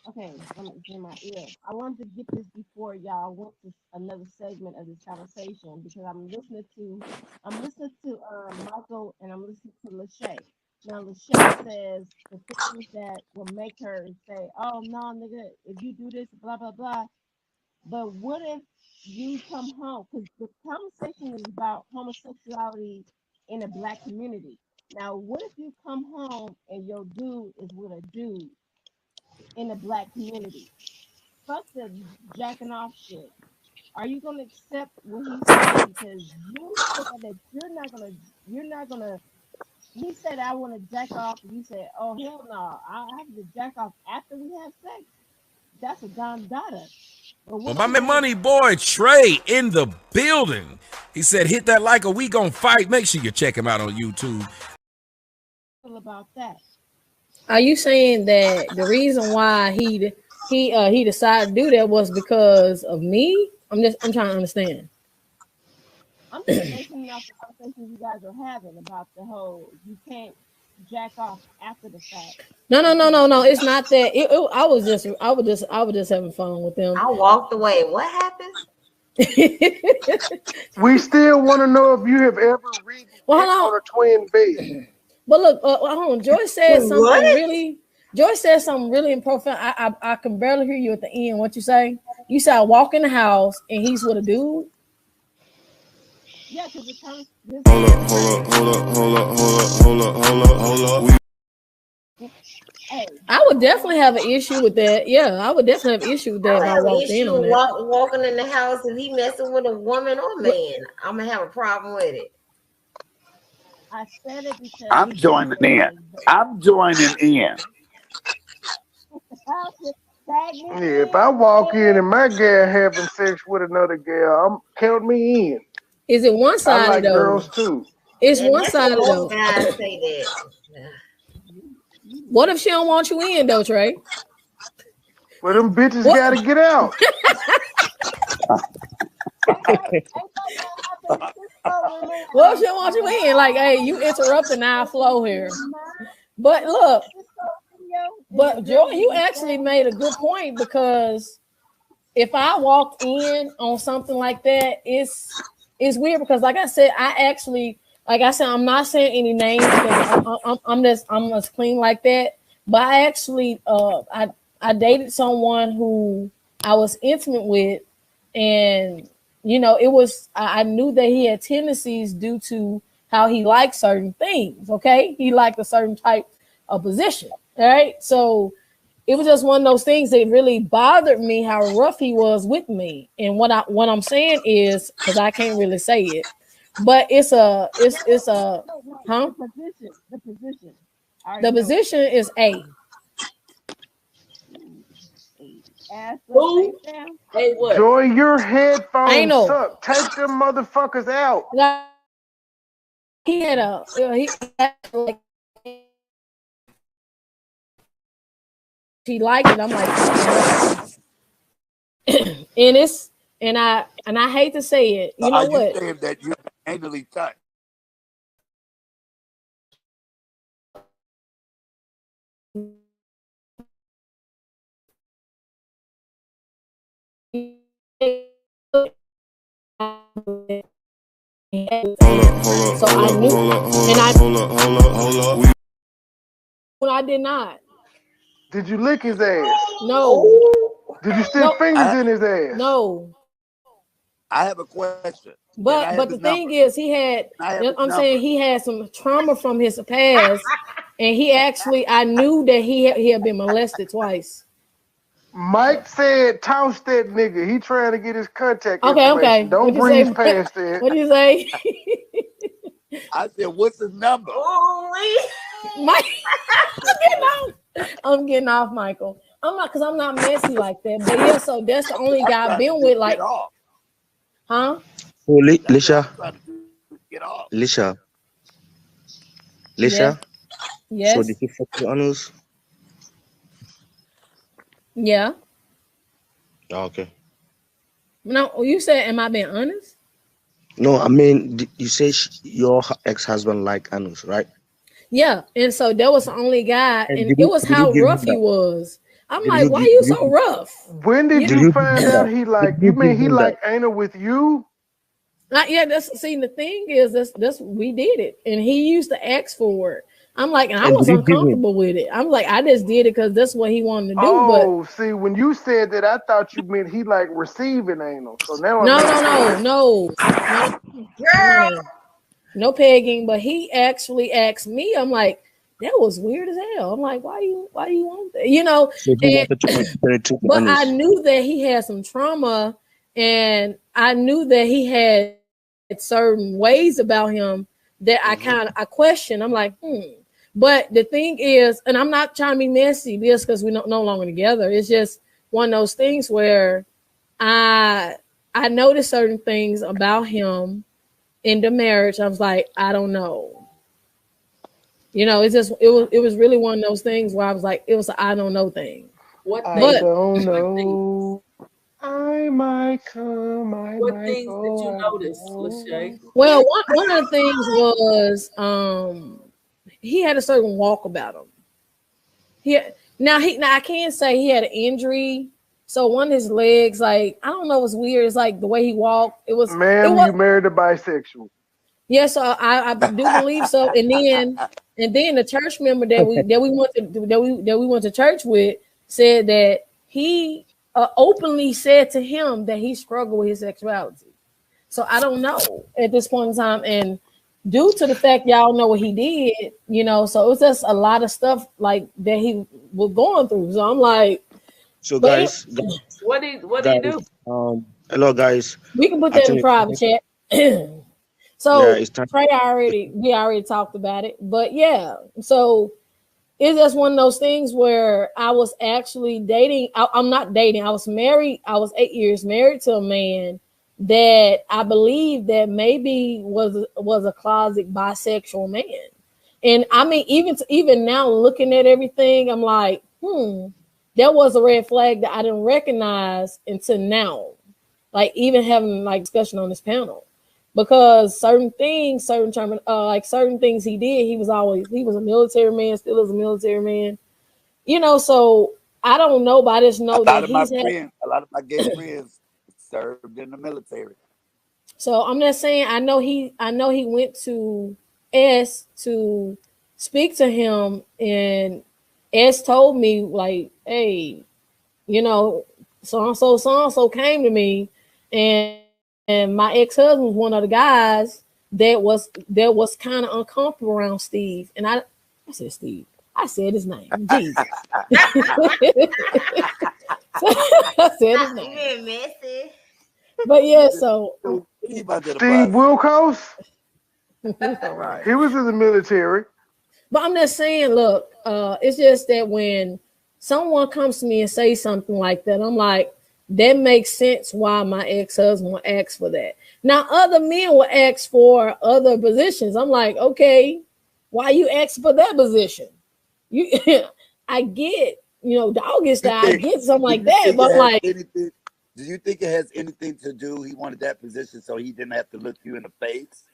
Okay, it's in my ear. I wanted to get this before y'all went to another segment of this conversation because I'm listening to Michael and I'm listening to Lachey. Now Lachey says the things that will make her say, "Oh no, nigga, if you do this, blah blah blah." But what if you come home? Because the conversation is about homosexuality in the Black community. Now, what if you come home and your dude is with a dude in the Black community? Fuck the jacking off shit. Are you gonna accept what he's saying? Because you said that you're not gonna. He said, "I want to jack off," and you said, "Oh hell no, I have to jack off after we have sex." That's a Don Dada. Well, my man MoneyBoy Trey in the building. He said, hit that like or we gonna fight. Make sure you check him out on YouTube. About that. Are you saying that the reason why he decided to do that was because of me? I'm trying to understand. I'm just basing off the conversation you guys are having about the whole you can't jack off after the fact. No. It's not that. I was just having fun with them. I walked away. What happened? We still want to know if you have ever ridden on a twin bed. But look, hold on. Joyce said something really. Joyce said something really profound. I can barely hear you at the end. What you say? You said I walk in the house and he's with a dude. Yeah, because it comes. Hold up. I would definitely have an issue with that. Yeah, I would definitely have an issue with that if I walked in on that. Walking in the house and he messing with a woman or man, I'm gonna have a problem with it. I said it because I'm joining in. Yeah, if I walk in and my girl having sex with another girl, count me in. Is it one sided? I like girls too. It's one sided though. Guys say that. What if she don't want you in though, Trey? Well, them bitches gotta get out. What if she don't want you in? Like, hey, you interrupting our flow here. But look, but Joy, you actually made a good point because if I walked in on something like that, it's weird because, like I said, I'm not saying any names because I'm just clean like that. But I actually, I dated someone who I was intimate with, and it was I knew that he had tendencies due to how he liked certain things. Okay, he liked a certain type of position. All right, so it was just one of those things that really bothered me how rough he was with me. And what I'm saying is, because I can't really say it, but it's a The position. The position is A. Who? Hey, what? Joy, your headphones suck. Take them motherfuckers out. He had he liked it. I'm like, and I hate to say it. You know what? You saying that you anally touched? I did not. Did you lick his ass? No. Did you stick fingers in his ass? No. I have a question. But the thing is, he had. I'm saying he had some trauma from his past, and he actually, I knew that he had been molested twice. Mike said, "Toss that nigga." He trying to get his contact Okay, information. okay. Don't breeze past that. What do you say? I said, "What's his number?" Mike, I'm getting off, Michael. I'm not, cause I'm not messy like that. But yeah, so that's the only guy I've been with. Like, huh? So, Lisha, Yes. Yes. So did he fuck you, Anus? Yeah. Oh, okay. No, you said, am I being honest? No, I mean, you say your ex-husband like Anus, right? Yeah, and so that was the only guy, And and did it you was did you how give rough him he that? was. I'm Did like, you why give you did so you, rough? When did did you you give him find out that? he Did like? you You mean give he him that? like anal with you? Yeah, that's see the thing is that's we did it, and he used to ask for it. I'm like, and I And did was you give him? uncomfortable with it. I'm like, I just did it because that's what he wanted to do. But Oh, see, when you said that, I thought you meant he like receiving anal. So now no, it makes no, no, sense. no pegging. But he actually asked me. I'm like, that was weird as hell. I'm like, why do you want that? You know, So he and wanted to penetrate the but I anus. knew that he had some trauma, and I knew that he had certain ways about him that I question. I'm like, But the thing is, and I'm not trying to be messy because we're no longer together. It's just one of those things where I noticed certain things about him in the marriage. I was like, I don't know. You know, it was really one of those things where I was like, it was a I don't know thing. What I things? don't What things? know. I might come. I What might things did go. you I notice, don't Lachey? know. Well, one of the things was he had a certain walk about him. Now I can't say he had an injury. So one of his legs, like I don't know, what's weird. It's like the way he walked. It was Ma'am, you married a bisexual. yes, I do believe so. And then the church member that we went to church with said that he openly said to him that he struggled with his sexuality. So I don't know at this point in time, and due to the fact y'all know what he did, you know, so it was just a lot of stuff like that he was going through. So I'm like, So but guys, What do you do? hello guys. we can put I that in think private chat. yeah, So it's time. Trey we already talked about it, but yeah, so it's just one of those things where I was actually dating. I'm not dating. I was married. I was 8 years married to a man that I believe that maybe was a closet bisexual man. And I mean, even now looking at everything, I'm like, that was a red flag that I didn't recognize until now. Like even having like discussion on this panel. Because certain things he did, he was a military man, still is a military man. You know, so I don't know, but I just know that A lot of my gay friends served in the military. So I'm just saying, I know he went to S to speak to him, and S told me like, hey, you know, so and so came to me, and my ex-husband was one of the guys that was kind of uncomfortable around Steve, and I said Steve. I said his name. Jesus. I said his name. Being messy. But yeah, so Steve Wilkos. right. He was in the military. But I'm just saying, look, it's just that when someone comes to me and say something like that, I'm like, that makes sense why my ex-husband will ask for that. Now, other men will ask for other positions. I'm like, okay, why you ask for that position? You, I get, doggy style, I get something like that, but like, do you think it has anything to do? He wanted that position so he didn't have to look you in the face.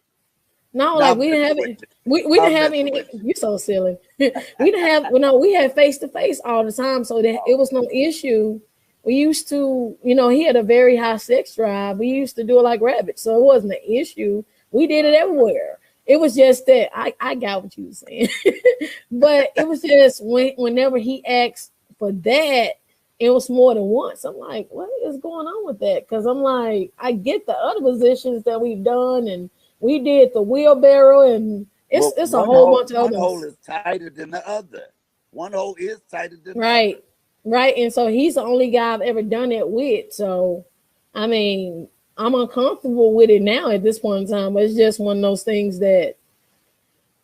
No, like we didn't have it. We didn't have any. You're so silly. We didn't have. We had face to face all the time, so that it was no issue. We used to, he had a very high sex drive. We used to do it like rabbits, so it wasn't an issue. We did it everywhere. It was just that I got what you were saying, but it was just whenever he asked for that, it was more than once. I'm like, what is going on with that? Because I'm like, I get the other positions that we've done, and we did the wheelbarrow, and it's a whole bunch of others. One hole is tighter than the other. One hole is tighter than right. Right. And so he's the only guy I've ever done it with. So, I mean, I'm uncomfortable with it now at this point in time. But it's just one of those things that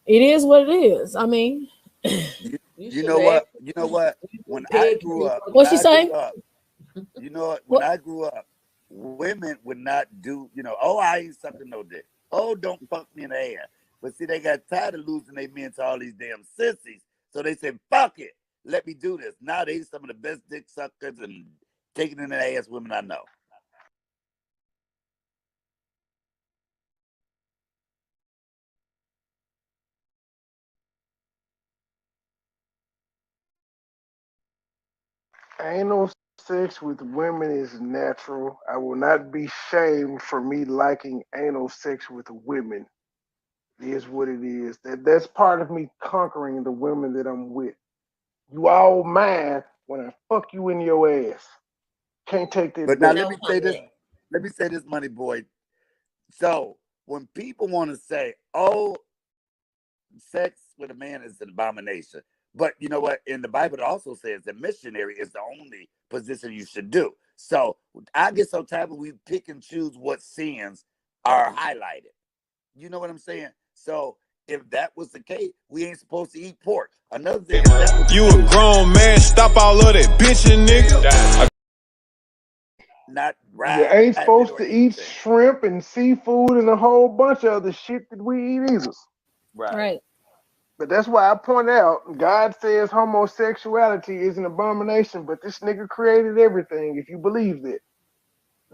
it is what it is. I mean, You know what? You know what? When I grew up, what she saying? You know what? When I grew up, women would not do, oh, I ain't sucking no dick. Oh, don't fuck me in the ass. But see, they got tired of losing their men to all these damn sissies. So they said, fuck it. Let me do this. Now they some of the best dick suckers and taking in the ass women I know. Anal sex with women is natural. I will not be shamed for me liking anal sex with women. It is what it is. That's part of me conquering the women that I'm with. You all mine when I fuck you in your ass. Can't take that. But now let me say this. Let me say this, Money Boy. So when people want to say, "Oh, sex with a man is an abomination," but you know what? In the Bible, it also says that missionary is the only position you should do. So I get so tired when we pick and choose what sins are highlighted. You know what I'm saying? So if that was the case, we ain't supposed to eat pork. Another thing, you a grown man. Stop all of that bitching, nigga. Not right. You ain't supposed to eat shrimp and seafood and a whole bunch of other shit that we eat either. Right. But that's why I point out, God says homosexuality is an abomination, but this nigga created everything, if you believe that.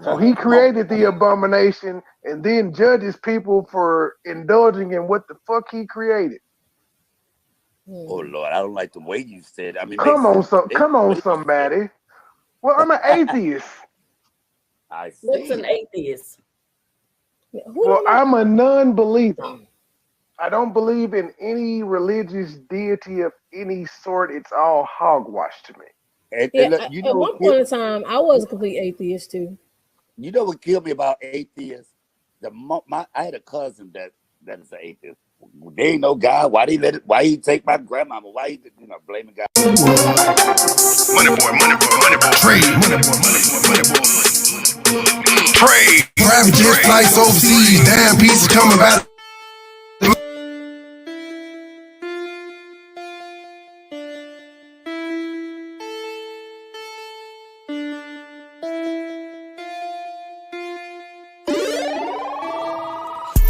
So he created the abomination and then judges people for indulging in what the fuck he created. Oh Lord, I don't like the way you said. I mean, come on, somebody. Well, I'm an atheist. I see. What's an atheist? Well, I'm a non-believer. I don't believe in any religious deity of any sort. It's all hogwash to me. At one point in time, I was a complete atheist too. You know what killed me about atheists? I had a cousin that is an atheist. There ain't no God. Why he take my grandmama? Why he blaming God? Money boy, trade, money boy. Trade. Private jet flights overseas, damn pieces coming back.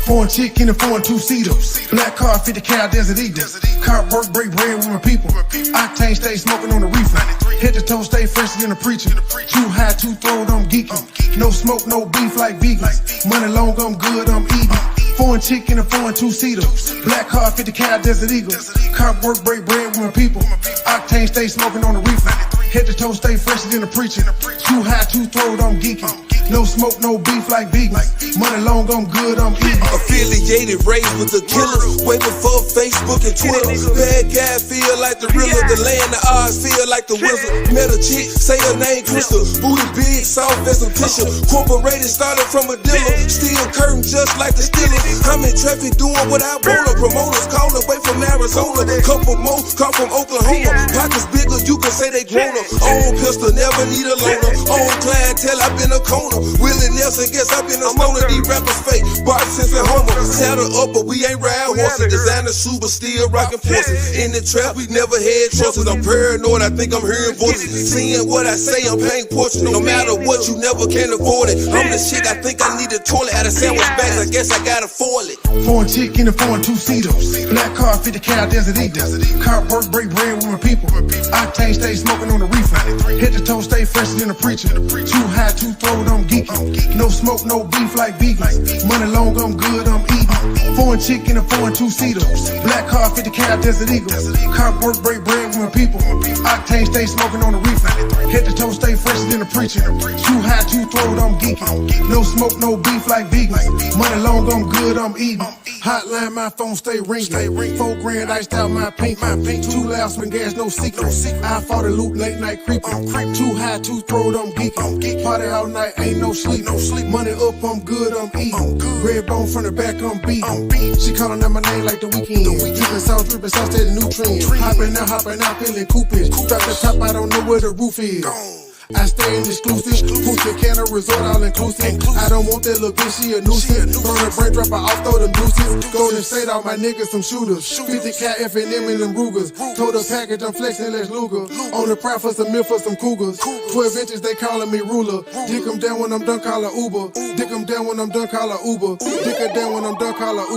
Foreign chick in a foreign two-seater. Black car, 50 cal, Desert Eagle. Car work, break bread with my people. Octane stay smoking on the reefer. Head to toe, stay fresher than a preacher. Too high, too throwed, I'm geeking. No smoke, no beef like vegans. Money long, I'm good, I'm eating. Foreign chick in a foreign two-seater. Black car, 50 cal, Desert Eagle. Car work, break bread with my people. Octane stay smoking on the reefer. Head to toe, stay fresher than a preacher. Too high, too throwed, I'm geeking. No smoke, no beef like vegans. Money long, I'm good, I'm eating. Affiliated, raised with the killers. Way before Facebook and Twitter. Bad guy feel like the real. The land, the odds feel like the wizard. Met a chick, say her name Crystal. Booty big, soft as some tissue. Corporated, started from a dealer. Steel curtain just like the Steelers. I'm in traffic doing what I want. Promoters calling way from Arizona. Couple more come from Oklahoma. Pockets bigger, you can say they grown up. Own pistol, never need a loaner. Own clientele, I've been a corner. Willie Nelson, guess I've been a stoner. These rappers fake, Bart Simpson, Homer. Saddle up, but we ain't ride horses. Designer shoes, but still rockin' forces. In the trap, we never had trusses. I'm paranoid, I think I'm hearing voices. Seeing what I say, I'm paying portions. No matter what, you never can afford it. I'm the shit, I think I need a toilet. Out of sandwich bags, I guess I gotta afford it. Foreign chick in a foreign two-seater. Black car, 50 cal, Desert Eagle. Car work, break bread with my people. Octane stay smoking on the reefer. Head to toe, stay fresher than a preacher. Too high, too throwed, I'm geeking. No smoke, no beef like vegans. Money long, I'm good, I'm eating. Foreign chick in a foreign two-seater. Black car, 50 cal, Desert Eagle. Car work, break bread with my people. Octane stay smoking on the reefer. Head to toe, stay fresher than a preacher. Too high, too throwed, I'm geeking. No smoke, no beef like vegans. Money long, I'm good, I'm eating. Hotline, my phone stay ringing. 4 grand iced out my pink. 2 loud spin gas, no secret. I fought a loop, late night creeping. Too high, too throwed, I'm geeking. Party all night, ain't no sleep. Money up, I'm good, I'm eating. Red bone from the back, I'm beating. She calling out my name like the weekend. Drippin' sauce, to the new trend. Hopping out, feeling coopin'. Drop the top, I don't know where the roof is. I stay in exclusive, Punta Cana resort all inclusive. I don't want that little bitch, she a nuisance. Throw the brain, drop her off, throw them deuces. Golden State, all my niggas some shooters. 50 cat F&M and them Rugers. Told the package, I'm flexing, let's Luger. On the prowl for some milk for some cougars. 12 inches, they calling me ruler. Dick 'em down when I'm done, call her Uber. Dick 'em down when I'm done, call her Uber. Dick her down when I'm done, call her Uber.